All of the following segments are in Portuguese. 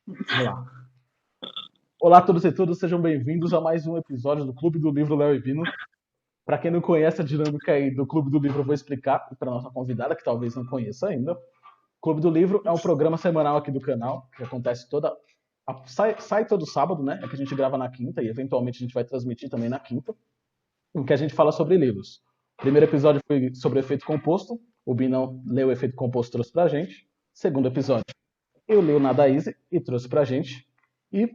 Vamos lá. Olá a todos e todas, sejam bem-vindos a mais um episódio do Clube do Livro Léo e Vino. Para quem não conhece a dinâmica aí do Clube do Livro, eu vou explicar para nossa convidada, que talvez não conheça ainda. O Clube do Livro é um programa semanal aqui do canal, que acontece sai todo sábado, né? É que a gente grava na quinta e eventualmente a gente vai transmitir também na quinta, em que a gente fala sobre livros. O primeiro episódio foi sobre efeito composto, o Binão leu o efeito composto e trouxe pra gente. Segundo episódio, eu li o Nada Easy e trouxe pra gente. E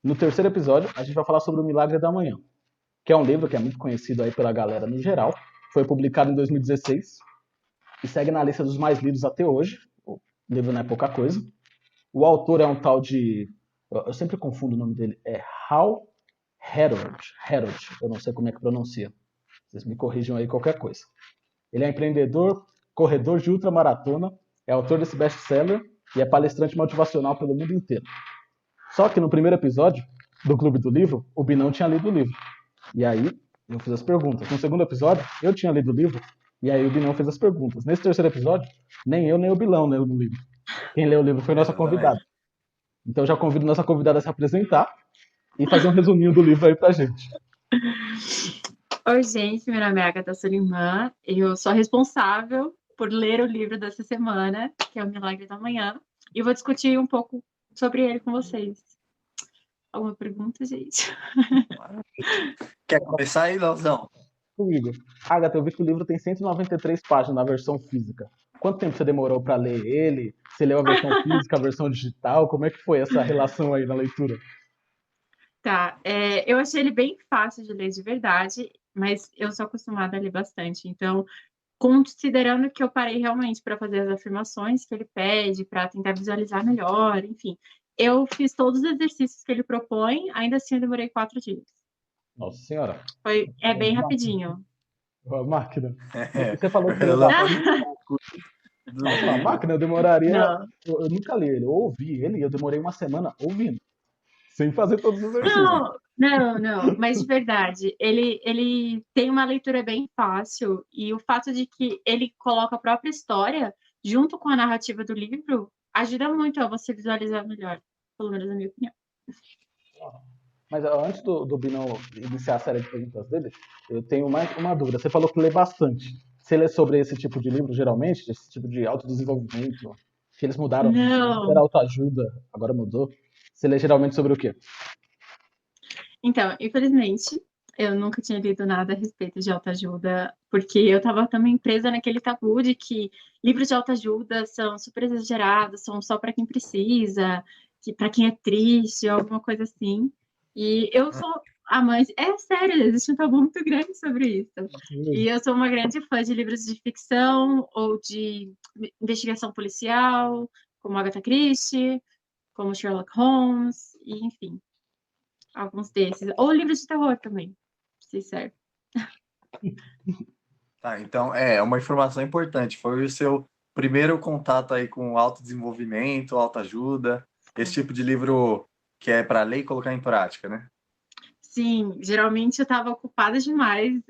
no terceiro episódio, a gente vai falar sobre O Milagre da Manhã, que é um livro que é muito conhecido aí pela galera no geral. Foi publicado em 2016 e segue na lista dos mais lidos até hoje. O livro não é pouca coisa. O autor é um tal de... Eu sempre confundo o nome dele. É Hal Herold. Herold. Eu não sei como é que pronuncia. Vocês me corrijam aí qualquer coisa. Ele é empreendedor, corredor de ultramaratona, é autor desse best-seller e é palestrante motivacional pelo mundo inteiro. Só que no primeiro episódio do Clube do Livro, o Binão tinha lido o livro. E aí eu fiz as perguntas. No segundo episódio, eu tinha lido o livro e aí o Binão fez as perguntas. Nesse terceiro episódio, nem eu nem o Bilão leu no livro. Quem leu o livro foi nossa convidada. Exatamente. Então eu já convido nossa convidada a se apresentar e fazer um resuminho do livro aí pra gente. Oi, gente, meu nome é Agatha Suliman. Eu sou responsável por ler o livro dessa semana, que é O Milagre da Manhã, e vou discutir um pouco sobre ele com vocês. Alguma pergunta, gente? Quer começar aí, Leozão? Comigo. Agatha, eu vi que o livro tem 193 páginas na versão física. Quanto tempo você demorou para ler ele? Você leu a versão física, a versão digital? Como é que foi essa relação aí na leitura? Tá, eu achei ele bem fácil de ler de verdade, mas eu sou acostumada a ler bastante. Então, considerando que eu parei realmente para fazer as afirmações que ele pede, para tentar visualizar melhor, enfim, eu fiz todos os exercícios que ele propõe, ainda assim eu demorei 4 dias. Nossa senhora. É bem rapidinho. Uma máquina. É, Você falou que leu ela bastante. foi um pouco do Nossa, uma livro. máquina, eu demoraria. Não, Eu nunca li ele. Eu ouvi ele e eu demorei uma semana ouvindo, sem fazer todos os exercícios. não, mas de verdade, ele tem uma leitura bem fácil e o fato de que ele coloca a própria história junto com a narrativa do livro ajuda muito a você visualizar melhor, pelo menos na minha opinião. Mas antes do Binão iniciar a série de perguntas dele, eu tenho mais uma dúvida. Você falou que lê bastante. Você lê sobre esse tipo de livro, geralmente? Esse tipo de autodesenvolvimento? Que eles mudaram. Era Não, autoajuda, agora mudou. Você lê geralmente sobre o quê? então, infelizmente, eu nunca tinha lido nada a respeito de autoajuda, porque eu estava também presa naquele tabu de que livros de autoajuda são super exagerados, são só para quem precisa, que para quem é triste, alguma coisa assim. E eu sou amante, é sério, existe um tabu muito grande sobre isso. E eu sou uma grande fã de livros de ficção ou de investigação policial, como Agatha Christie, como Sherlock Holmes, e enfim alguns desses. Ou livros de terror também, se serve. Tá, então, é uma informação importante. Foi o seu primeiro contato aí com autodesenvolvimento, autoajuda, esse tipo de livro que é para ler e colocar em prática, né? Sim, geralmente eu estava ocupada demais,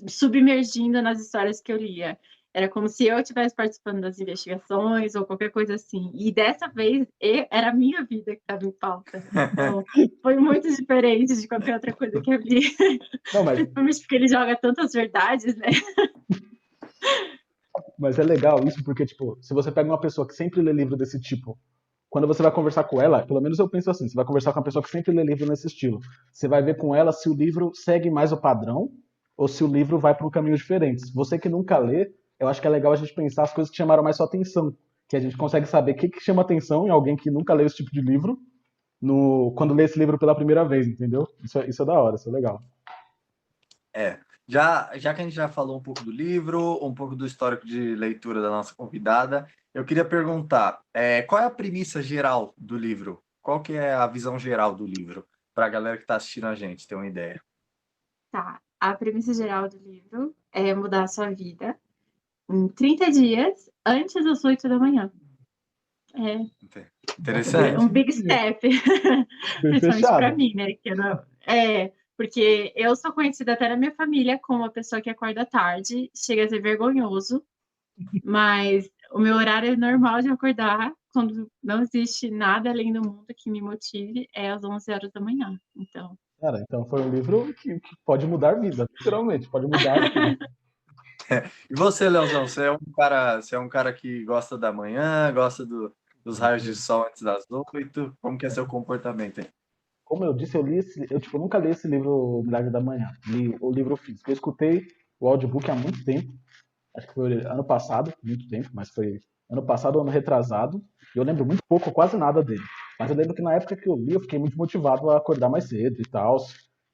submergindo nas histórias que eu lia. Era como se eu estivesse participando das investigações ou qualquer coisa assim. E dessa vez era a minha vida que estava em pauta. Então, foi muito diferente de qualquer outra coisa que eu li. Não, Principalmente porque ele joga tantas verdades, né? mas é legal isso porque, tipo, se você pega uma pessoa que sempre lê livro desse tipo, quando você vai conversar com ela, pelo menos eu penso assim, você vai conversar com uma pessoa que sempre lê livro nesse estilo. Você vai ver com ela se o livro segue mais o padrão ou se o livro vai para um caminho diferente. Você que nunca lê, eu acho que é legal a gente pensar as coisas que chamaram mais sua atenção. Que a gente consegue saber o que chama atenção em alguém que nunca leu esse tipo de livro quando lê esse livro pela primeira vez, entendeu? Isso é da hora, isso é legal. É. Já que a gente já falou um pouco do livro, um pouco do histórico de leitura da nossa convidada, eu queria perguntar, qual é a premissa geral do livro? Qual que é a visão geral do livro? Para a galera que está assistindo a gente ter uma ideia. Tá. A premissa geral do livro é mudar a sua vida em 30 dias antes das 8 da manhã. É um Interessante. big step, Bem principalmente para fechado. mim, né? Porque eu sou conhecida até na minha família como uma pessoa que acorda tarde, chega a ser vergonhoso, mas o meu horário normal de acordar quando não existe nada além do mundo que me motive, é às 11 horas da manhã. Então, Cara, então foi um livro que pode mudar a vida, literalmente, pode mudar a vida. E você, Leozão, você é um cara que gosta da manhã, gosta dos raios de sol antes das 8? Como que é seu comportamento aí? Como eu disse, eu nunca li esse livro O Milagre da Manhã, li o livro físico. Eu escutei o audiobook há muito tempo, acho que foi ano passado, muito tempo, mas foi ano passado ou ano retrasado, e eu lembro muito pouco, quase nada dele. Mas eu lembro que na época que eu li, eu fiquei muito motivado a acordar mais cedo e tal.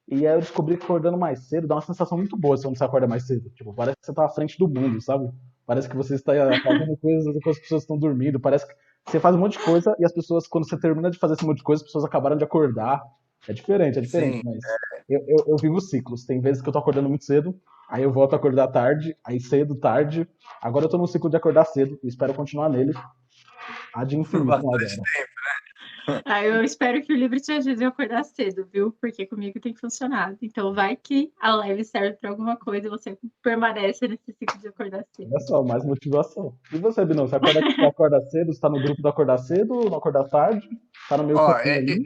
E aí eu descobri que acordando mais cedo dá uma sensação muito boa quando você acorda mais cedo. Tipo, parece que você tá à frente do mundo, sabe? Parece que você está fazendo coisas enquanto as pessoas estão dormindo. Parece que você faz um monte de coisa e as pessoas, quando você termina de fazer esse monte de coisa, as pessoas acabaram de acordar. É diferente, Sim, mas eu vivo ciclos. Tem vezes que eu tô acordando muito cedo, aí eu volto a acordar tarde, aí cedo, tarde. Agora eu tô num ciclo de acordar cedo e espero continuar nele. Há de por infinito bastante agora. tempo. eu espero que o livro te ajude a acordar cedo, viu? Porque comigo tem funcionado. Então, vai que a live serve para alguma coisa e você permanece nesse ciclo de acordar cedo. Olha só, mais motivação. E você, Binão? Você acorda cedo? Você tá no grupo do acordar cedo, no acordar tarde? Tá no meio Ó, caminho ali?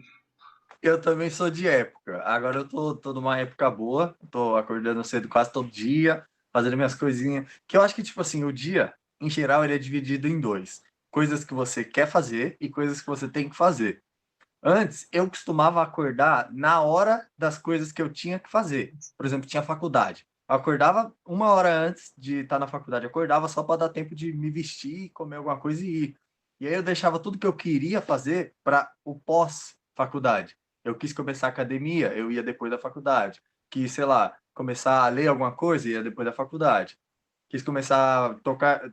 eu também sou de época. Agora eu tô numa época boa, tô acordando cedo quase todo dia, fazendo minhas coisinhas. Que eu acho que, tipo assim, o dia, em geral, ele é dividido em dois: coisas que você quer fazer e coisas que você tem que fazer. Antes, eu costumava acordar na hora das coisas que eu tinha que fazer. Por exemplo, tinha faculdade. Eu acordava uma hora antes de estar na faculdade. Eu acordava só para dar tempo de me vestir, comer alguma coisa e ir. E aí eu deixava tudo que eu queria fazer para o pós-faculdade. Eu quis começar a academia, eu ia depois da faculdade. Quis, sei lá, começar a ler alguma coisa, ia depois da faculdade. Quis começar a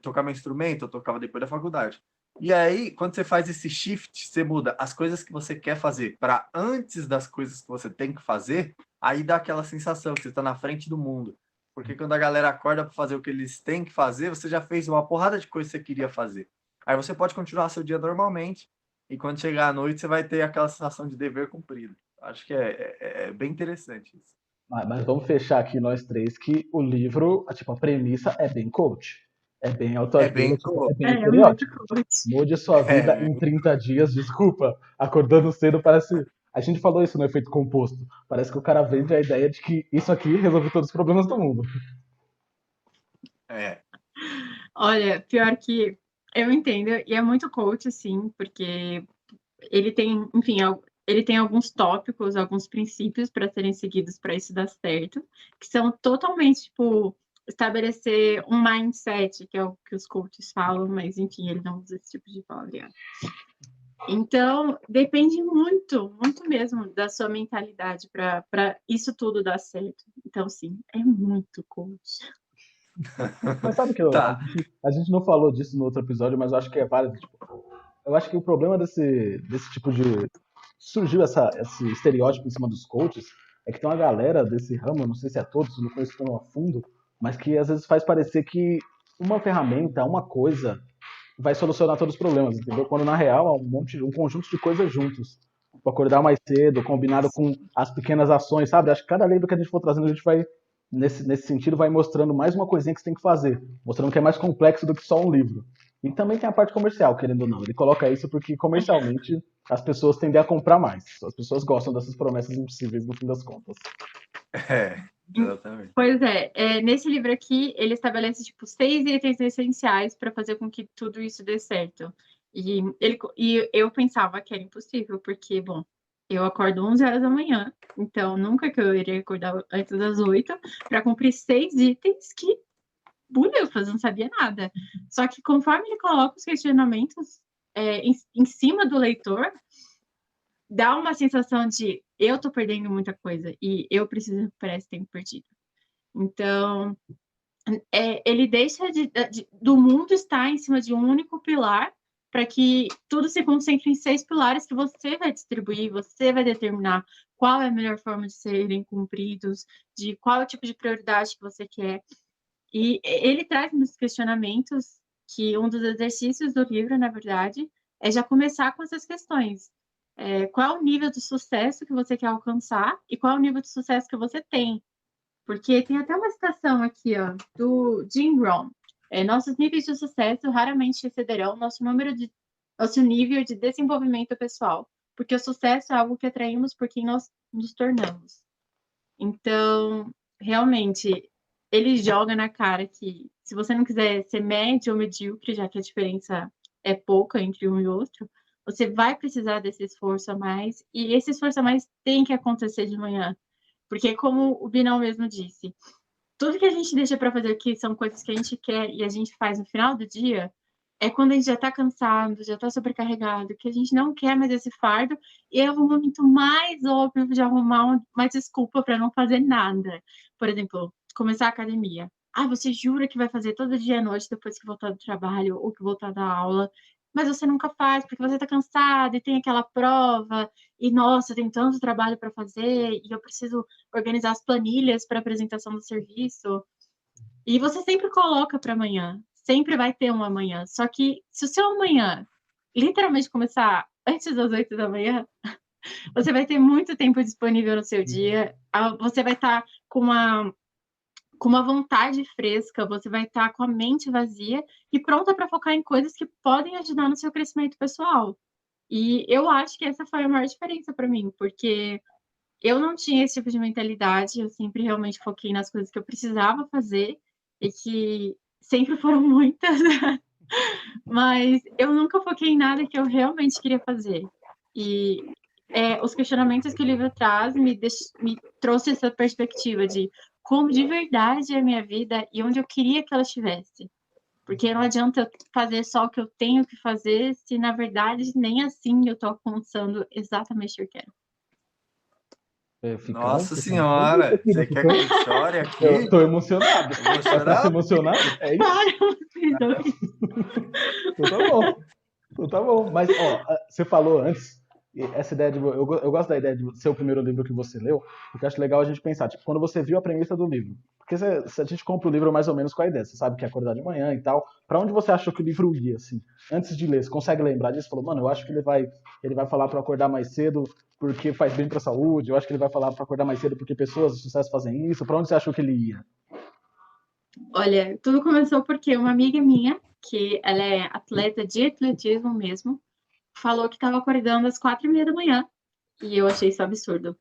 tocar meu instrumento, eu tocava depois da faculdade. E aí, quando você faz esse shift, você muda as coisas que você quer fazer para antes das coisas que você tem que fazer, aí dá aquela sensação que você está na frente do mundo. Porque quando a galera acorda para fazer o que eles têm que fazer, você já fez uma porrada de coisas que você queria fazer. Aí você pode continuar seu dia normalmente, e quando chegar à noite, você vai ter aquela sensação de dever cumprido. Acho que é bem interessante isso. Mas vamos fechar aqui nós três que o livro, tipo, a premissa é bem coach. É bem É autoajuda, bem. tipo, é bem É muito estereótipo. coach. Mude sua vida É, em 30 dias, desculpa. Acordando cedo parece. A gente falou isso no efeito composto. Parece que o cara vende a ideia de que isso aqui resolve todos os problemas do mundo. é. Olha, pior que eu entendo, e é muito coach, sim, porque ele tem, enfim, ele tem alguns tópicos, alguns princípios para serem seguidos para isso dar certo, que são totalmente, tipo, estabelecer um mindset, que é o que os coaches falam, mas, enfim, ele não usa esse tipo de palavra. Então, depende muito, muito mesmo da sua mentalidade para isso tudo dar certo. Então, sim, é muito coach. Mas sabe que Tá. a gente não falou disso no outro episódio, mas eu acho que é válido. Tipo, eu acho que o problema desse tipo de. Surgiu esse estereótipo em cima dos coaches, é que tem uma galera desse ramo, eu não sei se é todos, eu não conheço tão a fundo, mas que às vezes faz parecer que uma ferramenta, uma coisa, vai solucionar todos os problemas, entendeu? Quando na real é um conjunto de coisas juntos. Tipo, acordar mais cedo, combinado com as pequenas ações, sabe? Acho que cada livro que a gente for trazendo, a gente vai, nesse sentido, vai mostrando mais uma coisinha que você tem que fazer. Mostrando que é mais complexo do que só um livro. E também tem a parte comercial, querendo ou não. Ele coloca isso porque comercialmente as pessoas tendem a comprar mais. As pessoas gostam dessas promessas impossíveis no fim das contas. Exatamente. Pois nesse livro aqui, ele estabelece, tipo, 6 itens essenciais para fazer com que tudo isso dê certo. E eu pensava que era impossível, porque, bom, eu acordo 11 horas da manhã, então nunca que eu iria acordar antes das 8 para cumprir 6 itens que, bulhufas, não sabia nada. Só que conforme ele coloca os questionamentos em cima do leitor, dá uma sensação de eu tô perdendo muita coisa e eu preciso recuperar esse tempo perdido. Então, ele deixa do mundo estar em cima de um único pilar para que tudo se concentre em 6 pilares que você vai distribuir, você vai determinar qual é a melhor forma de serem cumpridos, de qual é o tipo de prioridade que você quer. E ele traz nos questionamentos que um dos exercícios do livro, na verdade, é já começar com essas questões. Qual é o nível de sucesso que você quer alcançar e qual é o nível de sucesso que você tem? Porque tem até uma citação aqui, ó, do Jim Rohn. Nossos níveis de sucesso raramente excederão nosso número de nosso nível de desenvolvimento pessoal. Porque o sucesso é algo que atraímos por quem nós nos tornamos. Então, realmente, ele joga na cara que se você não quiser ser médio ou medíocre, já que a diferença é pouca entre um e outro, você vai precisar desse esforço a mais, e esse esforço a mais tem que acontecer de manhã. Porque, como o Binão mesmo disse, tudo que a gente deixa para fazer aqui são coisas que a gente quer e a gente faz no final do dia, é quando a gente já está cansado, já está sobrecarregado, que a gente não quer mais esse fardo, e é o momento mais óbvio de arrumar uma desculpa para não fazer nada. Por exemplo, começar a academia. Ah, você jura que vai fazer todo dia à noite depois que voltar do trabalho ou que voltar da aula, mas você nunca faz porque você está cansado e tem aquela prova, e nossa, tem tanto trabalho para fazer, e eu preciso organizar as planilhas para apresentação do serviço. E você sempre coloca para amanhã. Sempre vai ter um amanhã. Só que se o seu amanhã literalmente começar antes das 8 da manhã, você vai ter muito tempo disponível no seu dia. Você vai estar com uma vontade fresca, você vai estar com a mente vazia e pronta para focar em coisas que podem ajudar no seu crescimento pessoal. E eu acho que essa foi a maior diferença para mim, porque eu não tinha esse tipo de mentalidade, eu sempre realmente foquei nas coisas que eu precisava fazer e que sempre foram muitas, mas eu nunca foquei em nada que eu realmente queria fazer. E os questionamentos que o livro traz me trouxe essa perspectiva de como de verdade é a minha vida e onde eu queria que ela estivesse. Porque não adianta eu fazer só o que eu tenho que fazer se, na verdade, nem assim eu estou alcançando exatamente o que eu quero. Nossa ficamos senhora, aqui, você quer que eu chore aqui? Eu tô emocionado. Eu vou É pra chorar? se emocionar? É isso? Para, Então tá bom. Então tá bom. Mas, ó, você falou antes, essa ideia de. Eu gosto da ideia de ser o primeiro livro que você leu, porque eu acho legal a gente pensar, tipo, quando você viu a premissa do livro. Porque se a gente compra o livro mais ou menos com a ideia, você sabe que é acordar de manhã e tal. Pra onde você achou que o livro ia, assim? Antes de ler, você consegue lembrar disso? Falou, mano, eu acho que ele vai falar pra acordar mais cedo porque faz bem pra saúde, eu acho que ele vai falar pra acordar mais cedo porque pessoas de sucesso fazem isso. Pra onde você achou que ele ia? olha, tudo começou porque uma amiga minha, que ela é atleta de atletismo mesmo, falou que estava acordando às 4h30 da manhã. E eu achei isso absurdo.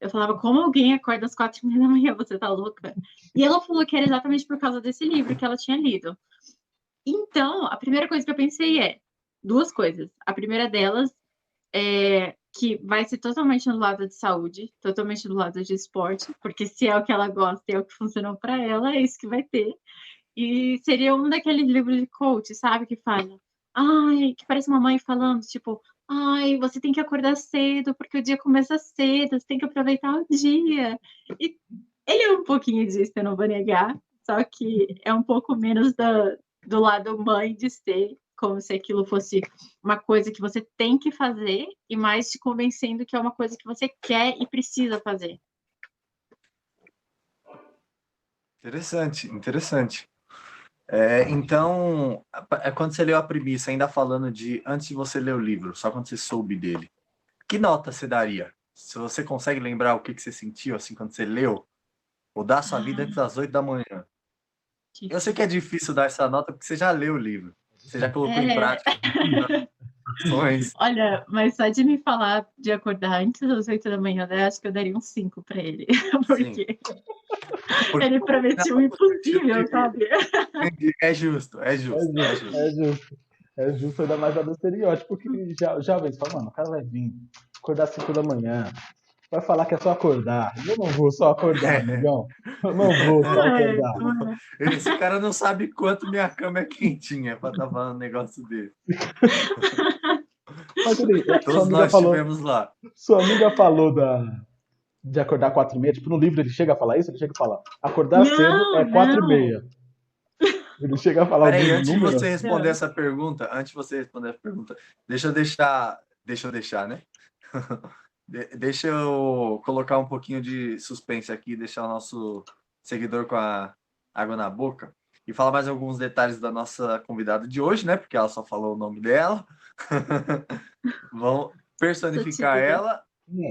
Eu falava, como alguém acorda às 4h30 da manhã? Você tá louca? E ela falou que era exatamente por causa desse livro que ela tinha lido. Então, a primeira coisa que eu pensei é duas coisas. A primeira delas é que vai ser totalmente do lado de saúde, totalmente do lado de esporte, porque se é o que ela gosta e é o que funcionou para ela, é isso que vai ter. E seria um daqueles livros de coach, sabe? Que fala, ai, que parece uma mãe falando, tipo, ai, você tem que acordar cedo, porque o dia começa cedo, você tem que aproveitar o dia. E ele é um pouquinho disso, eu não vou negar, só que é um pouco menos do lado mãe de ser, como se aquilo fosse uma coisa que você tem que fazer, e mais te convencendo que é uma coisa que você quer e precisa fazer. Interessante, interessante. Então, quando você leu a premissa, ainda falando de antes de você ler o livro, só quando você soube dele, que nota você daria? Se você consegue lembrar o que você sentiu assim quando você leu, ou da sua vida antes das 8 da manhã. Eu sei que é difícil dar essa nota porque você já leu o livro, você já colocou em prática ações. Olha, mas só de me falar de acordar antes das 8 da manhã, eu acho que eu daria um 5 para ele. Sim. Porque ele prometia o impossível, sabe? É justo, é justo, é justo. É justo. É justo ainda mais do estereótipo que já vem. Você fala, mano, o cara vai vir acordar às 5 da manhã, vai falar que é só acordar. Eu não vou só acordar, amigão. Eu não vou só acordar. Esse cara não sabe quanto minha cama é quentinha pra estar falando um negócio dele. Mas Todos nós estivemos lá. Sua amiga falou de acordar 4h30. Tipo, no livro ele chega a falar isso? Ele chega a falar, acordar cedo é 4h30. Ele chega a falar Peraí, algum antes de número? você responder essa pergunta, deixa eu deixar, né? Deixa eu colocar um pouquinho de suspense aqui, deixar o nosso seguidor com a água na boca e falar mais alguns detalhes da nossa convidada de hoje, né? Porque ela só falou o nome dela. Vamos personificar ela.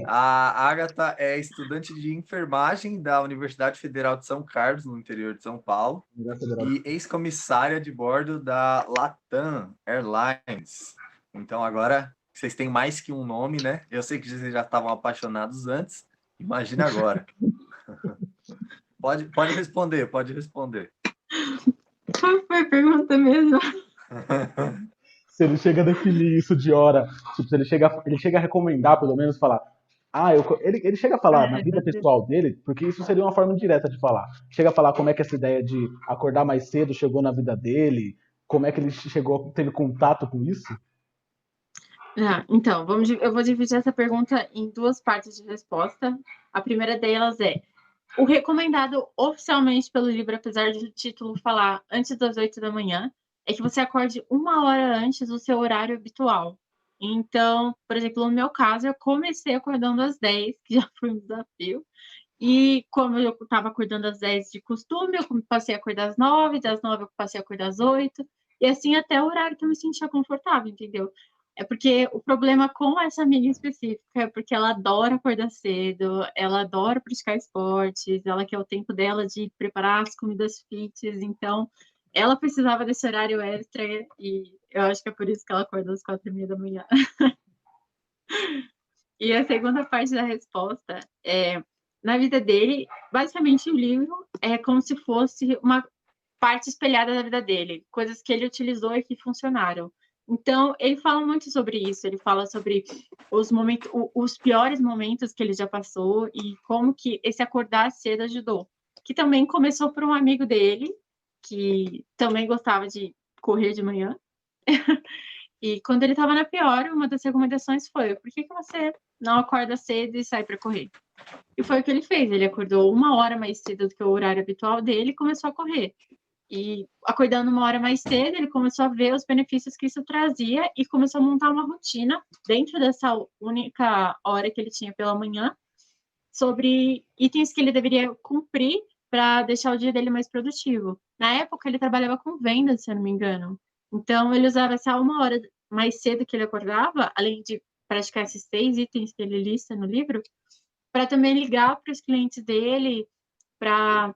A Agatha é estudante de enfermagem da Universidade Federal de São Carlos, no interior de São Paulo, e ex-comissária de bordo da Latam Airlines, Então agora vocês têm mais que um nome, né? Eu sei que vocês já estavam apaixonados antes. Imagina agora. Pode responder, pode responder. Qual foi a pergunta mesmo? Se ele chega a definir isso de hora, tipo, se ele chega a recomendar, pelo menos, falar. Ele chega a falar na vida pessoal dele, porque isso seria uma forma indireta de falar. Chega a falar como é que essa ideia de acordar mais cedo chegou na vida dele, como é que ele teve contato com isso. Então, eu vou dividir essa pergunta em duas partes de resposta. A primeira delas é: o recomendado oficialmente pelo livro, apesar de o título falar antes das 8 da manhã, é que você acorde 1 hora antes do seu horário habitual. Então, por exemplo, no meu caso, eu comecei acordando às 10, que já foi um desafio. E como eu estava acordando às 10 de costume, eu passei a acordar às 9, das 9 eu passei a acordar às 8, e assim até o horário que eu me sentia confortável, entendeu? É porque o problema com essa amiga específica é porque ela adora acordar cedo, ela adora praticar esportes, ela quer o tempo dela de preparar as comidas fits, então ela precisava desse horário extra e eu acho que é por isso que ela acorda às 4h30 da manhã. E a segunda parte da resposta é, na vida dele, basicamente o livro é como se fosse uma parte espelhada da vida dele, coisas que ele utilizou e que funcionaram. Então, ele fala muito sobre isso, ele fala sobre os piores momentos que ele já passou e como que esse acordar cedo ajudou. Que também começou por um amigo dele, que também gostava de correr de manhã. E quando ele estava na pior, uma das recomendações foi: por que você não acorda cedo e sai para correr? E foi o que ele fez. Ele acordou 1 hora mais cedo do que o horário habitual dele e começou a correr. E acordando 1 hora mais cedo, ele começou a ver os benefícios que isso trazia e começou a montar uma rotina dentro dessa única hora que ele tinha pela manhã sobre itens que ele deveria cumprir para deixar o dia dele mais produtivo. Na época, ele trabalhava com vendas, se eu não me engano. Então, ele usava essa 1 hora mais cedo que ele acordava, além de praticar esses 6 itens que ele lista no livro, para também ligar para os clientes dele, para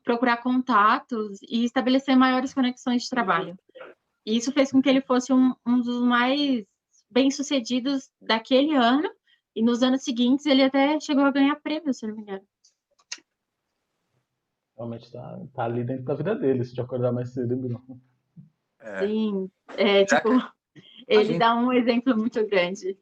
procurar contatos e estabelecer maiores conexões de trabalho. E isso fez com que ele fosse um dos mais bem-sucedidos daquele ano, e nos anos seguintes ele até chegou a ganhar prêmio, se não me engano. Realmente tá ali dentro da vida dele, se de acordar mais cedo, Bruno. Sim, Já tipo, que ele gente... dá um exemplo muito grande.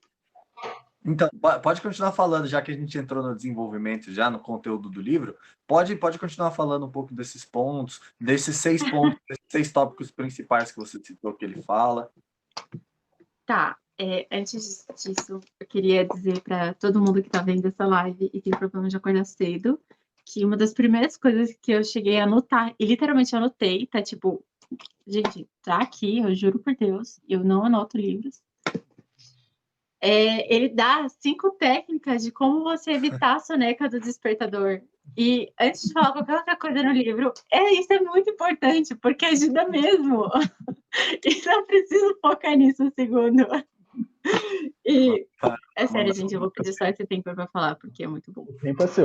Então, pode continuar falando, já que a gente entrou no desenvolvimento, já no conteúdo do livro, pode continuar falando um pouco desses pontos, desses 6 pontos, desses 6 tópicos principais que você citou que ele fala. Tá, antes disso, eu queria dizer para todo mundo que está vendo essa live e tem problema de acordar cedo, que uma das primeiras coisas que eu cheguei a anotar, e literalmente anotei, tá tipo, gente, tá aqui, eu juro por Deus, eu não anoto livros. Ele dá 5 técnicas de como você evitar a soneca do despertador. E antes de falar qualquer outra coisa no livro, isso é muito importante, porque ajuda mesmo. E não preciso focar nisso um segundo. E é sério, gente, eu vou pedir só esse tempo para falar, porque é muito bom. O tempo é seu.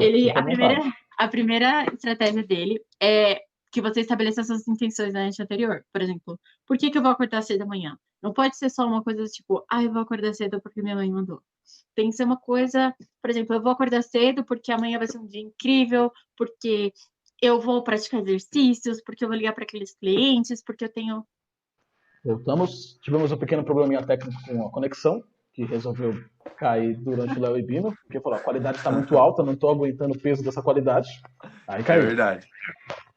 A primeira estratégia dele é que você estabeleça suas intenções na noite anterior. Por exemplo, por que eu vou acordar cedo amanhã? Não pode ser só uma coisa tipo, eu vou acordar cedo porque minha mãe mandou. Tem que ser uma coisa, por exemplo, eu vou acordar cedo porque amanhã vai ser um dia incrível, porque eu vou praticar exercícios, porque eu vou ligar para aqueles clientes, porque eu tenho. Tivemos um pequeno probleminha técnico com a conexão, que resolveu cair durante o Léo e Bino, porque falou, a qualidade está muito alta, não estou aguentando o peso dessa qualidade. Aí caiu. É verdade.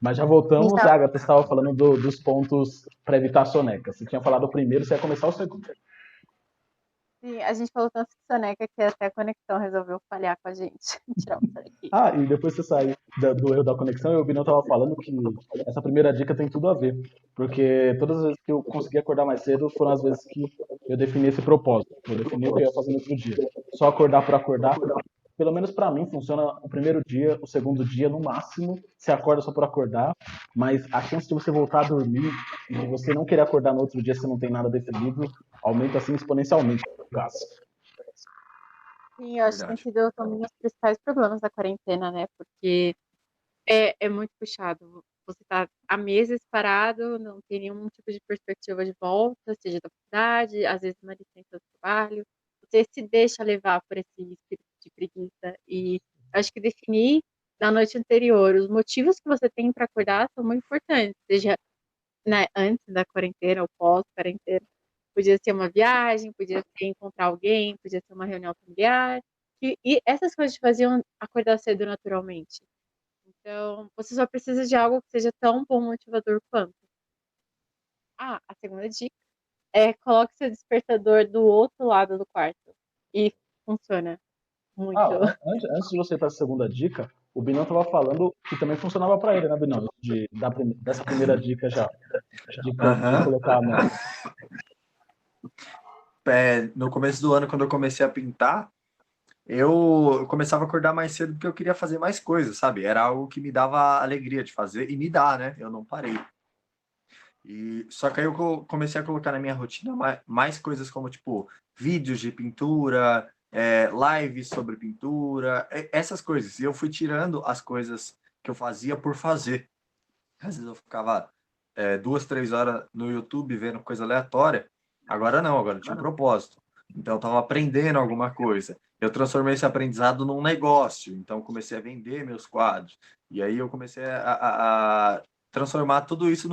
Mas já voltamos, a Agatha estava falando dos pontos para evitar a soneca. Você tinha falado o primeiro, você ia começar o segundo. Sim, a gente falou tanto de soneca que até a conexão resolveu falhar com a gente. Tirar o aqui. E depois você sai do erro da conexão, e o Binão estava falando que essa primeira dica tem tudo a ver. Porque todas as vezes que eu consegui acordar mais cedo foram as vezes que eu defini esse propósito. Eu defini o que eu ia fazer no outro dia. Só acordar por acordar, pelo menos para mim, funciona o primeiro dia, o segundo dia, no máximo, você acorda só por acordar, mas a chance de você voltar a dormir e de você não querer acordar no outro dia se não tem nada definido, aumenta assim exponencialmente no caso. Sim, eu acho que tem sido um dos principais problemas da quarentena, né? Porque é muito puxado você está há meses parado, não tem nenhum tipo de perspectiva de volta, seja da faculdade, às vezes uma licença do trabalho. Você se deixa levar por esse espírito de preguiça. E acho que definir na noite anterior os motivos que você tem para acordar são muito importantes, seja, né, antes da quarentena ou pós-quarentena. Podia ser uma viagem, podia ser encontrar alguém, podia ser uma reunião familiar. E essas coisas te faziam acordar cedo naturalmente. Então, você só precisa de algo que seja tão bom motivador quanto. A segunda dica é coloque seu despertador do outro lado do quarto. E funciona muito. Antes de você ir para a segunda dica, o Binão estava falando que também funcionava para ele, né, Binão? Dessa primeira dica já, de colocar a mão. No começo do ano, quando eu comecei a pintar, eu começava a acordar mais cedo porque eu queria fazer mais coisas, sabe? Era algo que me dava alegria de fazer e me dá, né? Eu não parei. Só que aí eu comecei a colocar na minha rotina mais coisas como, tipo, vídeos de pintura, lives sobre pintura, essas coisas. E eu fui tirando as coisas que eu fazia por fazer. Às vezes eu ficava 2, 3 horas no YouTube vendo coisa aleatória. Agora não, agora eu tinha um propósito. Então eu estava aprendendo alguma coisa. Eu transformei esse aprendizado num negócio. Então eu comecei a vender meus quadros. E aí eu comecei a transformar tudo isso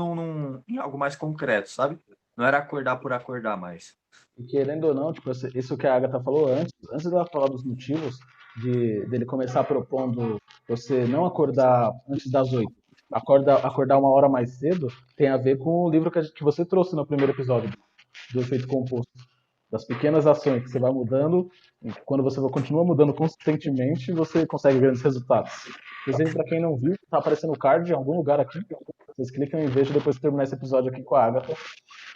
em algo mais concreto, sabe? Não era acordar por acordar mais. E querendo ou não, tipo, isso que a Agatha falou antes dela falar dos motivos dele começar propondo você não acordar antes das 8, acordar uma hora mais cedo, tem a ver com o livro que você trouxe no primeiro episódio, do efeito composto. Das pequenas ações que você vai mudando, e quando você continua mudando consistentemente, você consegue grandes resultados. Inclusive, para quem não viu, tá aparecendo o card em algum lugar aqui. Vocês clicam e vejam depois de terminar esse episódio aqui com a Agatha,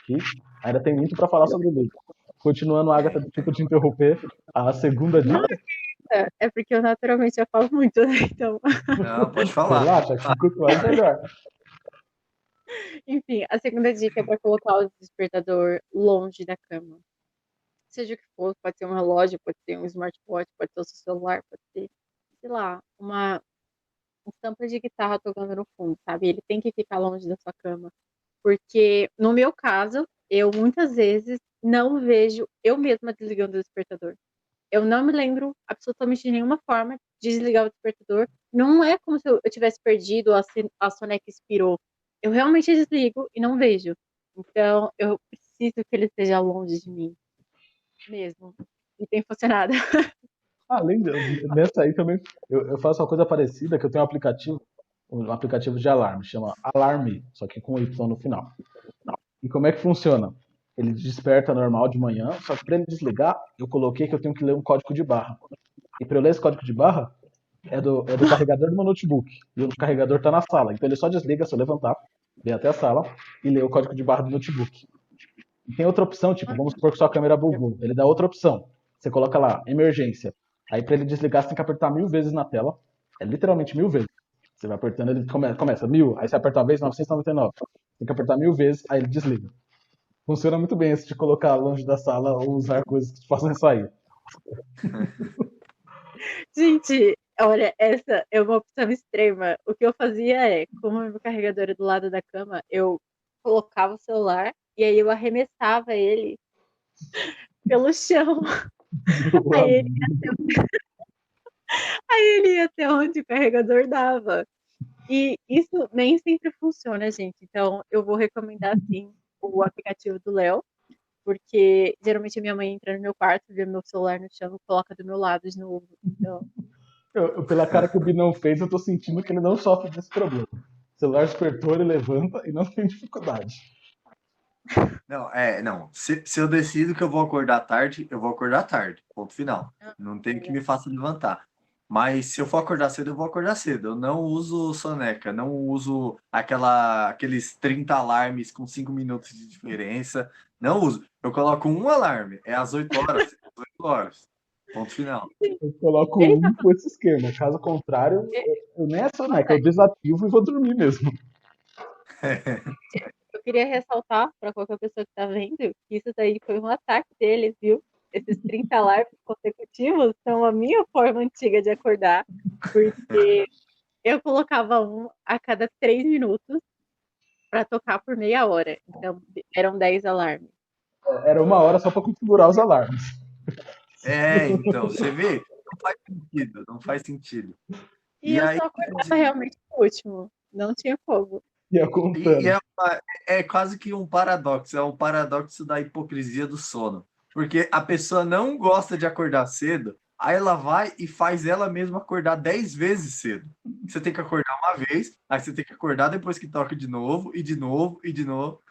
que ainda tem muito para falar sobre o livro. Continuando, a Agatha, tipo de interromper, a segunda dica. É porque eu naturalmente já falo muito, né? Então, Não, pode falar. Relaxa, que quanto mais melhor. enfim, a segunda dica é para colocar o despertador longe da cama. Seja o que for, pode ser um relógio, pode ser um smartwatch, pode ser o seu celular, pode ser, sei lá, uma estampa de guitarra tocando no fundo, sabe? Ele tem que ficar longe da sua cama. Porque, no meu caso, eu muitas vezes não vejo eu mesma desligando o despertador. Eu não me lembro absolutamente de nenhuma forma de desligar o despertador. Não é como se eu tivesse perdido, a soneca expirou. Eu realmente desligo e não vejo. Então, eu preciso que ele esteja longe de mim mesmo. E tem funcionado. Além dessa aí também, eu faço uma coisa parecida, que eu tenho um aplicativo de alarme, chama Alarme, só que com Y no final. E como é que funciona? Ele desperta normal de manhã, só que para ele desligar, eu coloquei que eu tenho que ler um código de barra. E para eu ler esse código de barra, é do carregador do meu notebook. E o carregador está na sala. Então ele só desliga se eu levantar, vir até a sala e ler o código de barra do notebook. E tem outra opção, tipo, vamos supor que sua câmera bugou. Ele dá outra opção. Você coloca lá, emergência. Aí para ele desligar, você tem que apertar 1000 vezes na tela. É literalmente 1000 vezes. Você vai apertando, ele começa 1000, aí você aperta uma vez, 999. Tem que apertar 1000 vezes, aí ele desliga. Funciona muito bem esse de colocar longe da sala ou usar coisas que te façam sair. Gente, olha, essa é uma opção extrema. O que eu fazia é, como o meu carregador é do lado da cama, eu colocava o celular e aí eu arremessava ele pelo chão. Aí ele ia até onde o carregador dava. E isso nem sempre funciona, gente. Então, eu vou recomendar, sim, o aplicativo do Léo, porque geralmente a minha mãe entra no meu quarto, vê meu celular no chão e coloca do meu lado de novo. Então, Pela cara que o Binão fez, eu tô sentindo que ele não sofre desse problema. O celular despertou, ele levanta e não tem dificuldade. Não. Se eu decido que eu vou acordar tarde, eu vou acordar tarde. Ponto final. Não tem que me faça levantar. Mas se eu for acordar cedo, eu vou acordar cedo. Eu não uso soneca, não uso aqueles 30 alarmes com 5 minutos de diferença. Não uso. Eu coloco um alarme, é às 8 horas. Às 8 horas. Ponto final. Eu coloco um com esse esquema. Caso contrário, eu nem é soneca, eu desativo e vou dormir mesmo. eu queria ressaltar para qualquer pessoa que está vendo que isso daí foi um ataque deles, viu? Esses 30 alarmes consecutivos são a minha forma antiga de acordar, porque eu colocava um a cada 3 minutos para tocar por meia hora. Então, eram 10 alarmes. Era 1 hora só pra configurar os alarmes. Então, você vê? Não faz sentido, não faz sentido. E E eu aí, só acordava realmente no último. Não tinha fogo. Ia e contando. é quase que um paradoxo, é um paradoxo da hipocrisia do sono. Porque a pessoa não gosta de acordar cedo, aí ela vai e faz ela mesma acordar 10 vezes cedo. Você tem que acordar uma vez, aí você tem que acordar depois que toca de novo, e de novo, e de novo.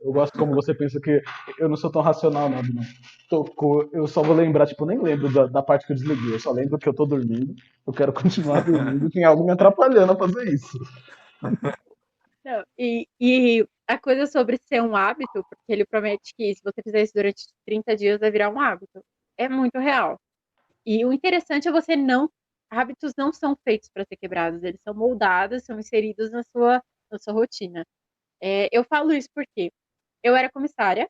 Eu gosto como você pensa que eu não sou tão racional, não. Não. Tocou, eu só vou lembrar, tipo, eu nem lembro da parte que eu desliguei, eu só lembro que eu tô dormindo, eu quero continuar dormindo, tem algo me atrapalhando a fazer isso. Não, e a coisa sobre ser um hábito, porque ele promete que se você fizer isso durante 30 dias vai virar um hábito, é muito real. E o interessante é você não. Hábitos não são feitos para ser quebrados, eles são moldados, são inseridos na sua rotina. Eu falo isso porque eu era comissária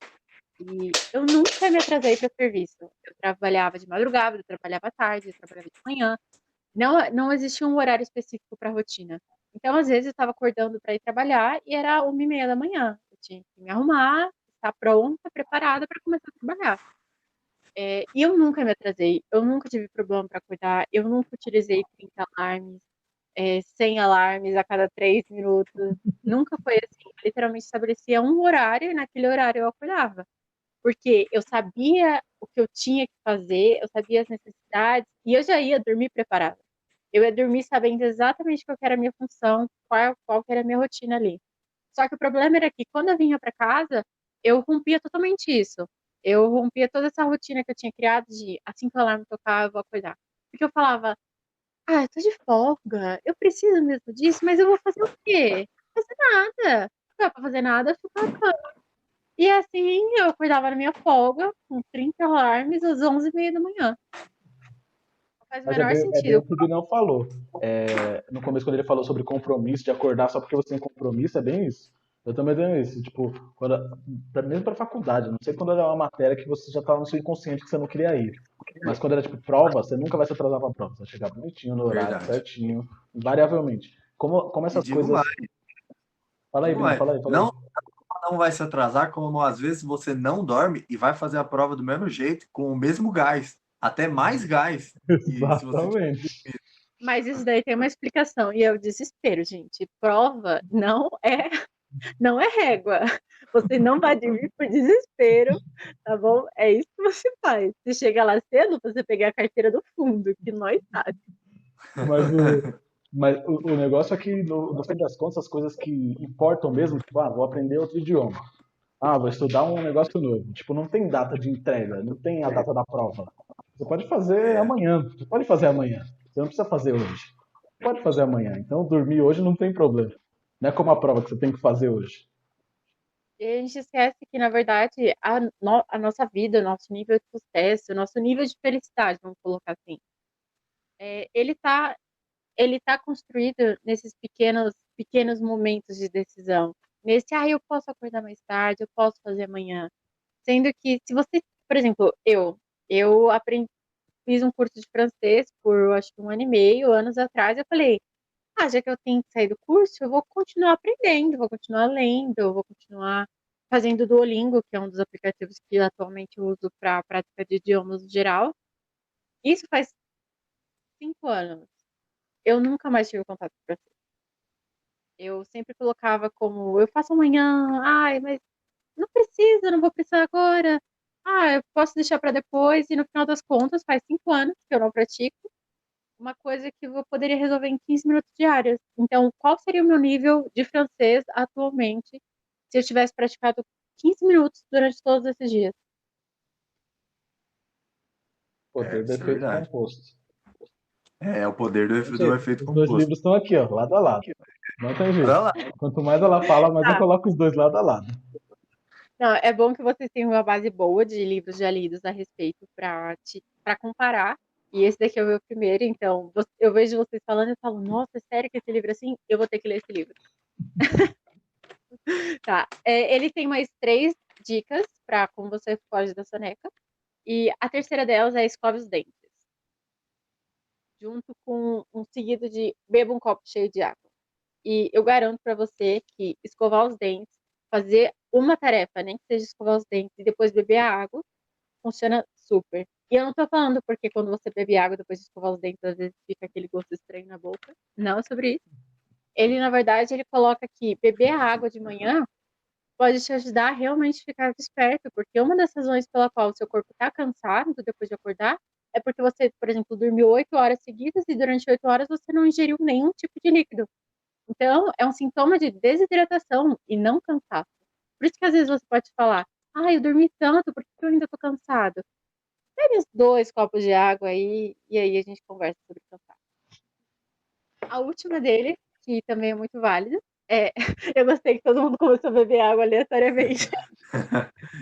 e eu nunca me atrasei para serviço. Eu trabalhava de madrugada, eu trabalhava à tarde, eu trabalhava de manhã. Não existia um horário específico para a rotina. Então, às vezes, eu estava acordando para ir trabalhar e era 1h30 da manhã. Eu tinha que me arrumar, estar pronta, preparada para começar a trabalhar. E eu nunca me atrasei, eu nunca tive problema para acordar, eu nunca utilizei 30 alarmes, 100 alarmes a cada 3 minutos. Nunca foi assim. Eu literalmente estabelecia um horário e naquele horário eu acordava. Porque eu sabia o que eu tinha que fazer, eu sabia as necessidades e eu já ia dormir preparada. Eu ia dormir sabendo exatamente qual que era a minha função, qual que era a minha rotina ali. Só que o problema era que quando eu vinha para casa, eu rompia totalmente isso. Eu rompia toda essa rotina que eu tinha criado de assim que o alarme tocar, eu vou acordar. Porque eu falava, eu tô de folga, eu preciso mesmo disso, mas eu vou fazer o quê? Não vou fazer nada. Não dá pra fazer nada, eu fico na cama. E assim, eu acordava na minha folga, com 30 alarmes, às 11h30 da manhã. Não faz o Mas menor é bem sentido. o que o Guilherme falou. No começo, quando ele falou sobre compromisso, de acordar só porque você tem compromisso, é bem isso. Eu também tenho isso. Tipo, mesmo pra faculdade, não sei quando era uma matéria que você já tava no seu inconsciente que você não queria ir. Mas quando era tipo prova, você nunca vai se atrasar pra prova. Você vai chegar bonitinho no horário, Verdade. certinho, invariavelmente. Como E essas coisas. Fala aí, digo Bino, mais, fala aí, fala aí. não vai se atrasar, como às vezes você não dorme e vai fazer a prova do mesmo jeito, com o mesmo gás, até mais gás que se você tivesse. Exatamente. Mas isso daí tem uma explicação, e é o desespero, gente. Prova não é régua. Você não vai dormir por desespero, tá bom? É isso que você faz. Você chega lá cedo, você pegar a carteira do fundo, que nós sabe. Mas o negócio é que, no fim das contas, as coisas que importam mesmo, tipo, vou aprender outro idioma. Vou estudar um negócio novo. Tipo, não tem data de entrega, não tem a data da prova. Você pode fazer É, amanhã. Você pode fazer amanhã. Você não precisa fazer hoje. Pode fazer amanhã. Então, dormir hoje não tem problema. Não é como a prova que você tem que fazer hoje. E a gente esquece que, na verdade, a nossa vida, o nosso nível de sucesso, o nosso nível de felicidade, vamos colocar assim, ele tá construído nesses pequenos momentos de decisão. Nesse, eu posso acordar mais tarde, eu posso fazer amanhã. Sendo que, se você, por exemplo, eu aprendi, fiz um curso de francês por, acho que 1 ano e meio, anos atrás, eu falei, já que eu tenho que sair do curso, eu vou continuar aprendendo, vou continuar lendo, vou continuar fazendo Duolingo, que é um dos aplicativos que atualmente eu uso para prática de idiomas no geral. Isso faz 5 anos. Eu nunca mais tive contato com francês. Eu sempre colocava como, eu faço amanhã, mas não precisa, não vou precisar agora. Eu posso deixar para depois, e no final das contas, faz 5 anos que eu não pratico uma coisa que eu poderia resolver em 15 minutos diários. Então, qual seria o meu nível de francês atualmente se eu tivesse praticado 15 minutos durante todos esses dias? Poder do isso é efeito verdade. composto. É o poder Não do sei, efeito os dois composto. livros estão aqui, ó, lado a lado. Não tem jeito. Olha lá. Quanto mais ela fala, mais eu Ah, coloco os dois lado a lado. não, é bom que vocês tenham uma base boa de livros já lidos a respeito para comparar. E esse daqui é o meu primeiro, então eu vejo vocês falando e falo, nossa, é sério que esse livro é assim? Eu vou ter que ler esse livro. Tá. Ele tem mais 3 dicas para como você foge da soneca. E a terceira delas é escove os dentes. junto com um seguido de beba um copo cheio de água. E eu garanto para você que escovar os dentes, fazer uma tarefa, nem que seja escovar os dentes e depois beber a água, funciona super. E eu não tô falando porque quando você bebe água depois de escovar os dentes, às vezes fica aquele gosto estranho na boca. Não é sobre isso. Ele, na verdade, ele coloca que beber a água de manhã pode te ajudar a realmente ficar desperto, porque uma das razões pela qual o seu corpo está cansado depois de acordar é porque você, por exemplo, dormiu 8 horas seguidas e durante 8 horas você não ingeriu nenhum tipo de líquido. Então, é um sintoma de desidratação e não cansaço. Por isso que às vezes você pode falar, eu dormi tanto, por que eu ainda tô cansado? Pega uns 2 copos de água aí, e aí a gente conversa sobre cansaço. A última dele, que também é muito válida, eu gostei que todo mundo começou a beber água aleatoriamente.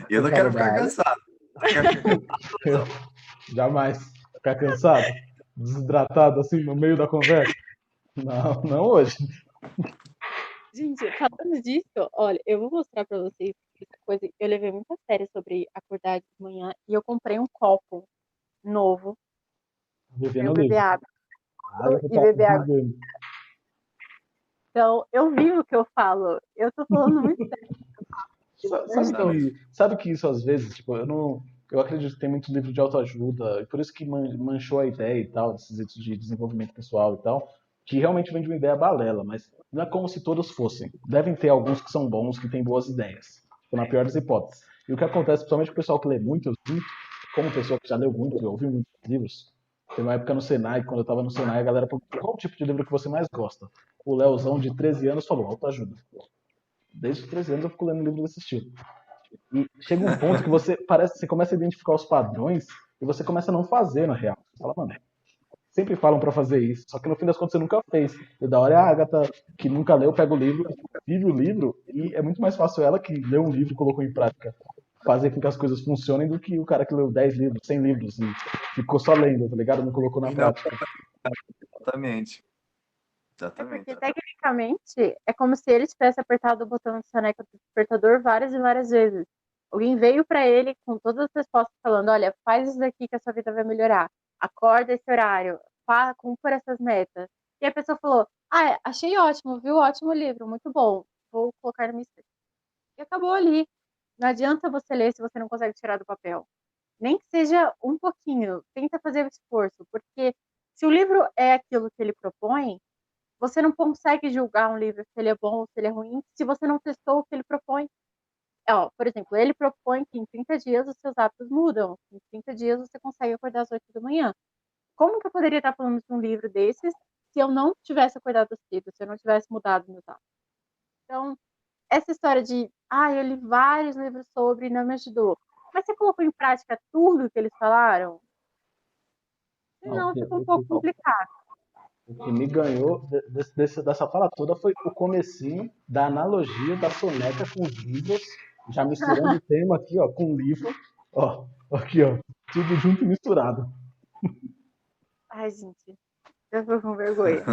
Eu não Por quero causa da ficar água? cansado. Eu quero ficar cansado. Jamais. Ficar cansado, desidratado assim no meio da conversa. Não, não hoje. Gente, falando disso, olha, eu vou mostrar pra vocês essa coisa. Eu levei muito a sério sobre acordar de manhã e eu comprei um copo novo pra Vivendo eu o beber livro. água A água que e tá beber água. vivendo. Então, eu vi o que eu falo. Eu tô falando muito sério. Sabe que isso às vezes, tipo, eu acredito que tem muito livro de autoajuda, e por isso que manchou a ideia e tal, desses itens de desenvolvimento pessoal e tal, que realmente vem de uma ideia balela, mas não é como se todos fossem. Devem ter alguns que são bons, que têm boas ideias, tipo, na pior das hipóteses. E o que acontece, principalmente com o pessoal que lê muito, eu sinto, como pessoa que já leu muito e ouviu muitos livros, tem uma época no Senai, quando eu tava no Senai, a galera perguntou qual o tipo de livro que você mais gosta? O Leozão, de 13 anos, falou autoajuda. Desde os 13 anos eu fico lendo livro desse estilo. E chega um ponto que você começa a identificar os padrões e você começa a não fazer, na real. Você fala, mano, sempre falam pra fazer isso, só que no fim das contas você nunca fez. E da hora é a Agatha, que nunca leu, pega o livro, vive o livro, e é muito mais fácil ela que leu um livro e colocou em prática fazer com que as coisas funcionem do que o cara que leu 10 livros, 100 livros e ficou só lendo, tá ligado? Não colocou na E não, prática. exatamente. É porque, Exatamente. tecnicamente, é como se ele tivesse apertado o botão de soneca do despertador várias e várias vezes. Alguém veio para ele com todas as respostas falando, olha, faz isso daqui que a sua vida vai melhorar. Acorda esse horário. Cumpra essas metas. E a pessoa falou, achei ótimo, viu? Ótimo livro, muito bom. Vou colocar na minha estante. E acabou ali. Não adianta você ler se você não consegue tirar do papel. Nem que seja um pouquinho. Tenta fazer o esforço. Porque se o livro é aquilo que ele propõe, você não consegue julgar um livro se ele é bom ou se ele é ruim se você não testou o que ele propõe. Por exemplo, ele propõe que em 30 dias os seus hábitos mudam. Em 30 dias você consegue acordar às 8 da manhã. Como que eu poderia estar falando de um livro desses se eu não tivesse acordado cedo, se eu não tivesse mudado meus hábitos? Então, essa história de, eu li vários livros sobre e não me ajudou. Mas você colocou em prática tudo que eles falaram? Não, fica um pouco complicado. O que me ganhou dessa fala toda foi o comecinho da analogia da soneca com os livros, já misturando o tema aqui, ó, com o livro, ó, aqui, ó, tudo junto e misturado. Ai, gente, eu tô com vergonha.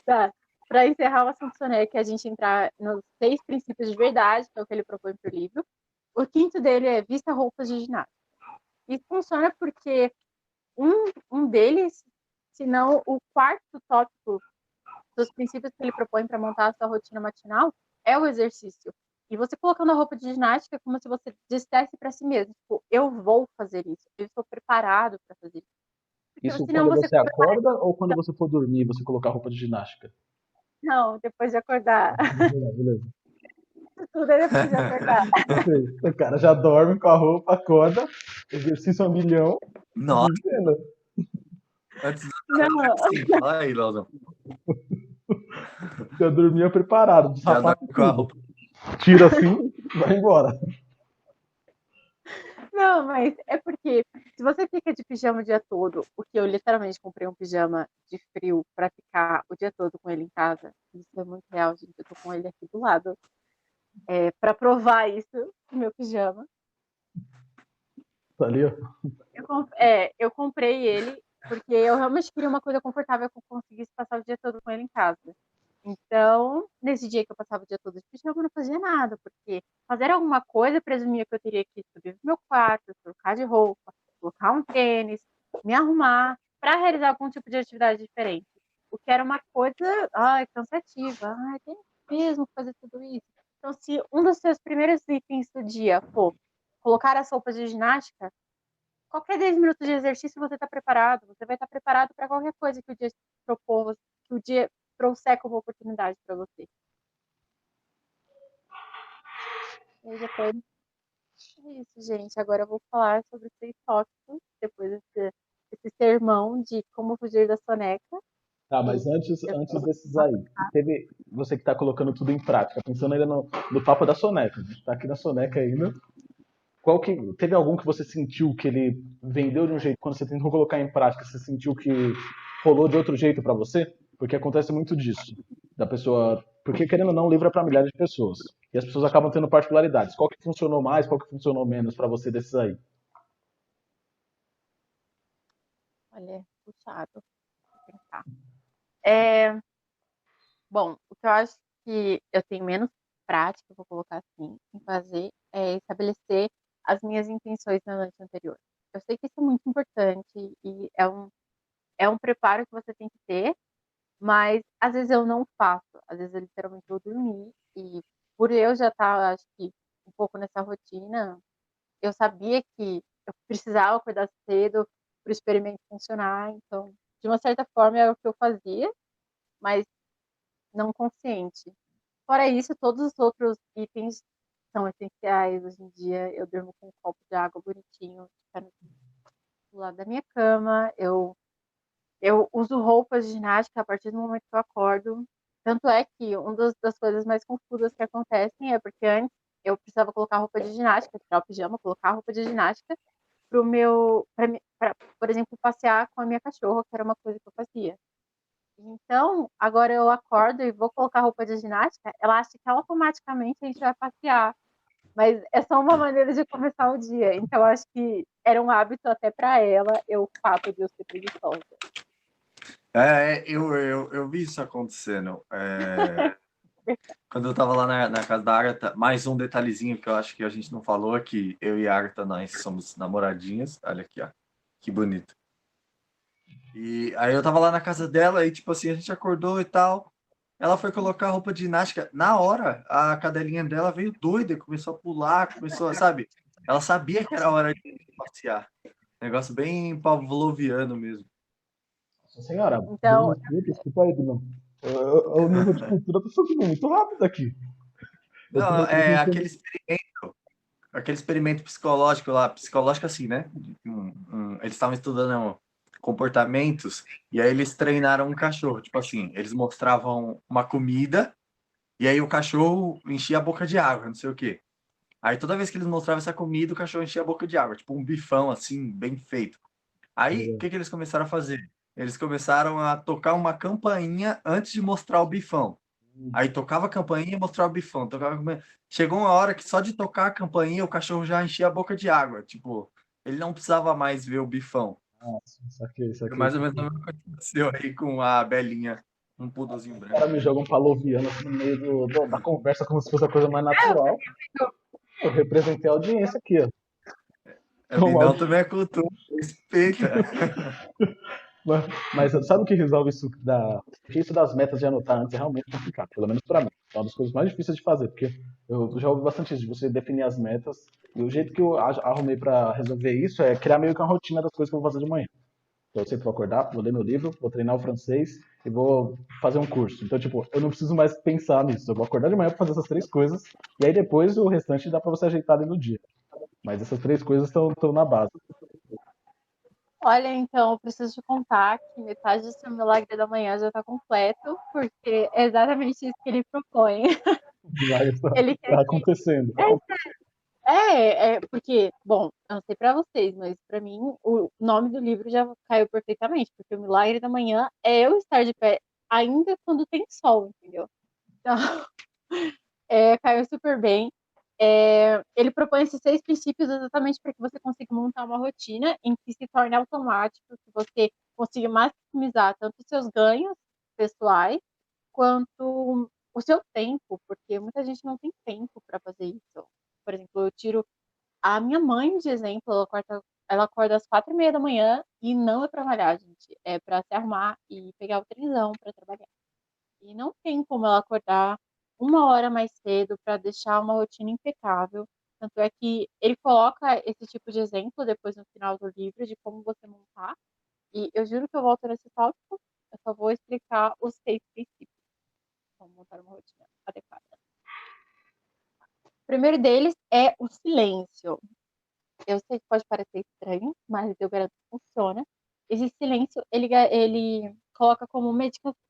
Tá, para encerrar o assunto soneca, a gente entrar nos 6 princípios de verdade, que é o que ele propõe para o livro. O quinto dele é vista roupas de ginástica. Isso funciona porque um deles, se não o quarto tópico dos princípios que ele propõe para montar a sua rotina matinal é o exercício. E você colocando a roupa de ginástica é como se você dissesse para si mesmo, tipo, eu vou fazer isso, eu estou preparado para fazer isso. Porque Isso senão quando você você acorda ou quando você for dormir, você colocar roupa de ginástica? não, depois de acordar. Beleza. Tudo é depois de acordar. O cara já dorme com a roupa, acorda, exercício a milhão, Nossa, vivendo. antes Não, sim, fala aí, Lauzão. Já dormia preparado, de Já sapato e dorme com a tudo. roupa. Tira assim, vai embora. não, mas é porque se você fica de pijama o dia todo, o que eu literalmente comprei um pijama de frio para ficar o dia todo com ele em casa, isso é muito real, gente, eu tô com ele aqui do lado, para provar isso, meu pijama. Tá ali, ó. Eu comprei ele porque eu realmente queria uma coisa confortável que eu conseguisse passar o dia todo com ele em casa. Então, nesse dia que eu passava o dia todo de pijama, eu não fazia nada, porque fazer alguma coisa presumia que eu teria que subir no meu quarto, trocar de roupa, colocar um tênis, me arrumar para realizar algum tipo de atividade diferente. O que era uma coisa, cansativa. Tem mesmo que fazer tudo isso. Então, se um dos seus primeiros itens do dia for colocar as roupas de ginástica, qualquer 10 minutos de exercício você está preparado. Você vai estar preparado para qualquer coisa que o dia propor, que o dia trouxer como oportunidade para você. E aí depois é isso, gente. Agora eu vou falar sobre os 6 tópicos, depois desse sermão de como fugir da soneca. Tá, mas antes desses aí, teve você que está colocando tudo em prática, pensando ainda no papo da soneca. A gente tá aqui na soneca ainda. Teve algum que você sentiu que ele vendeu de um jeito, quando você tentou colocar em prática, você sentiu que rolou de outro jeito para você? Porque acontece muito disso, da pessoa, porque querendo ou não, livro é para milhares de pessoas. E as pessoas acabam tendo particularidades. Qual que funcionou mais, qual que funcionou menos para você desses aí? Olha, puxado. Vou pensar. Bom, o que eu acho que eu tenho menos prática, vou colocar assim, em fazer é estabelecer as minhas intenções na noite anterior. Eu sei que isso é muito importante e é um preparo que você tem que ter, mas às vezes eu não faço. Às vezes eu literalmente vou dormir e por eu já estar, acho que, um pouco nessa rotina, eu sabia que eu precisava acordar cedo para o experimento funcionar. Então, de uma certa forma, é o que eu fazia, mas não consciente. Fora isso, todos os outros itens são essenciais. Hoje em dia, eu durmo com um copo de água bonitinho, fica do lado da minha cama. Eu uso roupas de ginástica a partir do momento que eu acordo. Tanto é que uma das coisas mais confusas que acontecem é porque antes eu precisava colocar roupa de ginástica, tirar o pijama, colocar roupa de ginástica para, por exemplo, passear com a minha cachorra, que era uma coisa que eu fazia. Então, agora eu acordo e vou colocar roupa de ginástica, ela acha que automaticamente a gente vai passear. Mas é só uma maneira de começar o dia. Então, acho que era um hábito até para ela, o fato de eu ser preguiçosa. Eu vi isso acontecendo. Quando eu tava lá na casa da Agatha, mais um detalhezinho que eu acho que a gente não falou é que eu e a Agatha, nós somos namoradinhas. Olha aqui, ó. Que bonito. E aí eu tava lá na casa dela e, tipo assim, a gente acordou e tal. Ela foi colocar a roupa de ginástica. Na hora, a cadelinha dela veio doida, começou a pular, sabe? Ela sabia que era hora de passear. Negócio bem pavloviano mesmo. Nossa senhora, Então, desculpa aí, não. O nível de cultura tá subindo muito rápido aqui. Eu tô Não, representando. aquele experimento psicológico lá, psicológico assim, né? Eles estavam estudando comportamentos e aí eles treinaram um cachorro. Tipo assim, eles mostravam uma comida e aí o cachorro enchia a boca de água, não sei o quê. Aí toda vez que eles mostravam essa comida, o cachorro enchia a boca de água, tipo um bifão assim, bem feito. Aí o que que eles começaram a fazer? Eles começaram a tocar uma campainha antes de mostrar o bifão. Aí tocava a campainha e mostrava o bifão. Tocava a campainha. Chegou uma hora que só de tocar a campainha o cachorro já enchia a boca de água. Tipo, ele não precisava mais ver o bifão. Nossa, saquei, Foi saquei. mais ou menos o que aconteceu aí com a Belinha, um poodlezinho O branco. cara me joga um paloviano assim no meio da conversa como se fosse a coisa mais natural. Eu representei a audiência aqui, ó. A Como Vinão também é cultura, respeita. Mas sabe o que resolve isso porque isso das metas de anotar antes é realmente complicado, pelo menos pra mim. É uma das coisas mais difíceis de fazer, porque eu já ouvi bastante isso, de você definir as metas, e o jeito que eu arrumei pra resolver isso é criar meio que uma rotina das coisas que eu vou fazer de manhã. Então eu sempre vou acordar, vou ler meu livro, vou treinar o francês e vou fazer um curso. Então, tipo, eu não preciso mais pensar nisso. Eu vou acordar de manhã pra fazer essas 3 coisas, e aí depois o restante dá pra você ajeitar ali no dia. Mas essas 3 coisas estão na base. olha, então, eu preciso te contar que metade do seu milagre da manhã já está completo, porque é exatamente isso que ele propõe. Milagre Ele quer tá acontecendo. porque, bom, eu não sei para vocês, mas para mim o nome do livro já caiu perfeitamente, porque o milagre da manhã é eu estar de pé ainda quando tem sol, entendeu? Então, caiu super bem. Ele propõe esses 6 princípios exatamente para que você consiga montar uma rotina em que se torne automático, que você consiga maximizar tanto os seus ganhos pessoais quanto o seu tempo, porque muita gente não tem tempo para fazer isso. Por exemplo, eu tiro a minha mãe de exemplo, ela acorda às 4h30 da manhã E não é pra malhar, gente. É pra se arrumar e pegar o trenzão pra trabalhar. E não tem como ela acordar 1 hora mais cedo para deixar uma rotina impecável. Tanto é que ele coloca esse tipo de exemplo depois no final do livro de como você montar. E eu juro que eu volto nesse tópico, eu só vou explicar os 6 princípios de como montar uma rotina adequada. O primeiro deles é o silêncio. Eu sei que pode parecer estranho, mas eu garanto que funciona. Esse silêncio, ele coloca como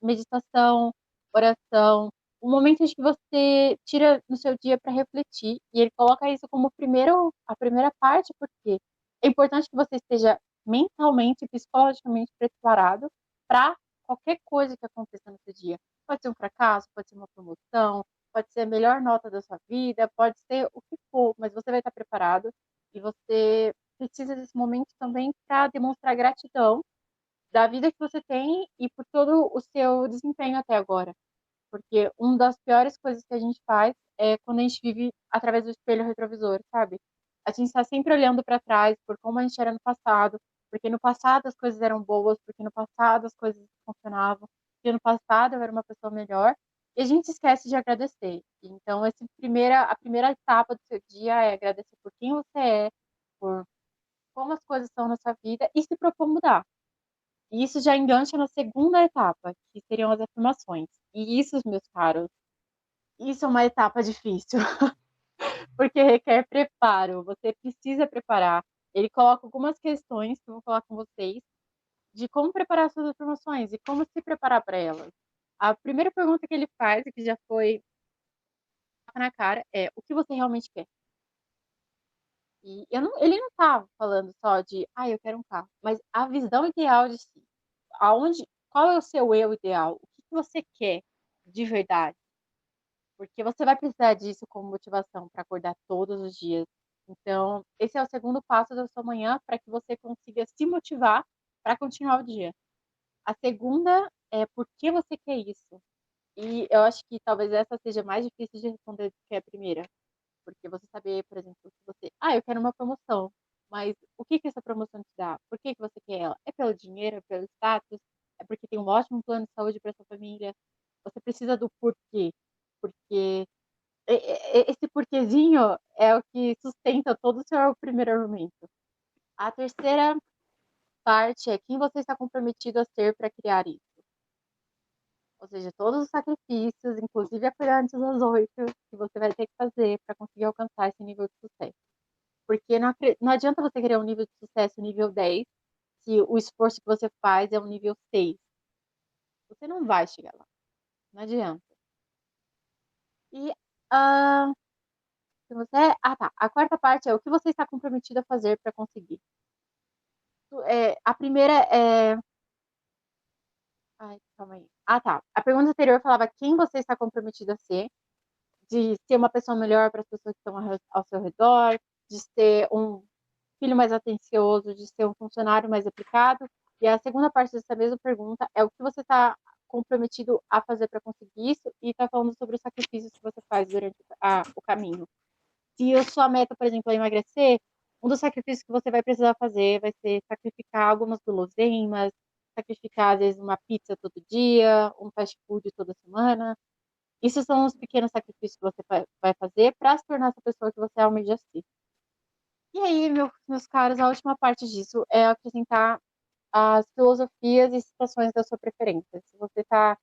meditação, oração, um momento em que você tira no seu dia para refletir, e ele coloca isso como a primeira parte, porque é importante que você esteja mentalmente e psicologicamente preparado para qualquer coisa que aconteça no seu dia. Pode ser um fracasso, pode ser uma promoção, pode ser a melhor nota da sua vida, pode ser o que for, mas você vai estar preparado e você precisa desse momento também para demonstrar gratidão da vida que você tem e por todo o seu desempenho até agora. Porque uma das piores coisas que a gente faz é quando a gente vive através do espelho retrovisor, sabe? A gente está sempre olhando para trás por como a gente era no passado, porque no passado as coisas eram boas, porque no passado as coisas funcionavam, porque no passado eu era uma pessoa melhor, e a gente esquece de agradecer. Então, a primeira etapa do seu dia é agradecer por quem você é, por como as coisas estão na sua vida e se propor mudar. E isso já engancha na segunda etapa, que seriam as afirmações. E isso, meus caros, isso é uma etapa difícil, porque requer preparo. Você precisa preparar. Ele coloca algumas questões que eu vou falar com vocês de como preparar suas afirmações e como se preparar para elas. A primeira pergunta que ele faz, e que já foi na cara, é: o que você realmente quer? E ele não tá falando só de, eu quero um carro, mas a visão ideal de si. Qual é o seu eu ideal? O que você quer de verdade? Porque você vai precisar disso como motivação para acordar todos os dias. Então, esse é o segundo passo da sua manhã para que você consiga se motivar para continuar o dia. A segunda é por que você quer isso? E eu acho que talvez essa seja mais difícil de responder do que a primeira. Porque você saber, por exemplo, que você, eu quero uma promoção, mas o que que essa promoção te dá? Por que que você quer ela? É pelo dinheiro, é pelo status? É porque tem um ótimo plano de saúde para sua família? Você precisa do porquê, porque esse porquezinho é o que sustenta todo o seu primeiro argumento. A terceira parte é quem você está comprometido a ser para criar isso. Ou seja, todos os sacrifícios, inclusive acordar antes das 8, que você vai ter que fazer para conseguir alcançar esse nível de sucesso. Porque não adianta você querer um nível de sucesso nível 10 se o esforço que você faz é um nível 6. Você não vai chegar lá. Não adianta. E se você. Tá. A quarta parte é o que você está comprometido a fazer para conseguir. A primeira é. Ai, calma aí. Tá. A pergunta anterior falava quem você está comprometido a ser, de ser uma pessoa melhor para as pessoas que estão ao seu redor, de ser um filho mais atencioso, de ser um funcionário mais aplicado. E a segunda parte dessa mesma pergunta é o que você está comprometido a fazer para conseguir isso e está falando sobre os sacrifícios que você faz durante o caminho. Se a sua meta, por exemplo, é emagrecer, um dos sacrifícios que você vai precisar fazer vai ser sacrificar algumas guloseimas, sacrificar, às vezes, uma pizza todo dia, um fast food toda semana. Isso são os pequenos sacrifícios que você vai fazer para se tornar essa pessoa que você almeja ser. E aí, meus caros, a última parte disso é acrescentar as filosofias e situações da sua preferência. Se você está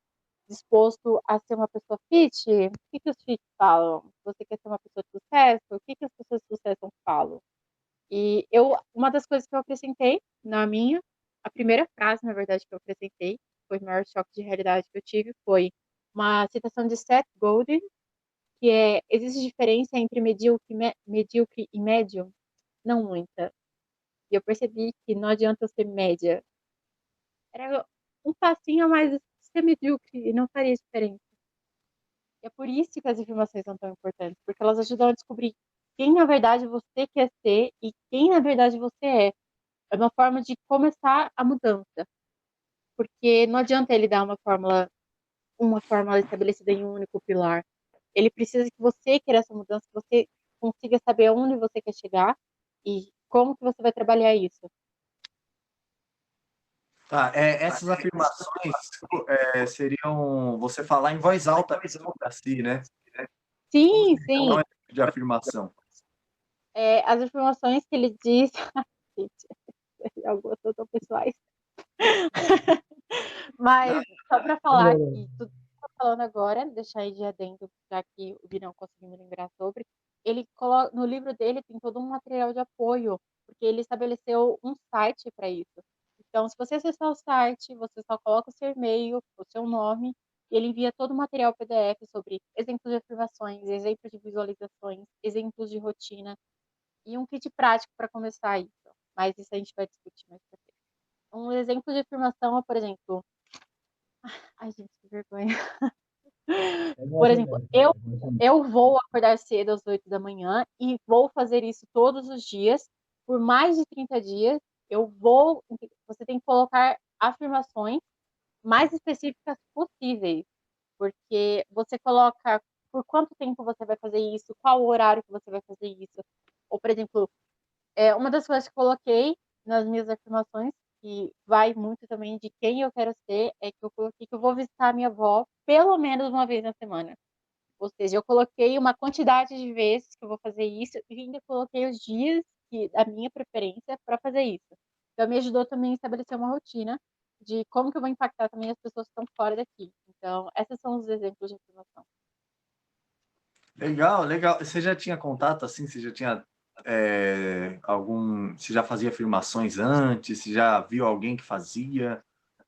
disposto a ser uma pessoa fit, o que, que os fit falam? Se você quer ser uma pessoa de sucesso, o que, que as pessoas de sucesso falam? E uma das coisas que eu acrescentei a primeira frase, na verdade, que eu acrescentei, foi o maior choque de realidade que eu tive, foi uma citação de Seth Godin, que existe diferença entre medíocre e médio? Não muita. E eu percebi que não adianta ser média. Era um passinho a mais de ser medíocre e não faria diferença. E é por isso que as afirmações são tão importantes, porque elas ajudam a descobrir quem na verdade você quer ser e quem na verdade você é. É uma forma de começar a mudança. Porque não adianta ele dar uma fórmula estabelecida em um único pilar. Ele precisa que você queira essa mudança, que você consiga saber onde você quer chegar e como que você vai trabalhar isso. Essas afirmações seriam você falar em voz alta para si, né? Sim, Dá um sim. exemplo de afirmação. As afirmações que ele diz. Gente, algumas são pessoais. Mas só para falar que tudo que eu tô falando agora, deixar aí de adendo, já que o Gui não conseguiu me lembrar sobre, ele coloca no livro dele tem todo um material de apoio, porque ele estabeleceu um site para isso. Então, se você acessar o site, você só coloca o seu e-mail, o seu nome, e ele envia todo o material PDF sobre exemplos de afirmações, exemplos de visualizações, exemplos de rotina e um kit prático para começar isso. Mas isso a gente vai discutir mais pra frente. Um exemplo de afirmação é, por exemplo, ai, gente, que vergonha. Por exemplo, eu vou acordar cedo às 8 da manhã e vou fazer isso todos os dias, por mais de 30 dias. Você tem que colocar afirmações mais específicas possíveis, porque você coloca por quanto tempo você vai fazer isso, qual o horário que você vai fazer isso. Ou, por exemplo, uma das coisas que eu coloquei nas minhas afirmações, que vai muito também de quem eu quero ser, é que eu coloquei que eu vou visitar a minha avó pelo menos uma vez na semana. Ou seja, eu coloquei uma quantidade de vezes que eu vou fazer isso e ainda coloquei os dias da minha preferência para fazer isso. Então, me ajudou também a estabelecer uma rotina de como que eu vou impactar também as pessoas que estão fora daqui. Então, esses são os exemplos de afirmação. Legal, legal. Você já tinha contato assim? Você já tinha Você já fazia afirmações antes? Você já viu alguém que fazia?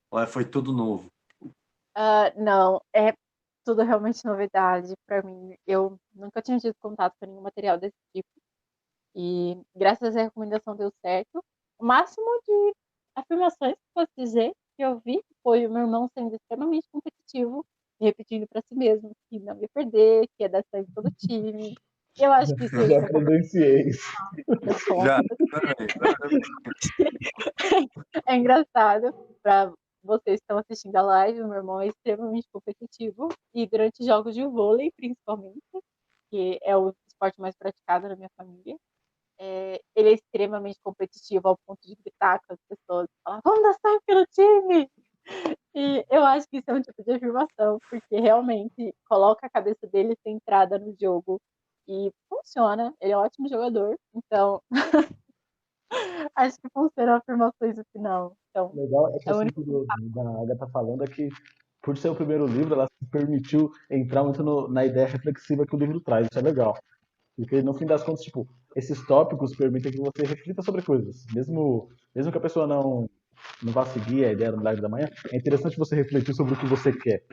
Ou foi tudo novo? Não, é tudo realmente novidade para mim. Eu nunca tinha tido contato com nenhum material desse tipo. E graças à recomendação deu certo. O máximo de afirmações que posso dizer que eu vi foi o meu irmão sendo extremamente competitivo, repetindo para si mesmo que não ia perder, que ia dar sangue pelo time. Eu acho que isso Já presenciei isso. Já. é engraçado para vocês que estão assistindo a live. O meu irmão é extremamente competitivo e durante jogos de vôlei, principalmente, que é o esporte mais praticado na minha família, ele é extremamente competitivo ao ponto de gritar com as pessoas, falar, vamos dar sangue pelo time! E eu acho que isso é um tipo de afirmação, porque realmente coloca a cabeça dele centrada no jogo e funciona. Ele é um ótimo jogador, então acho que funcionam afirmações no final. Então, Legal é que é o assim único. que a Agatha falando é que, por ser o primeiro livro, ela se permitiu entrar muito na ideia reflexiva que o livro traz. Isso é legal. Porque, no fim das contas, tipo, esses tópicos permitem que você reflita sobre coisas. Mesmo que a pessoa não vá seguir a ideia do Milagre da Manhã, é interessante você refletir sobre o que você quer.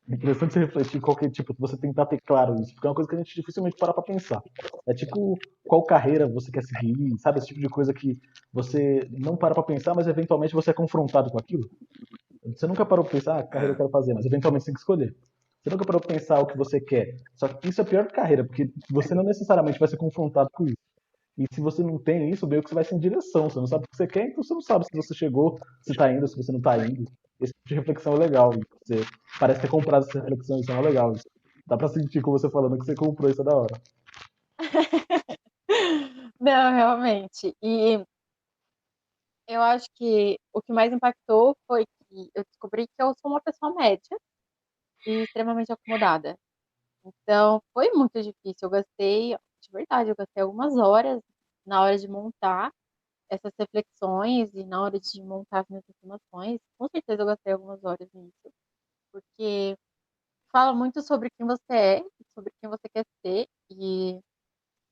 É interessante você refletir qualquer tipo, você tentar ter claro isso, porque é uma coisa que a gente dificilmente para pra pensar. É tipo, qual carreira você quer seguir, sabe? Esse tipo de coisa que você não para pra pensar, mas eventualmente você é confrontado com aquilo. Você nunca parou pra pensar, que carreira eu quero fazer, mas eventualmente você tem que escolher. Você nunca parou pra pensar o que você quer. Só que isso é pior que carreira, porque você não necessariamente vai ser confrontado com isso. E se você não tem isso, meio que você vai sem direção. Você não sabe o que você quer, então você não sabe se você chegou, se tá indo, se você não tá indo. Esse tipo de reflexão é legal. E você parece ter comprado essa reflexão, isso é legal. Isso. Dá pra sentir com você falando que você comprou, isso é da hora. Não, realmente. E eu acho que o que mais impactou foi que eu descobri que eu sou uma pessoa média e extremamente acomodada. Então, foi muito difícil. Eu gastei, de verdade, eu gastei algumas horas na hora de montar essas reflexões e na hora de montar as minhas afirmações. Com certeza eu gastei algumas horas nisso, porque fala muito sobre quem você é, sobre quem você quer ser, e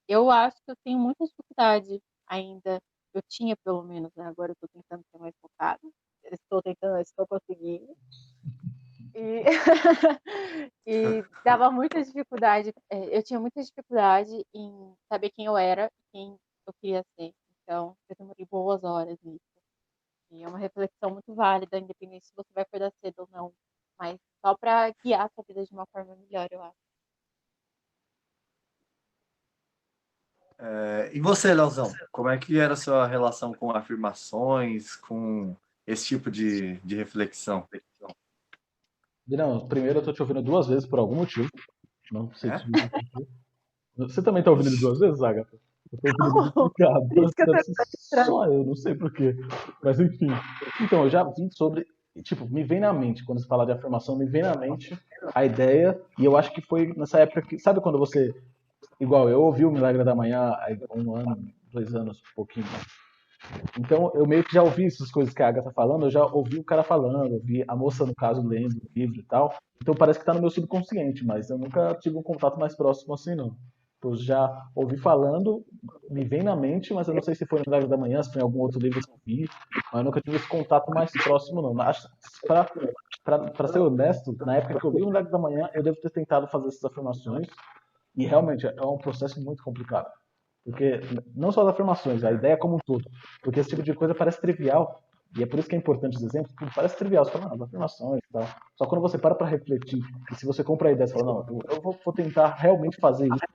eu acho que eu tenho muita dificuldade ainda. Eu tinha, pelo menos, né? Agora eu estou tentando ser mais focada. Estou conseguindo. E, e dava muita dificuldade, eu tinha muita dificuldade em saber quem eu era e quem eu queria ser. Então, eu demorei boas horas nisso. E é uma reflexão muito válida, independente se você vai acordar cedo ou não. Mas só para guiar a sua vida de uma forma melhor, eu acho. E você, Leozão, como é que era a sua relação com afirmações, com esse tipo de reflexão? Não, primeiro eu tô te ouvindo duas vezes por algum motivo. Não sei É? te explicar por quê. Você também tá ouvindo ele duas vezes, Agatha? Eu tô ouvindo ele Por explicar. isso que eu tô Só eu, não sei porquê. Mas enfim. Então, eu já vi sobre. Tipo, me vem na mente, quando se fala de afirmação, me vem na mente a ideia, e eu acho que foi nessa época que. Sabe quando você. Igual, eu ouvi o Milagre da Manhã há 1 ano, 2 anos, um pouquinho mais. Então, eu meio que já ouvi essas coisas que a Agatha tá falando, eu já ouvi o cara falando, ouvi a moça, no caso, lendo o livro e tal. Então, parece que tá no meu subconsciente, mas eu nunca tive um contato mais próximo assim, não. Eu já ouvi falando, me vem na mente, mas eu não sei se foi no Milagre da Manhã, se foi em algum outro livro que eu vi, mas eu nunca tive esse contato mais próximo, não. Pra ser honesto, na época que eu vi o Milagre da Manhã, eu devo ter tentado fazer essas afirmações, e realmente é um processo muito complicado. Porque não só as afirmações, a ideia como um todo. Porque esse tipo de coisa parece trivial, e é por isso que é importante os exemplos, porque parece trivial, você fala, as afirmações e tal. Só quando você para refletir, e se você compra a ideia, você fala, não, eu vou tentar realmente fazer isso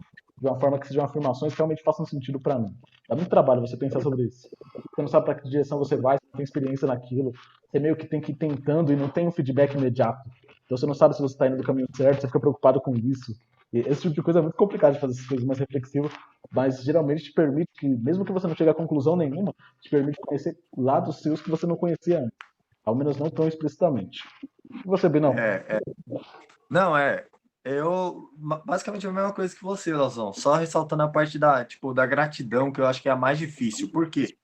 de uma forma que sejam afirmações que realmente façam sentido para mim. Dá muito trabalho você pensar sobre isso. Você não sabe para que direção você vai, você não tem experiência naquilo, você meio que tem que ir tentando e não tem um feedback imediato. Então você não sabe se você está indo do caminho certo, você fica preocupado com isso. E esse tipo de coisa é muito complicado de fazer essas coisas mais reflexivas, mas geralmente te permite que, mesmo que você não chegue a conclusão nenhuma, te permite conhecer lados seus que você não conhecia antes. Ao menos não tão explicitamente. E você, Binão? Não, basicamente a mesma coisa que você, Leozão. Só ressaltando a parte da, tipo, da gratidão, que eu acho que é a mais difícil. Por quê?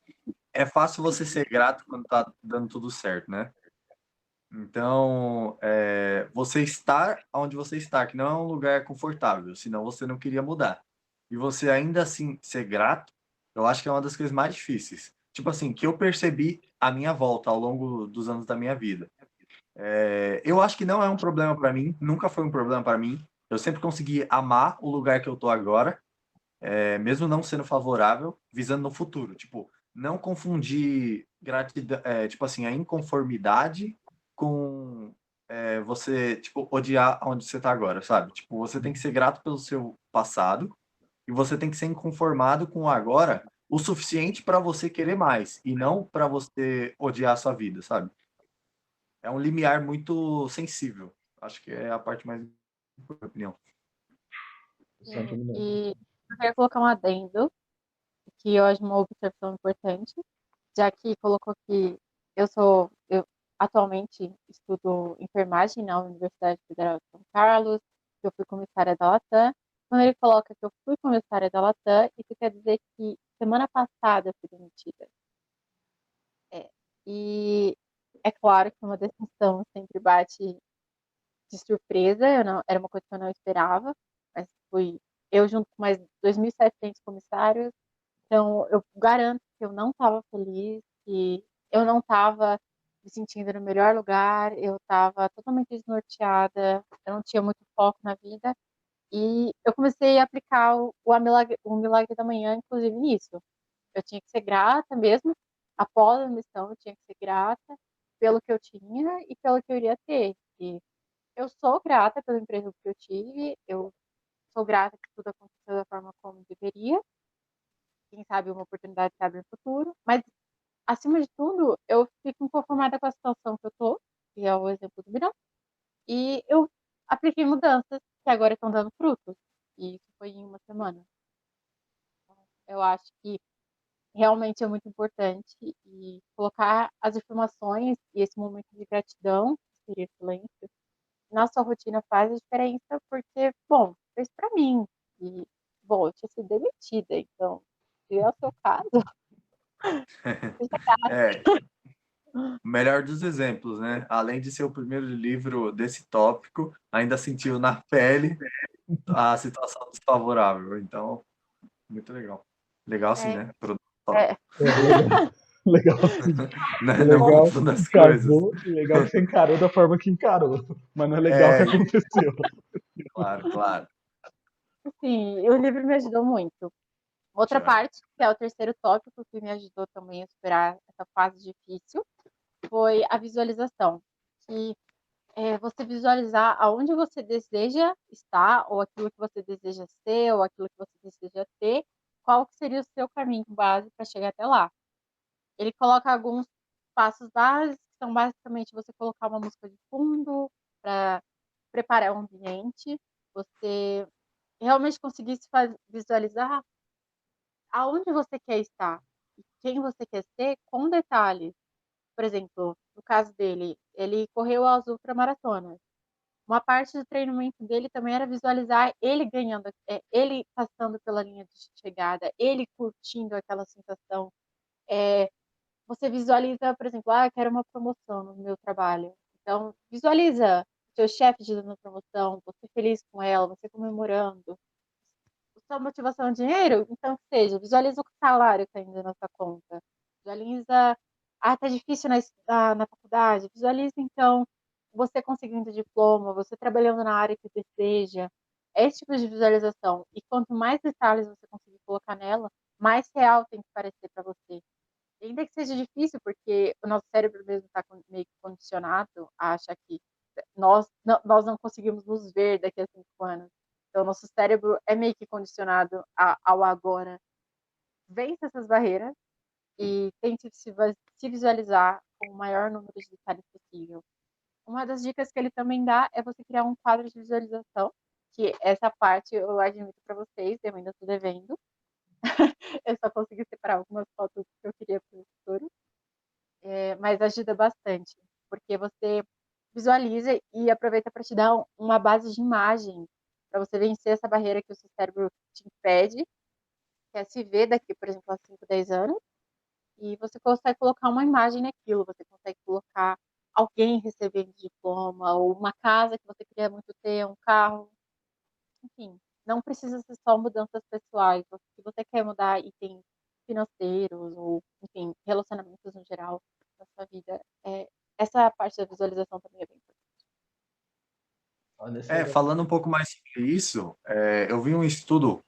É fácil você ser grato quando tá dando tudo certo, né? Então, você estar onde você está, que não é um lugar confortável, senão você não queria mudar. E você ainda assim ser grato, eu acho que é uma das coisas mais difíceis. Tipo assim, que eu percebi à minha volta ao longo dos anos da minha vida. Eu acho que não é um problema para mim, nunca foi um problema para mim. Eu sempre consegui amar o lugar que eu tô agora, mesmo não sendo favorável, visando no futuro. Tipo, não confundir gratidão, tipo assim, a inconformidade com você, tipo, odiar onde você tá agora, sabe? Tipo, você tem que ser grato pelo seu passado e você tem que ser inconformado com o agora o suficiente para você querer mais e não para você odiar a sua vida, sabe? É um limiar muito sensível. Acho que é a parte mais importante, na minha opinião. E eu queria colocar um adendo, que eu acho uma observação importante, já que colocou que eu atualmente estudo enfermagem na Universidade Federal de São Carlos, que eu fui comissária da Latam. Quando ele coloca que eu fui comissária da Latam, isso quer dizer que semana passada eu fui demitida. E é claro que uma decisão sempre bate de surpresa, era uma coisa que eu não esperava, mas fui eu junto com mais 2.700 comissários, então eu garanto que eu não estava feliz, que eu não estava me sentindo no melhor lugar, eu estava totalmente desnorteada, eu não tinha muito foco na vida, e eu comecei a aplicar o milagre da manhã, inclusive nisso. Eu tinha que ser grata mesmo, após a missão, eu tinha que ser grata pelo que eu tinha e pelo que eu iria ter. E eu sou grata pelo emprego que eu tive, eu sou grata que tudo aconteceu da forma como deveria. Quem sabe uma oportunidade se abre no futuro, mas acima de tudo, eu fico conformada com a situação que eu tô, que é o exemplo do Mirão, e eu apliquei mudanças que agora estão dando frutos. E isso foi em uma semana. Eu acho que realmente é muito importante e colocar as informações e esse momento de gratidão, que seria silêncio, na sua rotina faz a diferença, porque, bom, fez para mim. E, bom, eu tinha sido demitida, então, se é o seu caso, É, o melhor dos exemplos, né? Além de ser o primeiro livro desse tópico, ainda sentiu na pele a situação desfavorável. Então, muito legal. Legal sim, é, né? é, Legal, legal sim. Não, É não legal confunda que as coisas. casou e legal que você encarou da forma que encarou. Mas não é legal o que É, aconteceu. claro, claro. sim, o livro me ajudou muito. Outra Joia. parte, que é o terceiro tópico, que me ajudou também a superar essa fase difícil, foi a visualização. Que você visualizar aonde você deseja estar, ou aquilo que você deseja ser, ou aquilo que você deseja ter, qual que seria o seu caminho base para chegar até lá. Ele coloca alguns passos básicos, que são basicamente você colocar uma música de fundo para preparar o ambiente, você realmente conseguir se visualizar aonde você quer estar, quem você quer ser com detalhes. Por exemplo, no caso dele, ele correu as ultramaratonas. Uma parte do treinamento dele também era visualizar ele ganhando, ele passando pela linha de chegada, ele curtindo aquela sensação. Você visualiza, por exemplo, eu quero uma promoção no meu trabalho. Então, visualiza seu chefe te dando promoção, você feliz com ela, você comemorando. Sua motivação é dinheiro? Então, que seja, visualiza o salário caindo na sua conta. Visualiza, tá difícil na faculdade. Visualiza, então, você conseguindo diploma, você trabalhando na área que deseja. É esse tipo de visualização. E quanto mais detalhes você conseguir colocar nela, mais real tem que parecer para você. Ainda que seja difícil, porque o nosso cérebro mesmo está meio que condicionado a achar que nós não conseguimos nos ver daqui a 5 anos. Então, nosso cérebro é meio que condicionado ao agora. Vence essas barreiras e tente se visualizar com o maior número de detalhes possível. Uma das dicas que ele também dá é você criar um quadro de visualização, que essa parte eu admito para vocês, eu ainda estou devendo. Eu só consegui separar algumas fotos que eu queria para o futuro. Mas ajuda bastante, porque você visualiza e aproveita para te dar uma base de imagem, para você vencer essa barreira que o seu cérebro te impede, que é se ver daqui, por exemplo, a 5, 10 anos, e você consegue colocar uma imagem naquilo, você consegue colocar alguém recebendo diploma, ou uma casa que você queria muito ter, um carro, enfim. Não precisa ser só mudanças pessoais, se você quer mudar itens financeiros, ou, enfim, relacionamentos no geral da sua vida, essa parte da visualização também é bem importante. Olha, esse é Falando um pouco mais sobre isso, eu vi um estudo,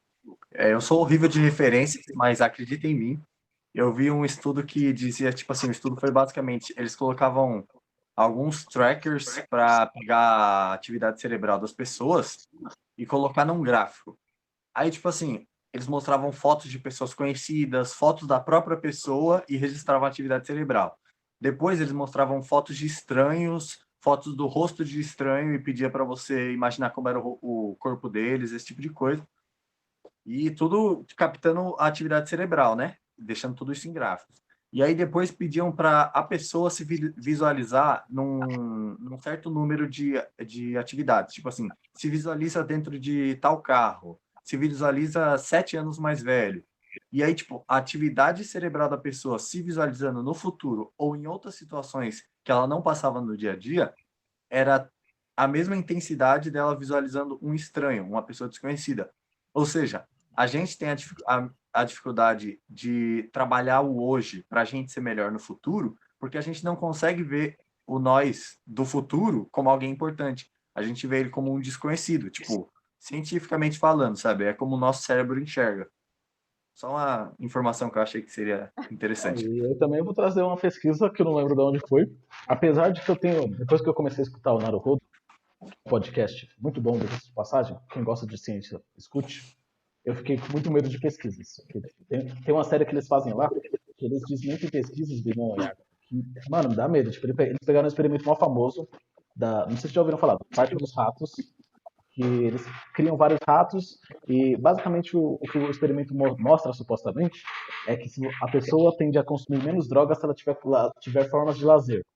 eu sou horrível de referências, mas acredita em mim, eu vi um estudo que dizia, tipo assim, o estudo foi basicamente, eles colocavam alguns trackers para pegar a atividade cerebral das pessoas e colocar num gráfico. Aí, tipo assim, eles mostravam fotos de pessoas conhecidas, fotos da própria pessoa e registravam a atividade cerebral. Depois, eles mostravam fotos de estranhos, fotos do rosto de estranho e pedia para você imaginar como era o corpo deles, esse tipo de coisa. E tudo captando a atividade cerebral, né? Deixando tudo isso em gráficos. E aí depois pediam para a pessoa se visualizar num certo número de atividades. Tipo assim, se visualiza dentro de tal carro, se visualiza 7 anos mais velho. E aí, tipo, a atividade cerebral da pessoa se visualizando no futuro ou em outras situações que ela não passava no dia a dia, era a mesma intensidade dela visualizando um estranho, uma pessoa desconhecida. Ou seja, a gente tem a dificuldade de trabalhar o hoje para a gente ser melhor no futuro, porque a gente não consegue ver o nós do futuro como alguém importante. A gente vê ele como um desconhecido, tipo, cientificamente falando, sabe? É como o nosso cérebro enxerga. Só uma informação que eu achei que seria interessante. E eu também vou trazer uma pesquisa que eu não lembro de onde foi. Apesar de que eu tenho, depois que eu comecei a escutar o Naruhodo, podcast muito bom, de passagem, quem gosta de ciência, escute. Eu fiquei com muito medo de pesquisas. Tem uma série que eles fazem lá, que eles desmentem pesquisas de não olhar. Que, mano, dá medo. Tipo, eles pegaram um experimento mal famoso, não sei se já ouviram falar, parte dos ratos, que eles criam vários ratos e basicamente o que o experimento mostra supostamente é que a pessoa tende a consumir menos drogas se ela tiver formas de lazer.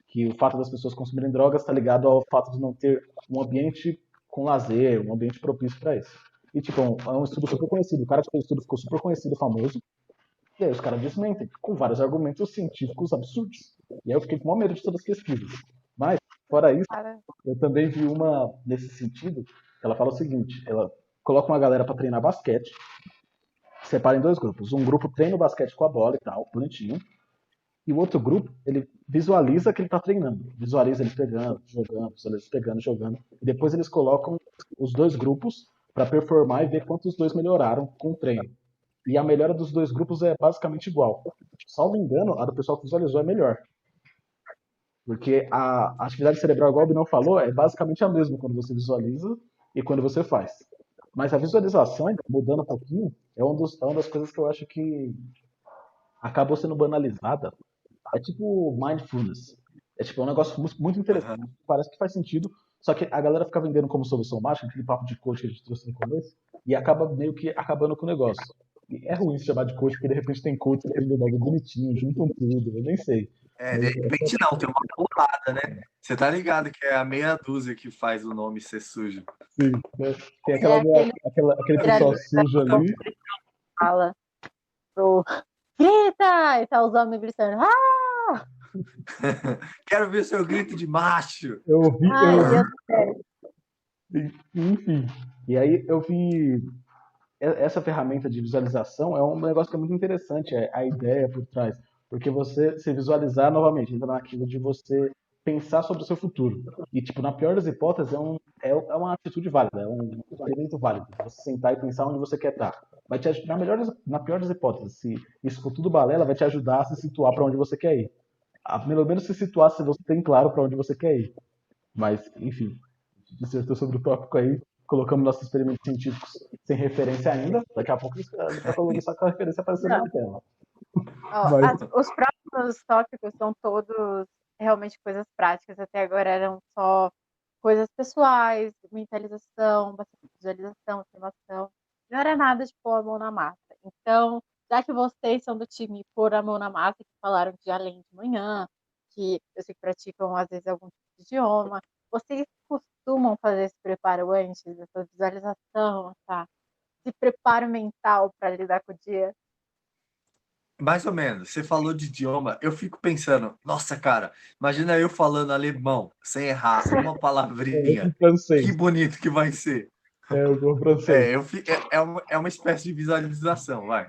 Que o fato das pessoas consumirem drogas está ligado ao fato de não ter um ambiente com lazer, um ambiente propício para isso. E, tipo, é um estudo super conhecido. O cara que fez o estudo ficou super conhecido, famoso. E aí os caras desmentem, com vários argumentos científicos absurdos. E aí eu fiquei com o medo de todas as pesquisas. Mas, fora isso, Cara, eu também vi uma nesse sentido, que ela fala o seguinte, ela coloca uma galera para treinar basquete, separa em dois grupos. Um grupo treina o basquete com a bola e tal, bonitinho. E o outro grupo, ele visualiza que ele está treinando. Visualiza ele pegando, jogando, visualiza ele pegando, jogando. E depois eles colocam os dois grupos para performar e ver quanto os dois melhoraram com o treino. E a melhora dos dois grupos é basicamente igual. Salvo engano, a do pessoal que visualizou é melhor. Porque a atividade cerebral, igual o Binão falou, é basicamente a mesma quando você visualiza e quando você faz. Mas a visualização, mudando um pouquinho, é uma das coisas que eu acho que acabou sendo banalizada. É tipo mindfulness. É tipo um negócio muito interessante. Aham. Parece que faz sentido, só que a galera fica vendendo como solução mágica, aquele papo de coach que a gente trouxe no começo, e acaba meio que acabando com o negócio. É ruim se chamar de coach, porque de repente tem coach que tem o nome bonitinho, juntam tudo, eu nem sei. De repente não, tem uma bolada, né? Você tá ligado que é a meia dúzia que faz o nome ser sujo. Sim, né? Tem É aquele pessoal sujo ali. fala pro grita! E tá os homens gritando. Ah! Quero ver seu grito de macho. Eu ouvi, Ai, eu Deus do céu. enfim. E aí eu vi essa ferramenta de visualização é um negócio que é muito interessante, é a ideia por trás. Porque você se visualizar novamente, entra naquilo de você pensar sobre o seu futuro. E, tipo, na pior das hipóteses, é uma atitude válida, é um experimento válido. Você sentar e pensar onde você quer estar. Vai te ajudar, na pior das hipóteses, se isso for tudo balela, vai te ajudar a se situar para onde você quer ir. Pelo menos se situar se você tem claro para onde você quer ir. Mas, enfim, dissertou sobre o tópico aí, colocamos nossos experimentos científicos sem referência ainda. Daqui a pouco a gente vai começar com a referência aparecendo na tela. Ó, Mas, os próximos tópicos são todos realmente coisas práticas. Até agora eram só coisas pessoais, mentalização, bastante visualização, afirmação. Não era nada de pôr a mão na massa. Então, já que vocês são do time pôr a mão na massa, que falaram de além de manhã, que eu sei que praticam às vezes algum tipo de idioma, vocês costumam fazer esse preparo antes, essa visualização, tá? Esse preparo mental para lidar com o dia? Mais ou menos. Você falou de idioma, eu fico pensando, nossa, cara, imagina eu falando alemão, sem errar uma palavrinha. Que francês. bonito que vai ser. O francês. É uma espécie de visualização, vai.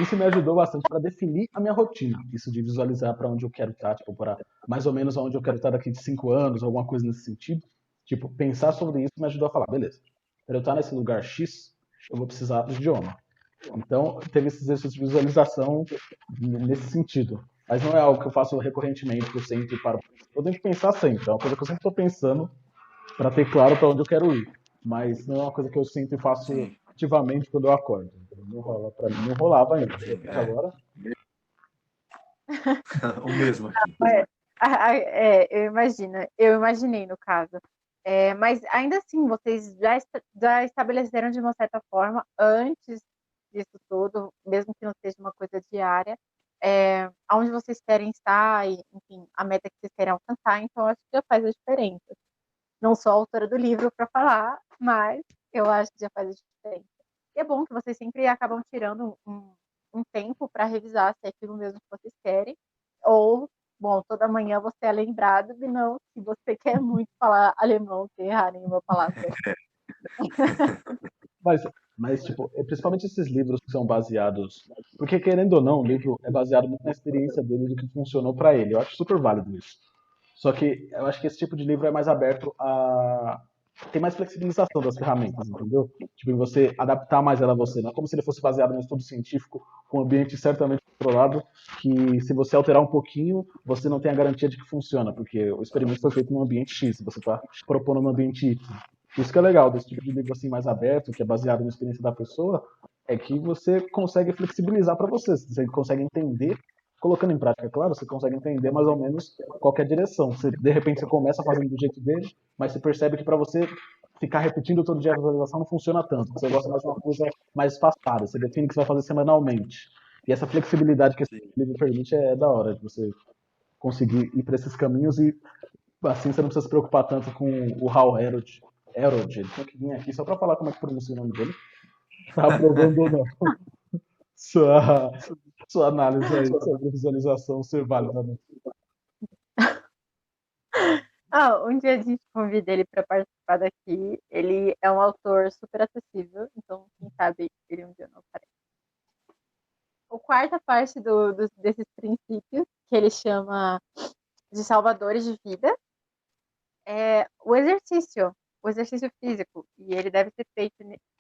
Isso me ajudou bastante para definir a minha rotina. Isso de visualizar para onde eu quero estar, tipo, para mais ou menos onde eu quero estar daqui de 5 anos, alguma coisa nesse sentido. Tipo, pensar sobre isso me ajudou a falar, beleza, para eu estar nesse lugar X, eu vou precisar do idioma. Então, teve esse exercício de visualização nesse sentido. Mas não é algo que eu faço recorrentemente, que eu sempre paro. Eu tenho que pensar sempre, é uma coisa que eu sempre estou pensando para ter claro para onde eu quero ir. Mas não é uma coisa que eu sinto e faço Sim. ativamente quando eu acordo. Não rola para mim, não rolava ainda. De repente agora. O mesmo aqui. Eu imaginei no caso. Mas ainda assim, vocês já estabeleceram de uma certa forma, antes disso tudo, mesmo que não seja uma coisa diária, aonde vocês querem estar e, enfim, a meta que vocês querem alcançar, então acho que já faz a diferença. Não sou a autora do livro para falar, mas eu acho que já faz a diferença. E é bom que vocês sempre acabam tirando um tempo para revisar se é aquilo mesmo que vocês querem, ou, bom, toda manhã você é lembrado de não, se você quer muito falar alemão, sem errar nenhuma palavra. Mas, tipo, principalmente esses livros que são baseados. Porque, querendo ou não, o livro é baseado muito na experiência dele do que funcionou para ele. Eu acho super válido isso. Só que eu acho que esse tipo de livro é mais aberto a. Tem mais flexibilização das ferramentas, entendeu? Tipo, em você adaptar mais ela a você. Não é como se ele fosse baseado em um estudo científico, com um ambiente certamente controlado, que se você alterar um pouquinho, você não tem a garantia de que funciona, porque o experimento foi feito num ambiente X, você está propondo num ambiente Y. Isso que é legal desse tipo de livro assim mais aberto, que é baseado na experiência da pessoa, é que você consegue flexibilizar para você consegue entender, colocando em prática, claro, você consegue entender mais ou menos qual é a direção. De repente você começa fazendo do jeito dele, mas você percebe que para você ficar repetindo todo dia a visualização não funciona tanto. Você gosta mais de uma coisa mais espaçada, você define que você vai fazer semanalmente. E essa flexibilidade que esse livro permite é da hora, de você conseguir ir para esses caminhos e assim você não precisa se preocupar tanto com o Hal Herod. Ele tinha que vir aqui só para falar como é que pronuncia o nome dele. Tá aprovando ou não. Sua análise aí sobre visualização ser válida. Né? Um dia a gente convida ele para participar daqui. Ele é um autor super acessível, então quem sabe ele um dia não aparece. A quarta parte desses princípios, que ele chama de salvadores de vida, é o exercício físico. E ele deve ser feito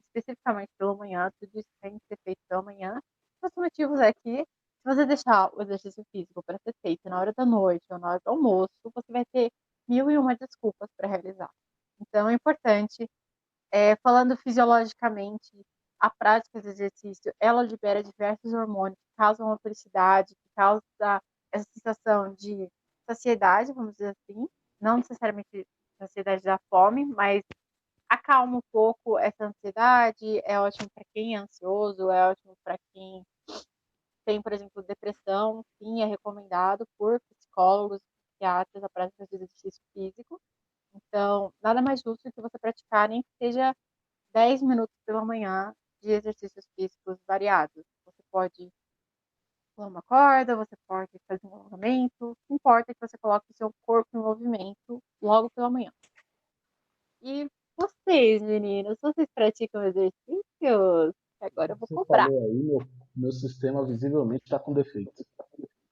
especificamente pela manhã, tudo isso tem que ser feito pela manhã. Os motivos é que, se você deixar o exercício físico para ser feito na hora da noite ou na hora do almoço, você vai ter 1001 desculpas para realizar. Então, é importante, falando fisiologicamente, a prática do exercício, ela libera diversos hormônios que causam uma felicidade, que causam essa sensação de saciedade, vamos dizer assim, não necessariamente saciedade da fome, mas acalma um pouco essa ansiedade, é ótimo para quem é ansioso, é ótimo para quem tem, por exemplo, depressão, sim, é recomendado por psicólogos, psiquiatras, a prática de exercício físico. Então, nada mais justo que você praticar, nem que seja 10 minutos pela manhã de exercícios físicos variados. Você pode pular uma corda, você pode fazer um alongamento, não importa que você coloque o seu corpo em movimento logo pela manhã. E vocês, meninos, vocês praticam exercícios? Agora eu vou Você cobrar. falou aí, meu sistema visivelmente está com defeito.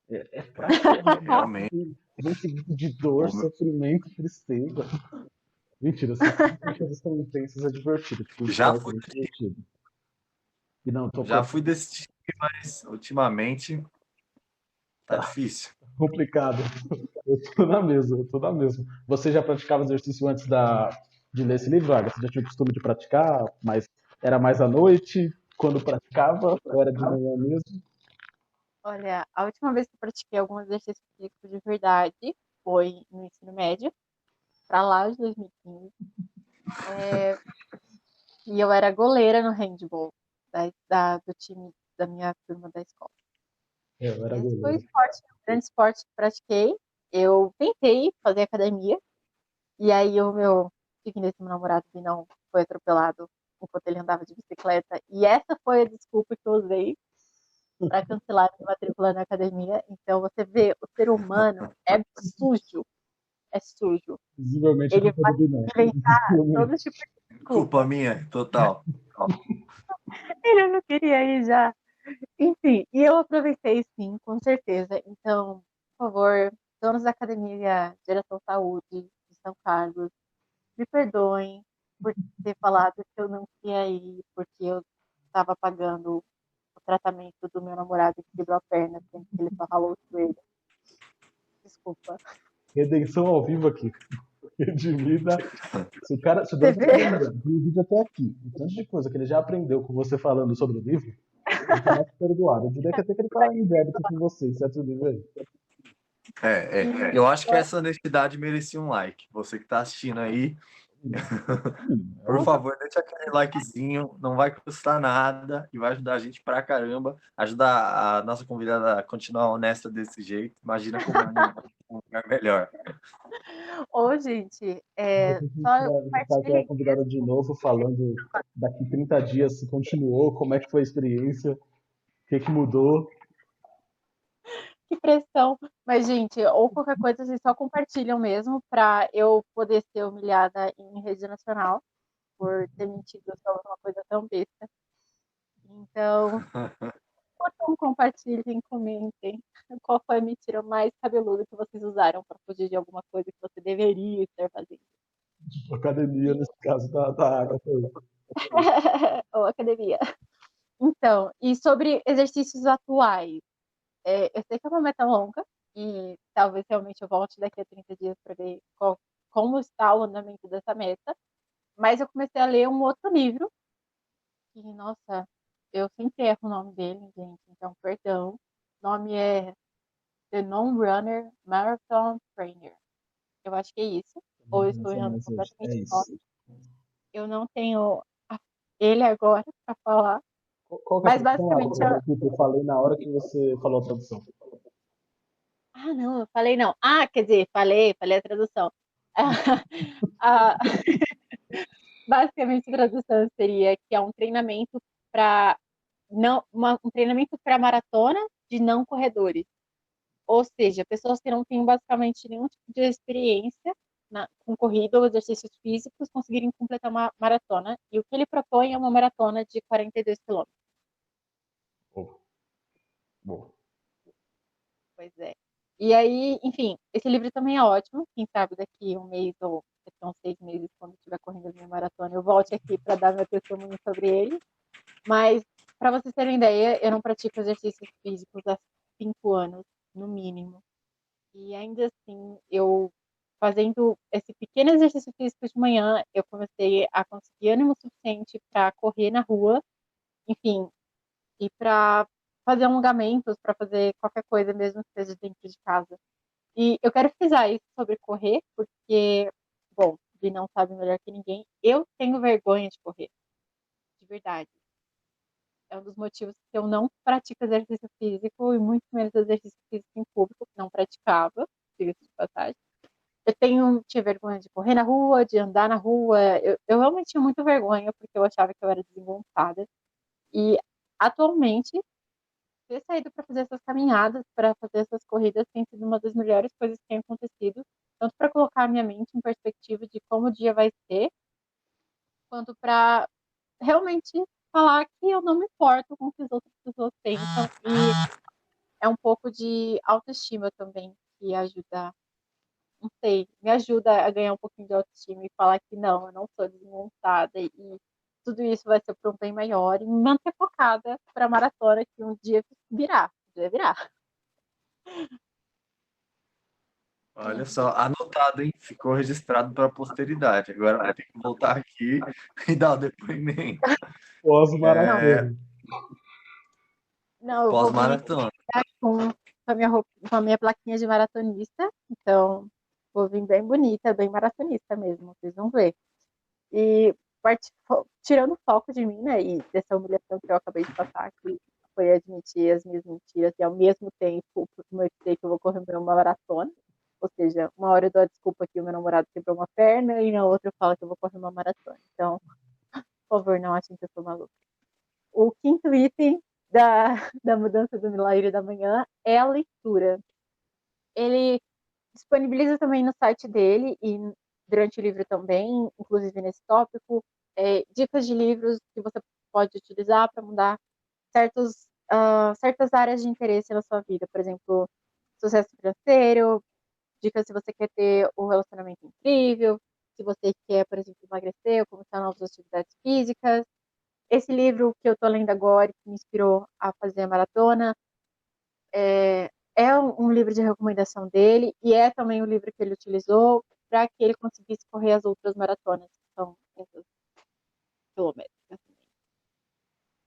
É fraco, Realmente. vem seguido de dor, O meu- sofrimento, tristeza. Mentira, se são intensas, é divertido. Tipo, o Já esporte é fui, muito divertido. E não, tô já fui desse time, mas ultimamente tá difícil. complicado. Eu tô na mesma. Você já praticava exercício antes de ler esse livro, Agatha? Você já tinha o costume de praticar, mas era mais à noite, quando praticava, ou era de manhã mesmo? Olha, a última vez que eu pratiquei algum exercício físico de verdade foi no ensino médio, para lá de 2015. E eu era goleira no handball do time da minha turma da escola. Eu era Esse foi goleiro. o grande esporte que pratiquei. Eu tentei fazer academia, e aí o meu digníssimo namorado não foi atropelado enquanto ele andava de bicicleta. E essa foi a desculpa que eu usei para cancelar a minha matrícula na academia. Então você vê, o ser humano é sujo, é sujo. Visivelmente a Ele culpa vai do Binão. inventar todo tipo de Culpa desculpa. minha, total. Ele não queria ir já. Enfim, e eu aproveitei sim, com certeza. Então, por favor, donos da Academia Geração Saúde de São Carlos, me perdoem por ter falado que eu não queria ir, porque eu estava pagando o tratamento do meu namorado que quebrou a perna, sendo que ele só ralou o joelho. Desculpa. Redenção ao vivo aqui. Redimida. Se o Você dono da vê? academia viu o vídeo até aqui, o tanto de coisa que ele já aprendeu com você falando sobre o livro, ele tá mais perdoado. Eu diria que até que ele tá em débito com você, em certo nível aí. Eu acho que essa honestidade merecia um like. Você que tá assistindo aí, por favor, deixa aquele likezinho, não vai custar nada e vai ajudar a gente pra caramba, ajudar a nossa convidada a continuar honesta desse jeito. Imagina como um lugar melhor. Ô, gente, só Você traz a compartilhem. convidada de novo, falando daqui 30 dias se continuou, como é que foi a experiência, o que mudou. Que pressão. Mas, gente, ou qualquer coisa, vocês só compartilham mesmo pra eu poder ser humilhada em rede nacional por ter mentido sobre uma coisa tão besta. Então, curtam, compartilhem, comentem. Qual foi a mentira mais cabeluda que vocês usaram para fugir de alguma coisa que você deveria estar fazendo? Academia, nesse caso, da Agatha aí. Ou academia. Então, e sobre exercícios atuais? Eu sei que é uma meta longa e talvez realmente eu volte daqui a 30 dias para ver como está o andamento dessa meta. Mas eu comecei a ler um outro livro que, nossa, eu sempre erro o nome dele, gente, então perdão. O nome é The Non-Runner Marathon Trainer. Eu acho que é isso. Ou eu estou errando É completamente o isso. nome. Eu não tenho ele agora para falar. Qual que é a Mas tradução, basicamente Agatha? Desculpa, eu falei na hora que você falou a tradução. Ah, não, eu falei não. Ah, quer dizer, falei a tradução. Ah, basicamente, a tradução seria que é um treinamento para um treinamento para maratona de não corredores. Ou seja, pessoas que não têm basicamente nenhum tipo de experiência com corrida ou exercícios físicos conseguirem completar uma maratona. E o que ele propõe é uma maratona de 42 quilômetros. Boa. Boa. Pois é. E aí, enfim, esse livro também é ótimo. Quem sabe daqui um mês ou daqui a uns 6 meses, quando estiver correndo a minha maratona, eu volte aqui para dar meu testemunho sobre ele. Mas, para vocês terem ideia, eu não pratico exercícios físicos há 5 anos, no mínimo. E ainda assim, eu fazendo esse pequeno exercício físico de manhã, eu comecei a conseguir ânimo suficiente para correr na rua, enfim, e para fazer alongamentos, para fazer qualquer coisa, mesmo que seja dentro de casa. E eu quero frisar isso sobre correr, porque, bom, e não sabe melhor que ninguém. Eu tenho vergonha de correr, de verdade. É um dos motivos que eu não pratico exercício físico e muito menos exercício físico em público, que não praticava, diga-se de passagem. Tinha vergonha de correr na rua, de andar na rua. Eu realmente tinha muita vergonha, porque eu achava que eu era desengonçada. E atualmente, ter saído para fazer essas caminhadas, para fazer essas corridas, tem sido uma das melhores coisas que tem acontecido, tanto para colocar a minha mente em perspectiva de como o dia vai ser, quanto para realmente falar que eu não me importo com o que as outras pessoas pensam. E é um pouco de autoestima também que ajuda, não sei, me ajuda a ganhar um pouquinho de autoestima e falar que não, eu não sou desmontada e tudo isso vai ser para um bem maior e me manter focada para a maratona que um dia virá, um dia virá. Olha só, anotado, hein? Ficou registrado para a posteridade. Agora vai ter que voltar aqui e dar o depoimento. Pós-maratona. Não, eu vou vir Pós-maratona. com a minha plaquinha de maratonista, então vou vir bem bonita, bem maratonista mesmo, vocês vão ver. E tirando o foco de mim, né, e dessa humilhação que eu acabei de passar, que foi admitir as minhas mentiras e ao mesmo tempo eu dizer que eu vou correr uma maratona, ou seja, uma hora eu dou a desculpa que o meu namorado quebrou uma perna e na outra eu falo que eu vou correr uma maratona. Então, por favor, não achem que eu sou maluca. O quinto item da mudança do milagre da manhã é a leitura. Ele disponibiliza também no site dele e durante o livro também, inclusive nesse tópico, dicas de livros que você pode utilizar para mudar certas áreas de interesse na sua vida. Por exemplo, sucesso financeiro, dicas se você quer ter um relacionamento incrível, se você quer, por exemplo, emagrecer ou começar novas atividades físicas. Esse livro que eu estou lendo agora, que me inspirou a fazer a maratona, é um livro de recomendação dele e é também o livro que ele utilizou para que ele conseguisse correr as outras maratonas, que são essas quilométricas.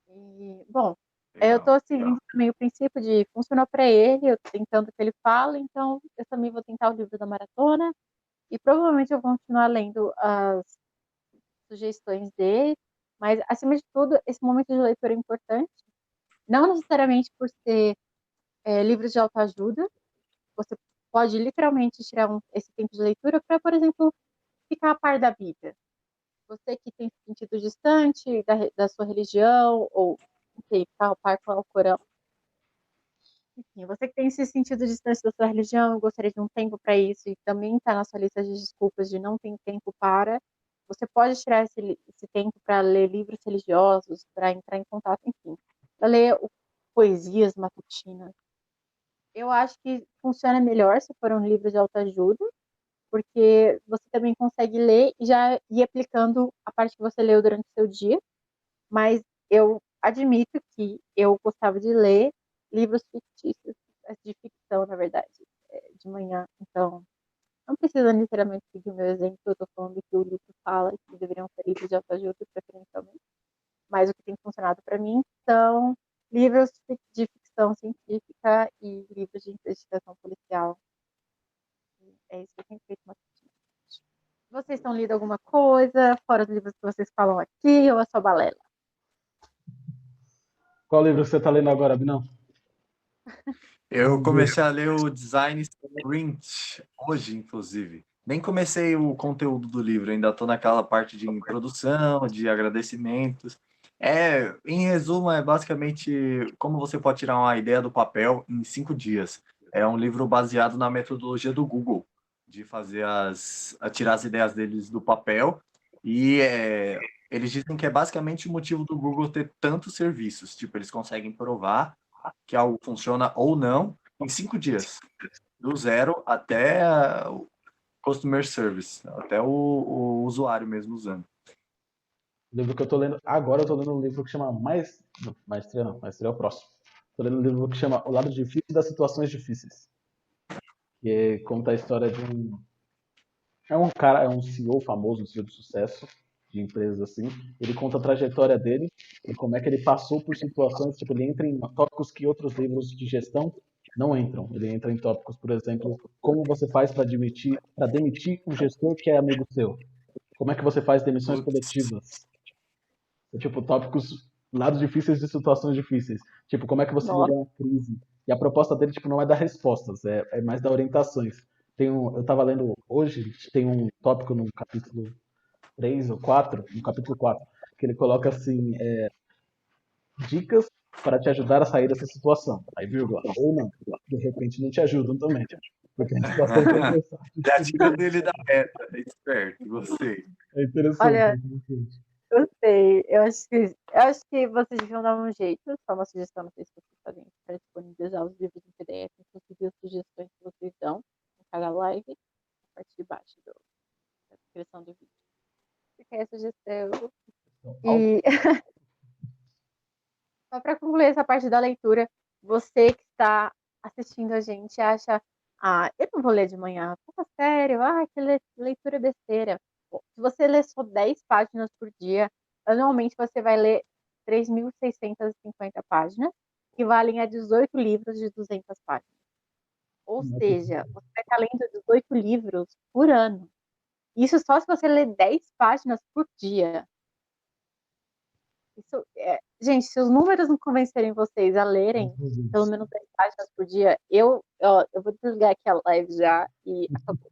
E, bom, eu Legal. estou seguindo também o princípio de funcionar para ele, eu tô tentando o que ele fala, então eu também vou tentar o livro da maratona e provavelmente eu vou continuar lendo as sugestões dele, mas acima de tudo, esse momento de leitura é importante, não necessariamente por ser livros de autoajuda. Você pode literalmente tirar esse tempo de leitura para, por exemplo, ficar a par da Bíblia. Você que tem se sentido distante da sua religião, ou enfim, ficar a par com o Corão. Enfim, você que tem se sentido distante da sua religião, gostaria de um tempo para isso, e também está na sua lista de desculpas de não ter tempo para, você pode tirar esse tempo para ler livros religiosos, para entrar em contato, enfim, para ler poesias matutinas. Eu acho que funciona melhor se for um livro de autoajuda, porque você também consegue ler e já ir aplicando a parte que você leu durante o seu dia. Mas eu admito que eu gostava de ler livros fictícios, de ficção, na verdade, de manhã. Então, não precisa necessariamente seguir o meu exemplo, eu estou falando que o livro fala que deveriam ser livros de autoajuda, preferencialmente. Mas o que tem funcionado para mim são livros de ficção científica e livros de investigação policial. É isso que eu tenho feito bastante. Vocês estão lendo alguma coisa, fora os livros que vocês falam aqui, ou é só balela? Qual livro você tá lendo agora, Binão? Eu comecei a ler o Design Sprint hoje, inclusive. Nem comecei o conteúdo do livro, ainda estou naquela parte de introdução, de agradecimentos. Em resumo, é basicamente como você pode tirar uma ideia do papel em 5 dias. É um livro baseado na metodologia do Google, de fazer tirar as ideias deles do papel. E eles dizem que é basicamente o motivo do Google ter tantos serviços. Tipo, eles conseguem provar que algo funciona ou não em 5 dias, do zero até o customer service, até o usuário mesmo usando. O livro que eu tô lendo agora, eu tô lendo um livro que chama Maestria não, Maestria é o próximo. Tô lendo um livro que chama O Lado Difícil das Situações Difíceis. Que conta a história de um. É um cara, é um CEO famoso, um CEO de sucesso, de empresas assim. Ele conta a trajetória dele e como é que ele passou por situações, tipo, ele entra em tópicos que outros livros de gestão não entram. Ele entra em tópicos, por exemplo, como você faz para demitir um gestor que é amigo seu. Como é que você faz demissões Putz. coletivas? Tipo, tópicos, lados difíceis de situações difíceis. Tipo, como é que você Nossa. lida uma crise? E a proposta dele, tipo, não é dar respostas, é mais dar orientações. Eu tava lendo hoje, tem um tópico no capítulo 3 ou 4, no capítulo 4, que ele coloca assim, dicas para te ajudar a sair dessa situação. Aí, vírgula, ou não. De repente não te ajudam também. Porque a situação que é Já tirou dele da meta, é esperto, gostei. é interessante, é Olha, interessante. eu sei. Eu acho que vocês deviam dar um jeito. Só uma sugestão, não sei se vocês podem para disponibilizar os livros em PDF, inclusive as sugestões que vocês dão em cada live, na parte de baixo da descrição do vídeo. Fica aí a sugestão. Então, E só para concluir essa parte da leitura, você que está assistindo a gente acha, eu não vou ler de manhã, fala sério, que leitura besteira. Bom, se você ler só 10 páginas por dia, anualmente você vai ler 3.650 páginas, que valem a 18 livros de 200 páginas. Ou seja, você vai estar lendo 18 livros por ano. Isso só se você ler 10 páginas por dia. Gente, se os números não convencerem vocês a lerem pelo menos 10 páginas por dia, eu vou desligar aqui a live já e acabou.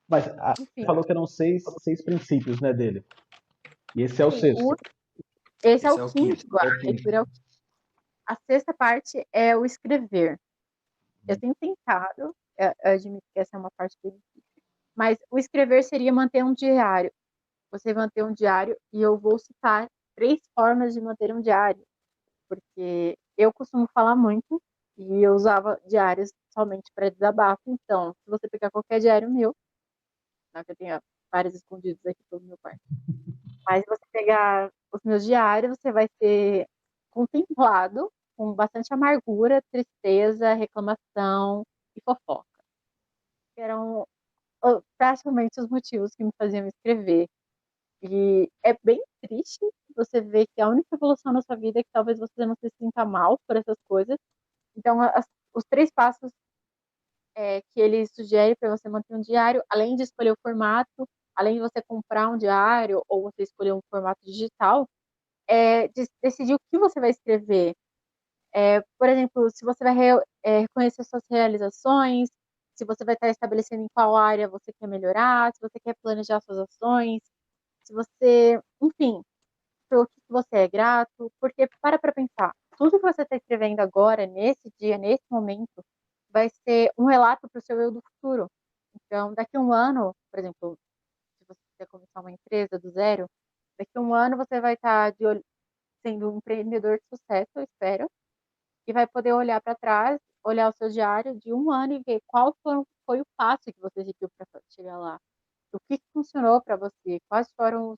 Mas Enfim. você falou que eram seis princípios, né, dele. E esse é o sexto. Esse é Esse o é o quinto. quinto. É o A quinto. leitura é o quinto. A sexta parte é o escrever. Eu tenho tentado, eu admito que essa é uma parte bem difícil, mas o escrever seria manter um diário. Você manter um diário, e eu vou citar 3 formas de manter um diário, porque eu costumo falar muito e eu usava diários somente para desabafo. Então, se você pegar qualquer diário meu, não que eu tenha vários escondidos aqui pelo meu quarto, mas se você pegar os meus diários, você vai ser contemplado com bastante amargura, tristeza, reclamação e fofoca. Que eram praticamente os motivos que me faziam escrever. E é bem triste você ver que a única evolução na sua vida é que talvez você não se sinta mal por essas coisas. Então, os 3 passos que ele sugere para você manter um diário, além de escolher o formato, além de você comprar um diário ou você escolher um formato digital, é decidir o que você vai escrever. Por exemplo, se você vai reconhecer suas realizações, se você vai estar estabelecendo em qual área você quer melhorar, se você quer planejar suas ações, se você, enfim, pelo que você é grato, porque para pensar, tudo que você está escrevendo agora, nesse dia, nesse momento, vai ser um relato para o seu eu do futuro. Então, daqui a um ano, por exemplo, se você quer começar uma empresa do zero, daqui a um ano você vai estar sendo um empreendedor de sucesso, eu espero, e vai poder olhar para trás, olhar o seu diário de um ano e ver qual foi o passo que você seguiu para chegar lá. O que funcionou para você, quais foram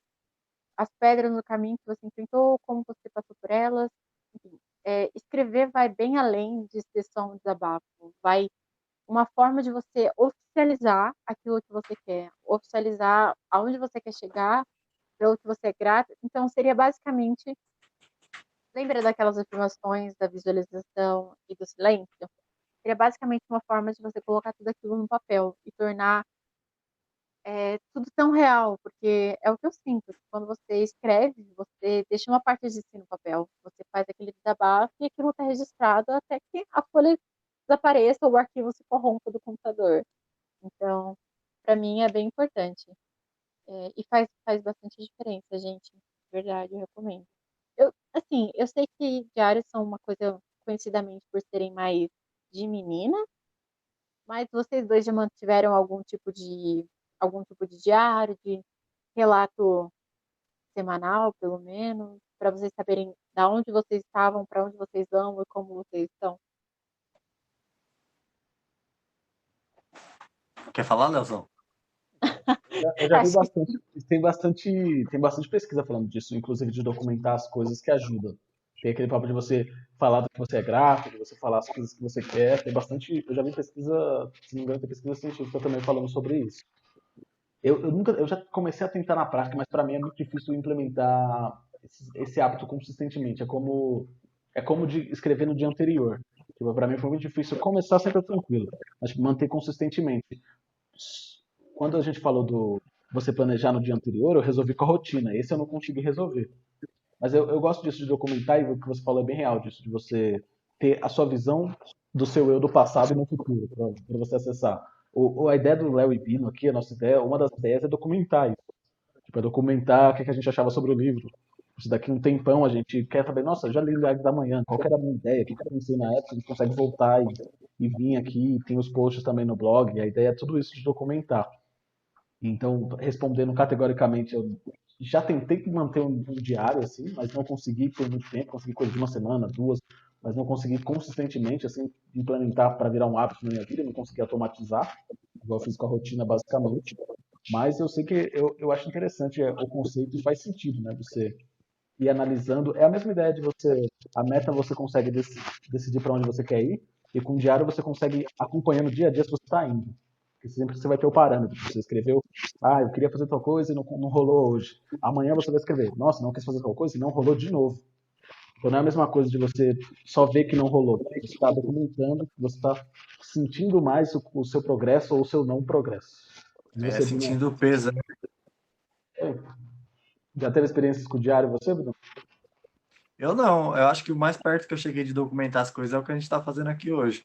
as pedras no caminho que você enfrentou, como você passou por elas. Enfim, escrever vai bem além de ser só um desabafo, vai uma forma de você oficializar aquilo que você quer, oficializar aonde você quer chegar, pelo que você é grato. Então, seria basicamente, lembra daquelas afirmações da visualização e do silêncio? Seria basicamente uma forma de você colocar tudo aquilo no papel e tornar tudo tão real, porque é o que eu sinto. Quando você escreve, você deixa uma parte de si no papel, você faz aquele desabafo e aquilo está registrado até que a folha desapareça ou o arquivo se corrompa do computador. Então, para mim é bem importante. E faz bastante diferença, gente. De verdade, eu recomendo. Eu sei que diários são uma coisa conhecidamente por serem mais de menina, mas vocês dois já mantiveram algum tipo de diário, de relato semanal, pelo menos, para vocês saberem da onde vocês estavam, para onde vocês vão e como vocês estão? Quer falar, Leozão? Eu já vi Acho que bastante, tem bastante pesquisa falando disso, inclusive de documentar as coisas que ajudam. Tem aquele papo de você falar do que você é grato, de você falar as coisas que você quer. Tem bastante, eu já vi pesquisa, se não me engano, tem pesquisa científica também falando sobre isso. Eu já comecei a tentar na prática, mas para mim é muito difícil implementar esse hábito consistentemente. É como de escrever no dia anterior. Tipo, para mim foi muito difícil começar sempre tranquilo, mas manter consistentemente. Quando a gente falou você planejar no dia anterior, eu resolvi com a rotina. Esse eu não consegui resolver. Mas eu gosto disso de documentar, e o que você falou é bem real disso, de você ter a sua visão do seu eu do passado e no futuro, para você acessar. A ideia do Léo e Bino aqui, a nossa ideia, uma das ideias é documentar isso. Tipo, é documentar o que a gente achava sobre o livro. Se daqui a um tempão a gente quer saber, nossa, eu já li o Diário da Manhã, qual que era a minha ideia, o que eu pensei na época, a gente consegue voltar e vir aqui, tem os posts também no blog, a ideia é tudo isso de documentar. Então, respondendo categoricamente, eu já tentei manter um diário assim, mas não consegui por muito tempo, consegui coisa de uma semana, duas, mas não consegui consistentemente assim implementar para virar um hábito na minha vida, não consegui automatizar, igual eu fiz com a rotina basicamente. Mas eu sei que eu acho interessante o conceito e faz sentido, né? Você ir analisando. É a mesma ideia de você. A meta você consegue decidir para onde você quer ir, e com o diário você consegue ir acompanhando dia a dia se você está indo. Porque sempre você vai ter o parâmetro. Você escreveu, eu queria fazer tal coisa e não rolou hoje. Amanhã você vai escrever, nossa, não quis fazer tal coisa e não rolou de novo. Então não é a mesma coisa de você só ver que não rolou. Você está documentando, você está sentindo mais o seu progresso ou o seu não progresso. E você, Bruno, Sentindo o peso, né? já teve experiências com o diário, você, Bruno? Eu não, eu acho que o mais perto que eu cheguei de documentar as coisas é o que a gente está fazendo aqui hoje.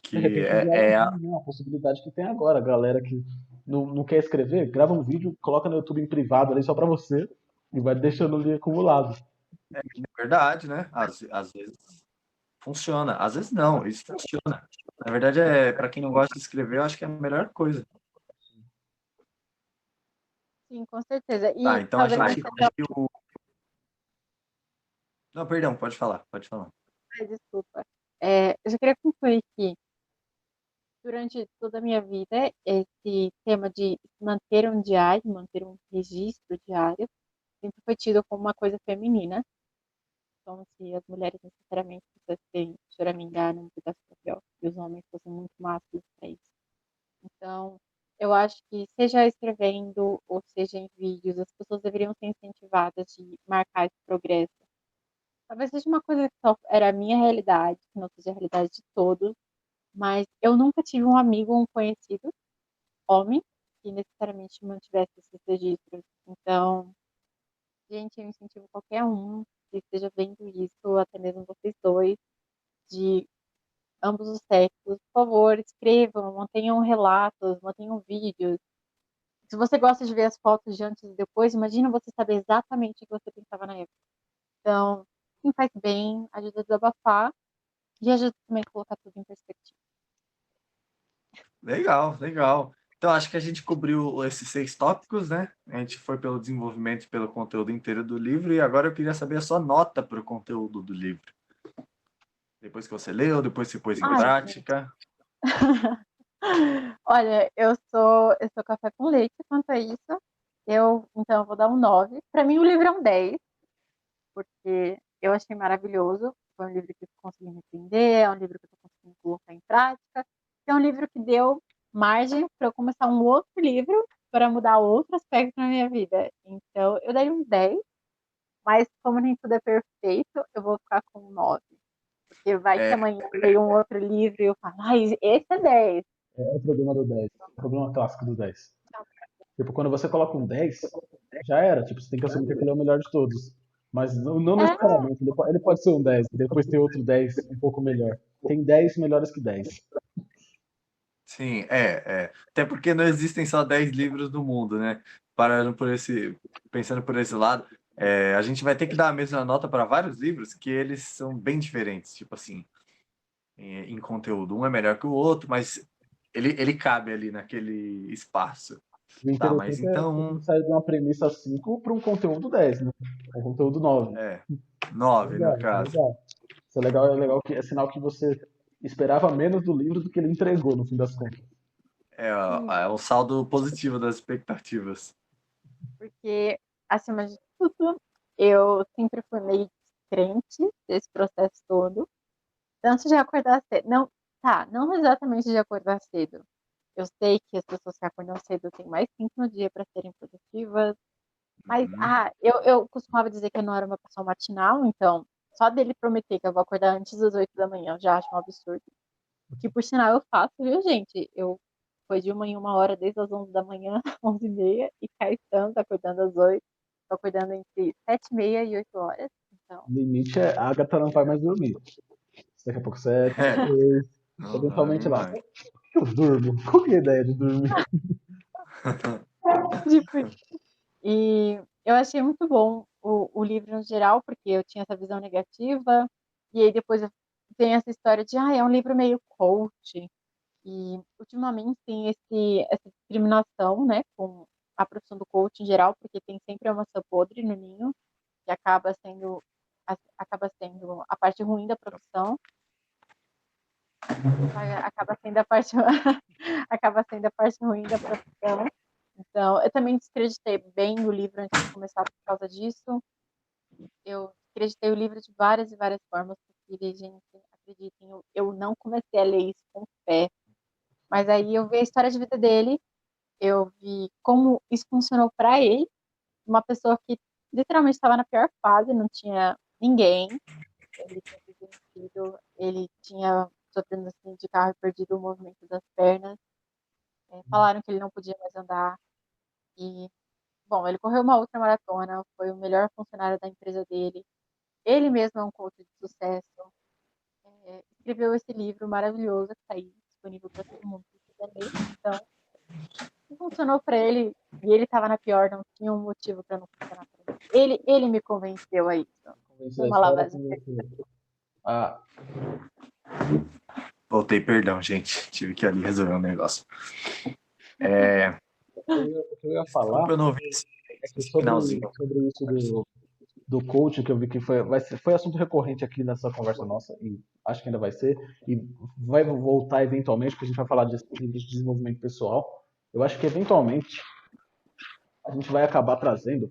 De Que repente, já é, é é a- uma possibilidade que tem agora. A galera que não quer escrever, grava um vídeo, coloca no YouTube em privado ali só pra você e vai deixando ali acumulado. verdade, né? Às vezes funciona, às vezes não, isso funciona. Na verdade, para quem não gosta de escrever, eu acho que é a melhor coisa. Sim, com certeza. Tá, E então a talvez gente você viu. Não, perdão, pode falar, pode falar. desculpa. Eu já queria concluir que durante toda a minha vida, esse tema de manter um diário, manter um registro diário, sempre foi tido como uma coisa feminina, como se as mulheres necessariamente precisassem choramingar num pedaço de papel e os homens fossem muito másculos para isso. Então, eu acho que, seja escrevendo ou seja em vídeos, as pessoas deveriam ser incentivadas de marcar esse progresso. Talvez seja uma coisa que só era a minha realidade, que não seja a realidade de todos, mas eu nunca tive um amigo ou um conhecido homem que necessariamente mantivesse esses registros. Então, gente, eu incentivo qualquer um que esteja vendo isso, até mesmo vocês dois, de ambos os sexos, por favor, escrevam, mantenham relatos, mantenham vídeos. Se você gosta de ver as fotos de antes e depois, imagina você saber exatamente o que você pensava na época. Então, sim, faz bem, ajuda a desabafar e ajuda também a colocar tudo em perspectiva. Legal, legal. Então, acho que a gente cobriu esses 6 tópicos, né? A gente foi pelo desenvolvimento e pelo conteúdo inteiro do livro, e agora eu queria saber a sua nota para o conteúdo do livro. Depois que você leu, depois que pôs em Ai, prática. olha, eu sou café com leite quanto a isso. Então, eu vou dar um 9. Para mim, o livro é um 10, porque eu achei maravilhoso. Foi um livro que eu consegui me entender, é um livro que eu estou conseguindo colocar em prática. É um livro que deu margem para eu começar um outro livro para mudar outro aspecto na minha vida. Então, eu daria um 10, mas como nem tudo é perfeito, eu vou ficar com um 9. Porque vai que É, amanhã eu leio um outro livro e eu falo, esse é 10. É o problema do 10. É o problema clássico do 10. Tipo, quando você coloca um 10, já era. Tipo, você tem que assumir que aquele é o melhor de todos. Mas não É, necessariamente. Ele pode ser um 10 e depois ter outro 10 um pouco melhor. Tem 10 melhores que 10. sim, é. Até porque não existem só 10 livros no mundo, né? Pensando por esse lado, a gente vai ter que dar a mesma nota para vários livros que eles são bem diferentes, tipo assim, em conteúdo. Um é melhor que o outro, mas ele cabe ali naquele espaço. O Tá, mas interessante é que a então, gente sai de uma premissa 5 para um conteúdo 10, né? Um conteúdo 9. 9 no Legal, isso é caso. legal. Isso é legal que é sinal que você esperava menos do livro do que ele entregou, no fim das contas. É um saldo positivo das expectativas. porque, acima de tudo, eu sempre fui meio crente desse processo todo. Tanto de acordar cedo. Não, tá, não exatamente de acordar cedo. Eu sei que as pessoas que acordam cedo têm mais tempo no dia para serem produtivas, mas Uhum. eu costumava dizer que eu não era uma pessoa matinal, então só dele prometer que eu vou acordar antes das 8 da manhã eu já acho um absurdo. Que por sinal eu faço, viu, gente? Eu foi de uma em uma hora, desde as 11 da manhã, 11h30, e Caetano tá acordando às 8, tô acordando entre 7h30 e 8 horas. Então, O limite é a Agatha não vai mais dormir. Daqui a pouco 7, É, 6, não eventualmente dorme lá. mais. Por que eu durmo? Qual que é a ideia de dormir? tipo, e eu achei muito bom o livro no geral, porque eu tinha essa visão negativa, e aí depois tem essa história de, é um livro meio coach, e ultimamente tem essa discriminação, né, com a profissão do coach em geral, porque tem sempre uma maçã podre no ninho, que acaba sendo a parte ruim da profissão, acaba sendo a parte acaba sendo a parte ruim da profissão. Então, eu também descreditei bem o livro antes de começar por causa disso. Eu descreditei o livro de várias e várias formas possíveis, gente. Acreditem, eu não comecei a ler isso com fé. Mas aí eu vi a história de vida dele, eu vi como isso funcionou para ele, uma pessoa que literalmente estava na pior fase, não tinha ninguém, ele tinha sido demitido, ele tinha sofrido um acidente de carro e perdido o movimento das pernas, falaram que ele não podia mais andar e, bom, ele correu uma outra maratona, foi o melhor funcionário da empresa dele, ele mesmo é um coach de sucesso, escreveu esse livro maravilhoso que está aí disponível para todo mundo que quiser ler, então se funcionou para ele e ele estava na pior, não tinha um motivo para não funcionar para ele. Ele me convenceu a isso. Convencer a Uma história, lavagem. Ah, Voltei, perdão, gente. Tive que ali resolver um negócio. o que eu ia falar Desculpa, eu não vi é que esse finalzinho. sobre isso do coach, que eu vi que foi assunto recorrente aqui nessa conversa nossa, e acho que ainda vai ser, e vai voltar eventualmente, porque a gente vai falar de livros de desenvolvimento pessoal. Eu acho que eventualmente a gente vai acabar trazendo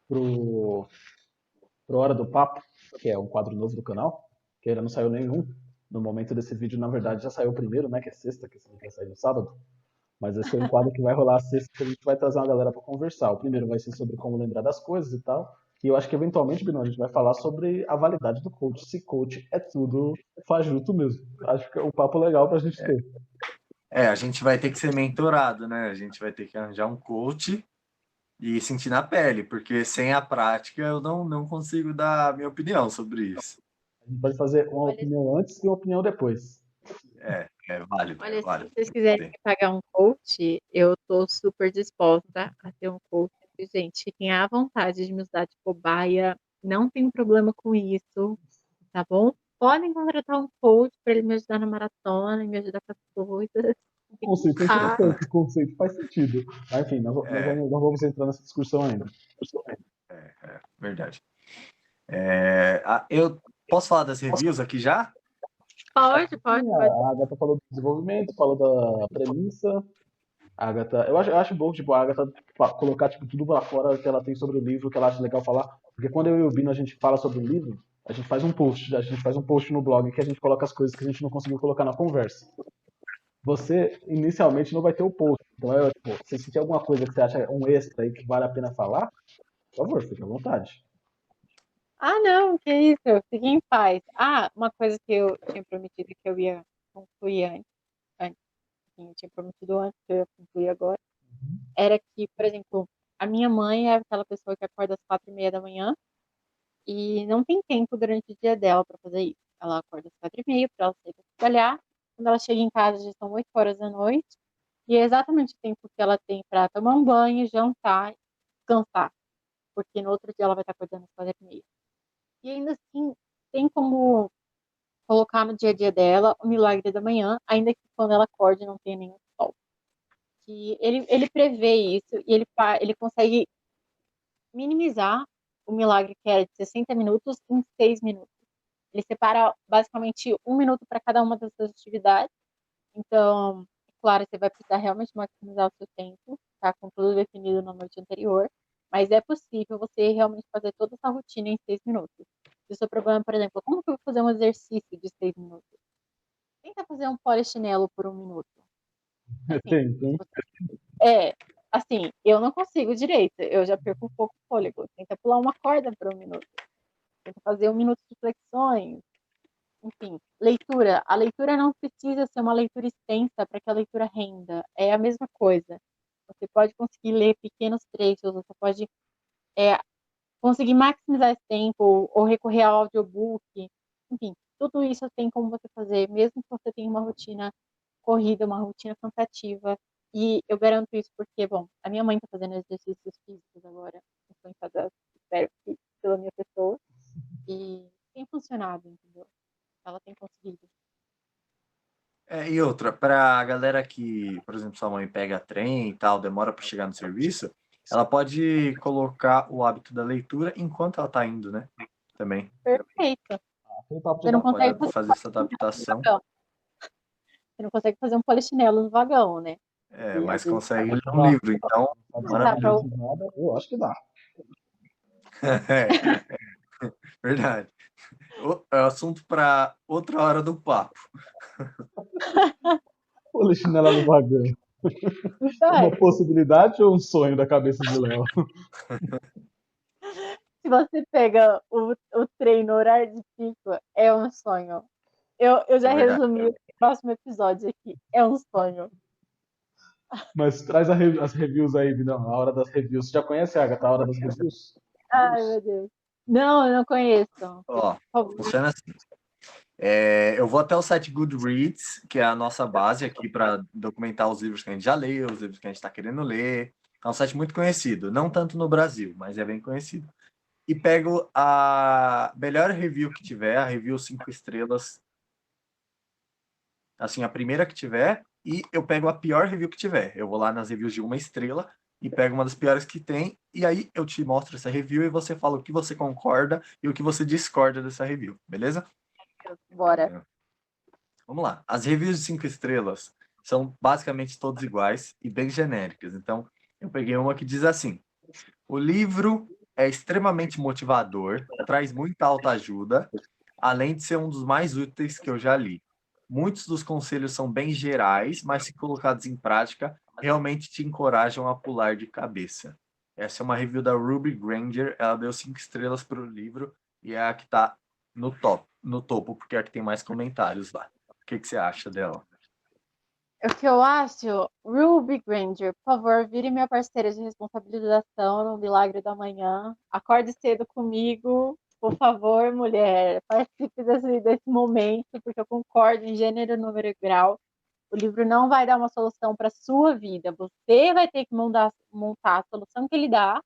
pro Hora do Papo, que é um quadro novo do canal, que ainda não saiu nenhum. No momento desse vídeo, na verdade, já saiu o primeiro, né? Que é sexta, que esse vídeo vai sair no sábado. Mas esse é um quadro que vai rolar a sexta, que a gente vai trazer uma galera para conversar. O primeiro vai ser sobre como lembrar das coisas e tal. E eu acho que eventualmente, Bruno, a gente vai falar sobre a validade do coach. Se coach é tudo fajuto mesmo. Acho que é um papo legal pra gente ter. A gente vai ter que ser mentorado, né? A gente vai ter que arranjar um coach e sentir na pele, porque sem a prática eu não consigo dar a minha opinião sobre isso. A gente pode fazer uma Olha, opinião antes e uma opinião depois. É válido, é olha, se válido. vocês quiserem me pagar um coach, eu tô super disposta a ter um coach. Gente, fiquem à vontade de me usar de cobaia. Não tem problema com isso, tá bom? Podem contratar um coach para ele me ajudar na maratona, me ajudar com as coisas. O conceito é Ah, interessante, o conceito faz sentido. Mas, enfim, É, não vamos entrar nessa discussão ainda. verdade. Eu posso falar das reviews aqui já? pode. A Agatha falou do desenvolvimento, falou da premissa. A Agatha, eu acho bom, tipo, a Agatha colocar tipo, tudo lá fora que ela tem sobre o livro, que ela acha legal falar. Porque quando eu e o Bino a gente fala sobre o livro, a gente faz um post no blog que a gente coloca as coisas que a gente não conseguiu colocar na conversa. Você inicialmente não vai ter o post. Então, tipo, se sentir alguma coisa que você acha um extra aí que vale a pena falar, por favor, fique à vontade. Não, que isso, fique em paz. Uma coisa que eu tinha prometido que eu ia concluir antes, eu tinha prometido antes, que eu ia concluir agora, era que, por exemplo, a minha mãe é aquela pessoa que acorda às 4h30 da manhã e não tem tempo durante o dia dela para fazer isso. Ela acorda às 4h30 para ela sair para trabalhar. Quando ela chega em casa já são 8 horas da noite e é exatamente o tempo que ela tem para tomar um banho, jantar, descansar, porque no outro dia ela vai estar acordando às 4h30. E ainda assim, tem como colocar no dia a dia dela o milagre da manhã, ainda que quando ela acorde não tenha nenhum sol. Que ele prevê isso e ele consegue minimizar o milagre que era de 60 minutos em 6 minutos. Ele separa basicamente 1 minuto para cada uma dessas atividades. Então, é claro, você vai precisar realmente maximizar o seu tempo, tá com tudo definido na noite anterior, mas é possível você realmente fazer toda essa rotina em 6 minutos. Se o seu problema, por exemplo, como que eu vou fazer um exercício de 6 minutos? Tenta fazer um polichinelo por 1 minuto. Assim, Tem. assim, eu não consigo direito, eu já perco um pouco o fôlego. Tenta pular uma corda por 1 minuto. Tenta fazer 1 minuto de flexões. Enfim, leitura. A leitura não precisa ser uma leitura extensa para que a leitura renda. É a mesma coisa. Você pode conseguir ler pequenos trechos, você pode conseguir maximizar esse tempo ou recorrer ao audiobook. Enfim, tudo isso tem como você fazer, mesmo que você tenha uma rotina corrida, uma rotina cansativa. E eu garanto isso porque, bom, a minha mãe está fazendo exercícios físicos agora, influenciada, espero que pela minha pessoa, e tem funcionado, entendeu? Ela tem conseguido. E outra, para a galera que, por exemplo, sua mãe pega trem e tal, demora para chegar no serviço, ela pode colocar o hábito da leitura enquanto ela está indo, né? Também. Perfeito. Aquele papo de Você não café. consegue Pode fazer essa adaptação. Você não consegue fazer um polichinelo no vagão, né? E, Mas às vezes, consegue ler um Dá. livro, então, Dá pra maravilhoso. nada, eu acho que dá. Verdade. É assunto para outra hora do papo. Polichinela no vagão. Uma possibilidade ou um sonho da cabeça de Léo? se você pega o trem no horário de pico, é um sonho. Eu já É verdade. resumi o próximo episódio aqui. É um sonho. Mas traz as reviews aí, Vidão. A hora das reviews. Você já conhece, Agatha, a hora das reviews? Ai, meu Deus. Não, eu não conheço. Ó, Por favor. funciona assim. Eu vou até o site Goodreads, que é a nossa base aqui para documentar os livros que a gente já leu, os livros que a gente está querendo ler. É um site muito conhecido, não tanto no Brasil, mas é bem conhecido. E pego a melhor review que tiver, a review 5 estrelas, assim, a primeira que tiver, e eu pego a pior review que tiver. Eu vou lá nas reviews de 1 estrela e pego uma das piores que tem, e aí eu te mostro essa review e você fala o que você concorda e o que você discorda dessa review, beleza? Bora. Vamos lá. As reviews de 5 estrelas são basicamente todas iguais e bem genéricas. Então, eu peguei uma que diz assim: o livro é extremamente motivador, traz muita autoajuda, além de ser um dos mais úteis que eu já li. Muitos dos conselhos são bem gerais, mas se colocados em prática, realmente te encorajam a pular de cabeça. Essa é uma review da Ruby Granger. Ela deu 5 estrelas para o livro e é a que está no topo, porque é a que tem mais comentários lá. O que você acha dela? O que eu acho, Ruby Granger, por favor, vire minha parceira de responsabilização no Milagre da Manhã. Acorde cedo comigo, por favor, mulher. Participe desse momento, porque eu concordo em gênero, número e grau. O livro não vai dar uma solução para a sua vida. Você vai ter que montar a solução que ele dá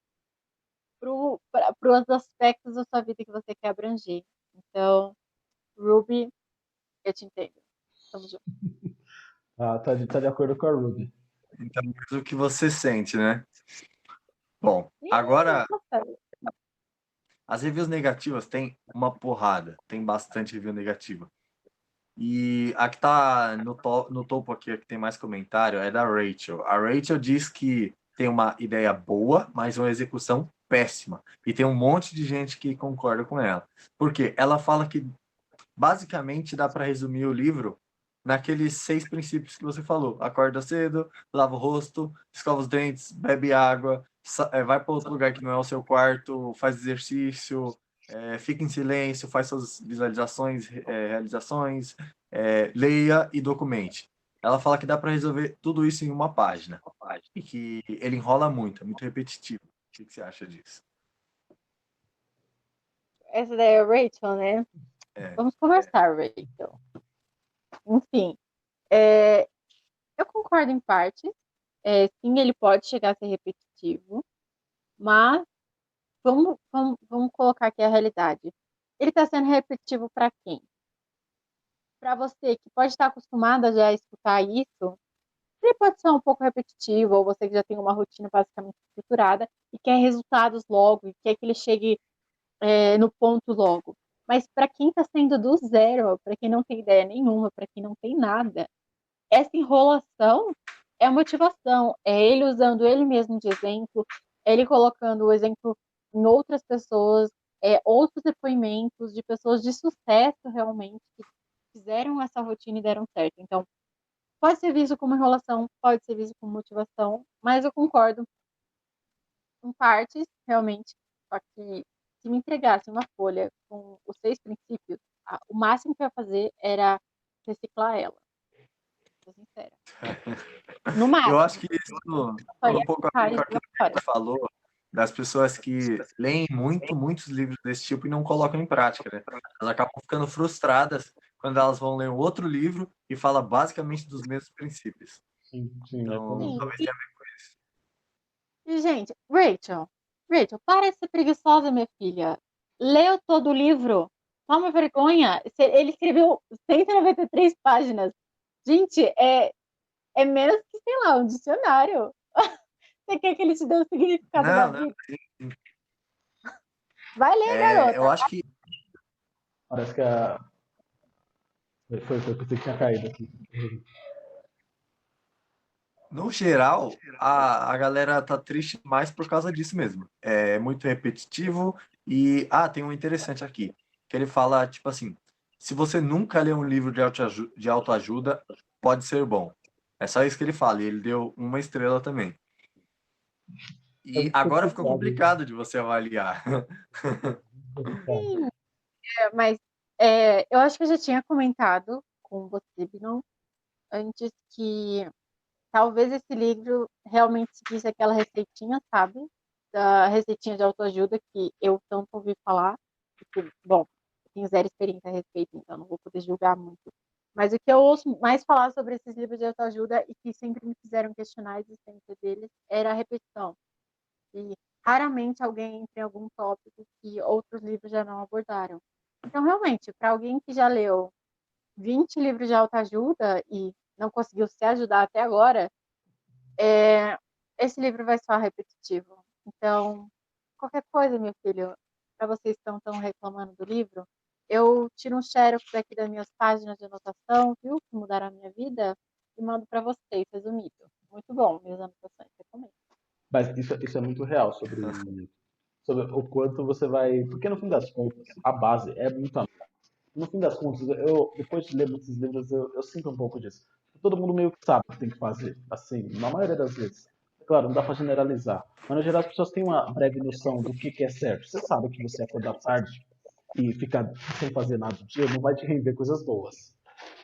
para os aspectos da sua vida que você quer abranger. Então, Ruby, eu te entendo. Tamo junto. Tá de acordo com a Ruby. Então, o que você sente, né? Bom, agora Nossa, as reviews negativas tem uma porrada, tem bastante review negativa. E a que tá no topo aqui, a que tem mais comentário, é da Rachel. A Rachel diz que tem uma ideia boa, mas uma execução péssima. E tem um monte de gente que concorda com ela. Por quê? Ela fala que basicamente dá para resumir o livro naqueles 6 princípios que você falou. Acorda cedo, lava o rosto, escova os dentes, bebe água, vai para outro lugar que não é o seu quarto, faz exercício, fica em silêncio, faz suas visualizações, realizações, leia e documente. Ela fala que dá para resolver tudo isso em uma página. E que ele enrola muito, é muito repetitivo. O que você acha disso? essa daí é a Rachel, né? Vamos conversar, Rachel. Enfim, eu concordo em parte. Sim, ele pode chegar a ser repetitivo, mas vamos colocar aqui a realidade. Ele está sendo repetitivo para quem? Para você que pode estar acostumada já a escutar isso, ele pode ser um pouco repetitivo, ou você que já tem uma rotina basicamente estruturada e quer resultados logo, e quer que ele chegue no ponto logo. Mas para quem está saindo do zero, para quem não tem ideia nenhuma, para quem não tem nada, essa enrolação é a motivação, é ele usando ele mesmo de exemplo, é ele colocando o exemplo em outras pessoas, outros depoimentos de pessoas de sucesso realmente que fizeram essa rotina e deram certo. Então, pode ser visto como enrolação, pode ser visto como motivação, mas eu concordo em partes, realmente, só que se me entregasse uma folha com os 6 princípios, O máximo que eu ia fazer era reciclar ela, sou sincera. No Eu acho máximo. que isso Só ia um pouco a arrancar ver e com jogar aquilo que a fora. gente falou, das pessoas que leem muitos livros desse tipo e não colocam em prática, né? Elas acabam ficando frustradas quando elas vão ler um outro livro e fala basicamente dos mesmos princípios. Sim, sim, Então, Sim. talvez tenha a ver com isso. E, gente, Rachel, para de ser preguiçosa, minha filha. Leu todo o livro. Toma vergonha. Ele escreveu 193 páginas. Gente, é menos que, sei lá, um dicionário. Você quer que ele te dê o significado da Não, vida? sim. Vai ler, garota. Eu acho que, Parece que a. Foi, pensei que tinha caído aqui. no geral, a galera tá triste mais por causa disso mesmo. É muito repetitivo e, tem um interessante aqui, que ele fala, tipo assim, se você nunca lê um livro de autoajuda, pode ser bom. É só isso que ele fala, e ele deu 1 estrela também. É E muito agora ficou complicado isso. complicado de você avaliar. Complicado. Sim, mas eu acho que eu já tinha comentado com você, Binon, antes que talvez esse livro realmente seguisse aquela receitinha, sabe? Da receitinha de autoajuda que eu tanto ouvi falar. Porque, bom, eu tenho zero experiência a respeito, então não vou poder julgar muito. Mas o que eu ouço mais falar sobre esses livros de autoajuda e que sempre me fizeram questionar a existência deles era a repetição. E raramente alguém entra em algum tópico que outros livros já não abordaram. Então, realmente, para alguém que já leu 20 livros de autoajuda e não conseguiu se ajudar até agora, esse livro vai soar repetitivo. Então, qualquer coisa, meu filho, para vocês que estão reclamando do livro, eu tiro um xerox aqui das minhas páginas de anotação, viu, que mudaram a minha vida, e mando para vocês, resumido. Muito bom, minhas anotações, recomendo. Mas isso é muito real sobre o quanto você vai. Porque no fim das contas, a base é muito a. No fim das contas, depois de ler muitos livros, eu sinto um pouco disso. Todo mundo meio que sabe o que tem que fazer, assim, na maioria das vezes. Claro, não dá pra generalizar. Mas no geral as pessoas têm uma breve noção do que é certo. Você sabe que você acordar tarde e ficar sem fazer nada do dia não vai te render coisas boas.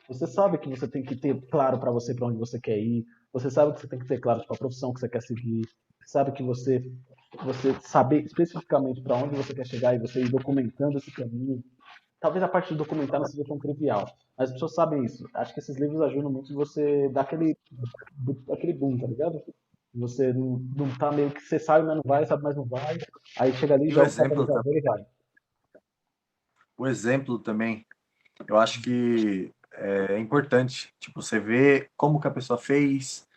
Você sabe que você tem que ter claro para você para onde você quer ir. Você sabe que você tem que ter claro tipo, a profissão que você quer seguir. Sabe que você saber especificamente para onde você quer chegar e você ir documentando esse caminho. Talvez a parte de documentar não seja tão trivial, mas as pessoas sabem isso. Acho que esses livros ajudam muito você dar aquele boom, tá ligado? Você não tá meio que você sabe, mas não vai, sabe, mas não vai. Aí chega ali, E o joga o exemplo, catalisador e vai. o exemplo também, eu acho que é importante. Tipo, você vê como que a pessoa fez,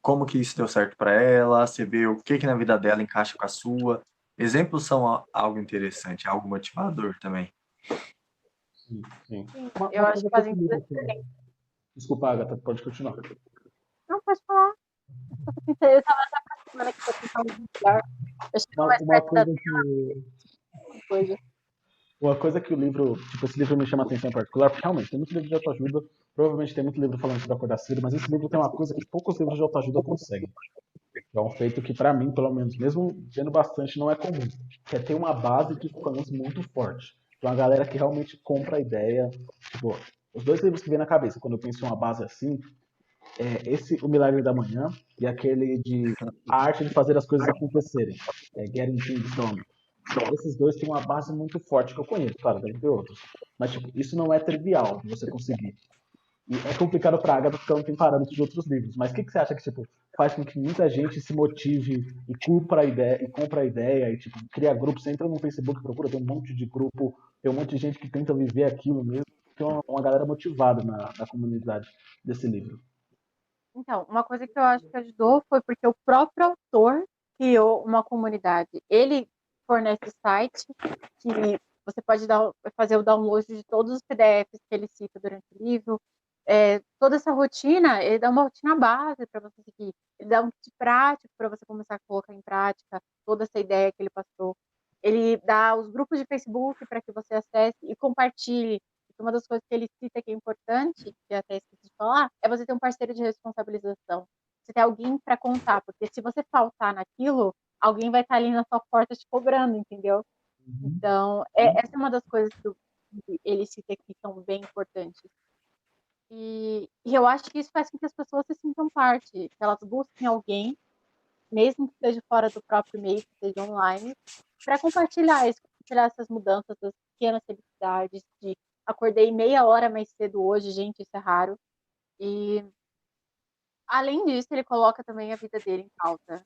como que isso deu certo para ela, você vê o que na vida dela encaixa com a sua. Exemplos são algo interessante, algo motivador também. Sim, sim. Sim, eu Uma acho coisa que que fazem esse toda livro a tem. diferença. Desculpa, Agatha, pode continuar. Não, pode falar. Eu estava até aproximando aqui para tentar um lugar. Eu chego mais Uma perto da coisa que coisa. Uma coisa que o livro, tipo, esse livro me chama a atenção em particular, porque realmente tem muito livro de autoajuda, provavelmente tem muito livro falando sobre acordar cedo, mas esse livro tem uma coisa que poucos livros de autoajuda conseguem. É um feito que, pra mim, pelo menos, mesmo vendo bastante, não é comum. Que é ter uma base de fãs muito forte. Então, a galera que realmente compra a ideia. Tipo, os dois livros que vem na cabeça quando eu penso em uma base assim, esse O Milagre da Manhã e aquele de A Arte de Fazer as Coisas Acontecerem. Getting Things Done. Esses dois têm uma base muito forte que eu conheço, claro, deve ter outros. Mas, tipo, isso não é trivial de você conseguir. E é complicado pra Agatha porque ela não tem parâmetros de outros livros. Mas o que você acha que, tipo, faz com que muita gente se motive e compra a ideia e, tipo, cria grupos? Você entra no Facebook, procura, tem um monte de grupo, tem um monte de gente que tenta viver aquilo mesmo. Tem uma galera motivada na comunidade desse livro. Então, uma coisa que eu acho que ajudou foi porque o próprio autor criou uma comunidade. Ele fornece o site que você pode fazer o download de todos os PDFs que ele cita durante o livro. Toda essa rotina, ele dá uma rotina base para você seguir. Ele dá um kit prático para você começar a colocar em prática toda essa ideia que ele passou. Ele dá os grupos de Facebook para que você acesse e compartilhe. Uma das coisas que ele cita que é importante, que eu até esqueci de falar, é você ter um parceiro de responsabilização. Você ter alguém para contar, porque se você faltar naquilo, alguém vai estar ali na sua porta te cobrando, entendeu? Uhum. Então, essa é uma das coisas ele cita aqui são bem importantes. E eu acho que isso faz com que as pessoas se sintam parte, que elas busquem alguém, mesmo que seja fora do próprio meio, que seja online, para compartilhar isso, compartilhar essas mudanças, essas pequenas felicidades, de acordei meia hora mais cedo hoje, gente, isso é raro. E, além disso, ele coloca também a vida dele em pauta.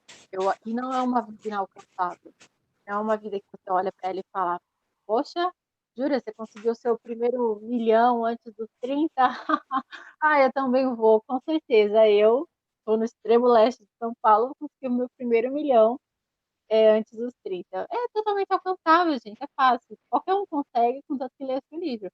E não é uma vida inalcançável. Não é uma vida que você olha para ela e fala, poxa, jura, você conseguiu o seu primeiro milhão antes dos 30? Ah, eu também vou, com certeza. Eu estou no extremo leste de São Paulo, consegui o meu primeiro milhão antes dos 30. É totalmente alcançável, gente, é fácil. Qualquer um consegue, contanto que lê esse livro.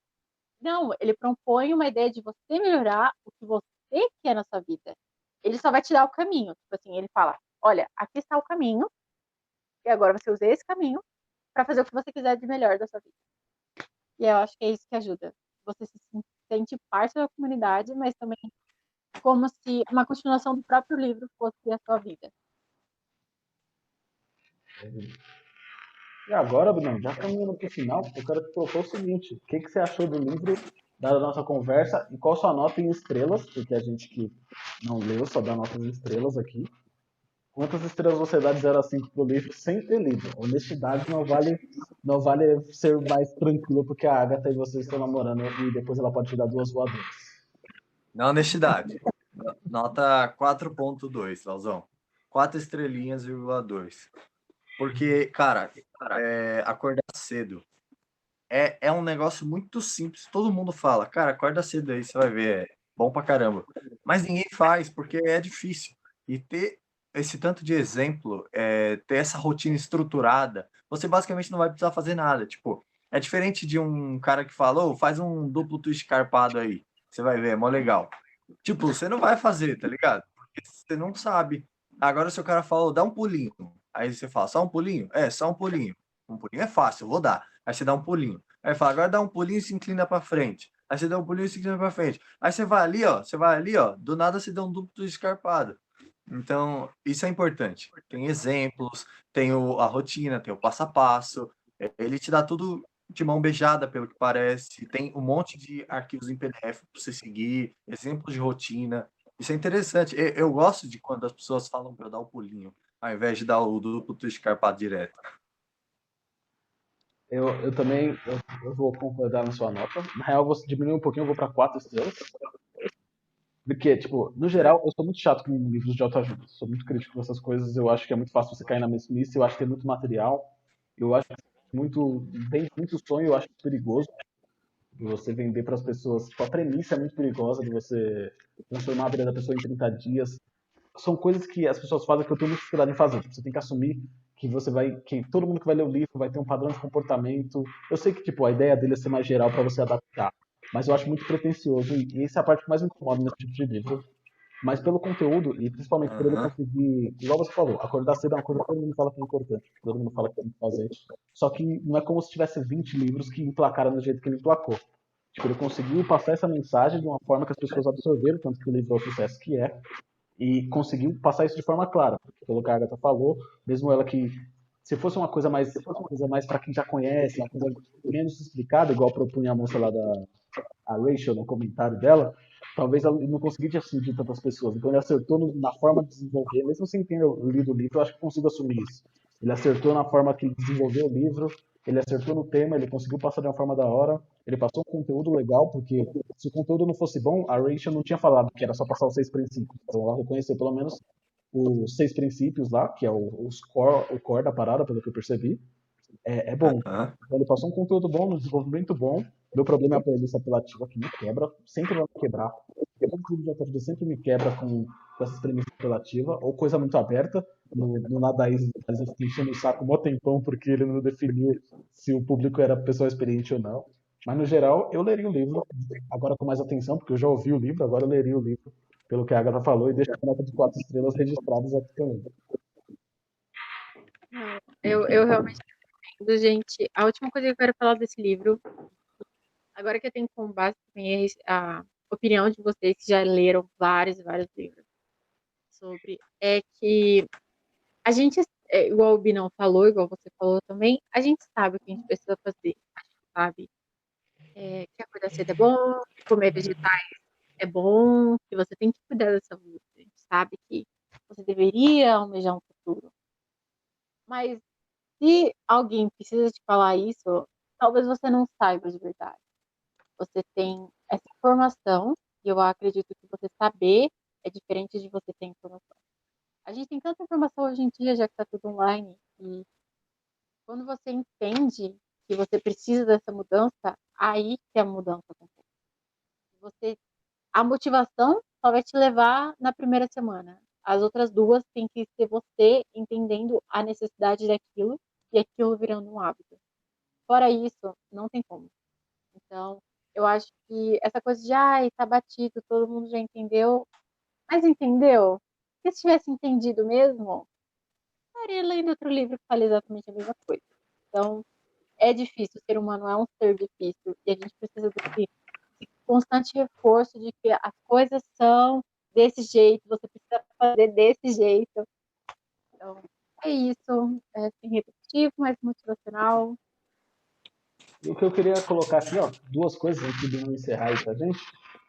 Não, ele propõe uma ideia de você melhorar o que você quer na sua vida. Ele só vai te dar o caminho. Tipo assim, ele fala, olha, aqui está o caminho, e agora você usa esse caminho para fazer o que você quiser de melhor da sua vida. E eu acho que é isso que ajuda. Você se sente parte da comunidade, mas também como se uma continuação do próprio livro fosse a sua vida. E agora, Bruno, já caminhando para o final, eu quero te propor o seguinte: o que você achou do livro, da nossa conversa, e qual sua nota em estrelas, porque a gente que não leu só dá notas em estrelas aqui. Quantas estrelas você dá de 0 a 5 pro livro sem ter lido? Honestidade não vale ser mais tranquilo porque a Agatha e você estão namorando e depois ela pode te dar 2 voadoras. Na honestidade. Nota 4.2, Lauzão. 4 estrelinhas, 2. Porque, cara, acordar cedo é um negócio muito simples. Todo mundo fala, cara, acorda cedo aí, você vai ver, é bom pra caramba. Mas ninguém faz, porque é difícil. E ter esse tanto de exemplo, ter essa rotina estruturada, você basicamente não vai precisar fazer nada. Tipo, é diferente de um cara que fala, ô, faz um duplo twist carpado aí. Você vai ver, é mó legal. Tipo, você não vai fazer, tá ligado? Porque você não sabe. Agora, se o cara fala, dá um pulinho. Aí você fala, só um pulinho? É, só um pulinho. Um pulinho é fácil, eu vou dar. Aí você dá um pulinho. Aí fala, agora dá um pulinho e se inclina pra frente. Aí você dá um pulinho e se inclina pra frente. Aí você vai ali, ó, do nada você dá um duplo escarpado. Então, isso é importante. Tem exemplos, tem a rotina, tem o passo a passo. Ele te dá tudo de mão beijada, pelo que parece. Tem um monte de arquivos em PDF para você seguir, exemplos de rotina. Isso é interessante. Eu gosto de quando as pessoas falam para eu dar o pulinho, ao invés de dar o duplo escarpado direto. Eu também eu vou concordar na sua nota. Na real, eu vou diminuir um pouquinho, eu vou para 4 estrelas. Porque, tipo, no geral, eu sou muito chato com livros de autoajuda. Sou muito crítico com essas coisas. Eu acho que é muito fácil você cair na mesmice. Eu acho que tem muito material. Eu acho que vende muito sonho. Eu acho perigoso de você vender para as pessoas. Tipo, a premissa é muito perigosa de você transformar a vida da pessoa em 30 dias. São coisas que as pessoas fazem que eu tenho muita dificuldade em fazer. Tipo, você tem que assumir que todo mundo que vai ler o livro vai ter um padrão de comportamento. Eu sei que, tipo, a ideia dele é ser mais geral para você adaptar. Mas eu acho muito pretencioso e essa é a parte que mais me incomoda nesse tipo de livro. Mas pelo conteúdo, e principalmente por ele Aham. conseguir, igual você falou, acordar cedo é uma coisa que todo mundo fala que é importante, todo mundo fala que tem que fazer. Só que não é como se tivesse 20 livros que emplacaram do jeito que ele emplacou. Tipo, ele conseguiu passar essa mensagem de uma forma que as pessoas absorveram, tanto que o livro é o sucesso que é, e conseguiu passar isso de forma clara. Pelo que a Agatha falou, mesmo ela que, se fosse uma coisa mais para quem já conhece, uma coisa menos explicada, igual propunha a moça lá a Rachel no comentário dela, talvez ela não conseguisse atingir tantas pessoas. Então ele acertou na forma de desenvolver, mesmo sem ter lido o livro, eu acho que eu consigo assumir isso. Ele acertou na forma que ele desenvolveu o livro, ele acertou no tema, ele conseguiu passar de uma forma da hora, ele passou um conteúdo legal, porque se o conteúdo não fosse bom, a Rachel não tinha falado que era só passar os 6 princípios. Então ela reconheceu pelo menos os 6 princípios lá, que é o core da parada, pelo que eu percebi. É bom. Aham. Então ele passou um conteúdo bom, um desenvolvimento bom. Meu problema é a premissa apelativa que me quebra, sempre vai me quebrar. Todo livro de autoajuda sempre me quebra com essas premissas apelativas, ou coisa muito aberta. No Nadaísmo, eu fiquei enchendo o saco mó tempão porque ele não definiu se o público era pessoa experiente ou não. Mas no geral, eu leria o livro, agora com mais atenção, porque eu já ouvi o livro, agora eu leria o livro, pelo que a Agatha falou, e deixo a nota de 4 estrelas registradas aqui também. Não, eu realmente recomendo, gente. A última coisa que eu quero falar desse livro, agora que eu tenho como base também a opinião de vocês que já leram vários e vários livros sobre, é que a gente, igual o Binão falou, igual você falou também, a gente sabe o que a gente precisa fazer, sabe? que acordar cedo é bom, que comer vegetais é bom, que você tem que cuidar da saúde. A gente sabe que você deveria almejar um futuro. Mas se alguém precisa te falar isso, talvez você não saiba de verdade. Você tem essa informação, e eu acredito que você saber é diferente de você ter informação. A gente tem tanta informação hoje em dia, já que está tudo online, e quando você entende que você precisa dessa mudança, aí que a mudança acontece. Você, a motivação só vai te levar na primeira semana. As outras duas tem que ser você entendendo a necessidade daquilo e aquilo virando um hábito. Fora isso, não tem como. Então, eu acho que essa coisa de, ai, tá batido, todo mundo já entendeu. Mas entendeu? Se tivesse entendido mesmo, estaria lendo outro livro que fala exatamente a mesma coisa. Então, é difícil, o ser humano é um ser difícil e a gente precisa desse constante reforço de que as coisas são desse jeito, você precisa fazer desse jeito. Então, é isso. É assim, repetitivo, mas motivacional. E o que eu queria colocar aqui, ó, duas coisas antes de não encerrar aí pra gente.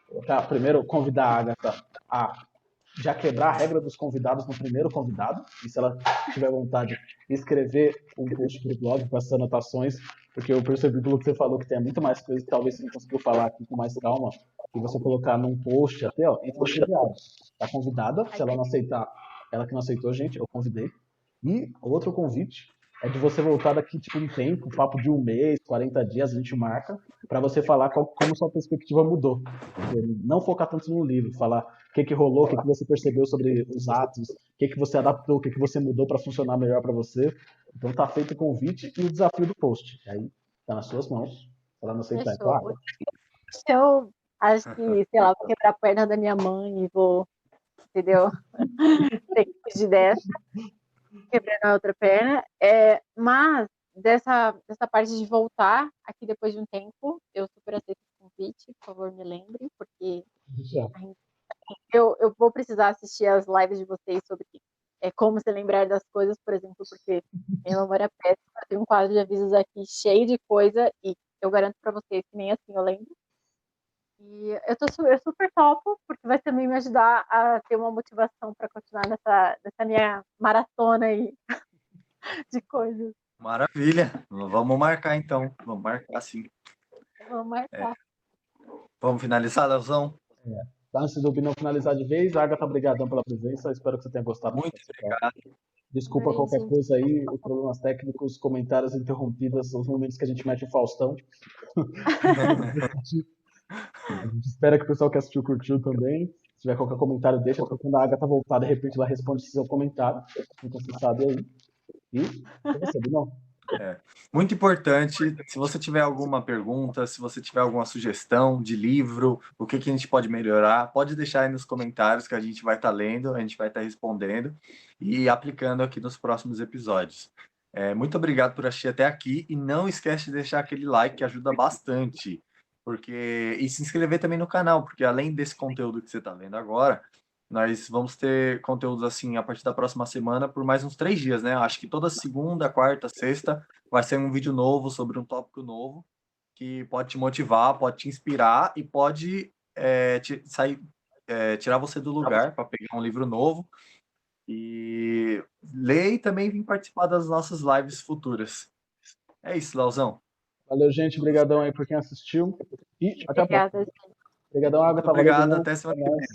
Colocar, primeiro, convidar a Agatha a já quebrar a regra dos convidados no primeiro convidado, e se ela tiver vontade, escrever um post pro blog com essas anotações, porque eu percebi pelo que você falou que tem muito mais coisas que talvez você não conseguiu falar aqui com mais calma, e você colocar num post até, ó, entre os convidados. Tá convidada, se ela não aceitar, ela que não aceitou, gente, eu convidei. E outro convite é de você voltar daqui, tipo, um tempo, papo de um mês, 40 dias, a gente marca, para você falar como sua perspectiva mudou. Não focar tanto no livro, falar o que rolou, o que você percebeu sobre os atos, o que você adaptou, o que você mudou para funcionar melhor para você. Então tá feito o convite e o desafio do post. Aí tá nas suas mãos. Se ela não aceitar, é Fechou. claro. Eu acho que, sei lá, vou quebrar a perna da minha mãe e vou, entendeu? Tem que fugir dessa, quebrando a outra perna. Mas dessa parte de voltar aqui depois de um tempo, eu super aceito o convite, por favor, me lembre, porque eu vou precisar assistir as lives de vocês sobre como se lembrar das coisas, por exemplo, porque minha memória é péssima, eu tenho um quadro de avisos aqui cheio de coisa e eu garanto para vocês que nem assim eu lembro. E eu super topo, porque vai também me ajudar a ter uma motivação para continuar nessa minha maratona aí de coisas. Maravilha. Vamos marcar então. Vamos marcar sim. Vamos marcar. Vamos finalizar, Leozão? Antes do Binão finalizar de vez, Agatha, obrigadão pela presença. Espero que você tenha gostado. Muito obrigado. Desculpa qualquer coisa aí, os problemas técnicos, comentários interrompidos, os momentos que a gente mete o Faustão. A gente espera que o pessoal que assistiu curtiu também. Se tiver qualquer comentário, deixa, porque quando a Agatha voltar, de repente ela responde seu comentário. Então você sabe aí. E você, Binão? Muito importante, se você tiver alguma pergunta, se você tiver alguma sugestão de livro, o que a gente pode melhorar, pode deixar aí nos comentários que a gente vai estar lendo, a gente vai estar respondendo e aplicando aqui nos próximos episódios. Muito obrigado por assistir até aqui e não esquece de deixar aquele like que ajuda bastante, e se inscrever também no canal, porque além desse conteúdo que você está vendo agora, nós vamos ter conteúdos assim a partir da próxima semana por mais uns 3 dias, né? Acho que toda segunda, quarta, sexta vai ser um vídeo novo sobre um tópico novo que pode te motivar, pode te inspirar e pode tirar você do lugar para pegar um livro novo e ler e também vir participar das nossas lives futuras. É isso, Lauzão. Valeu, gente. Obrigadão aí por quem assistiu. E até a próxima. Obrigada. Obrigadão, Agatha. Muito obrigado. Valeu, Até semana que vem.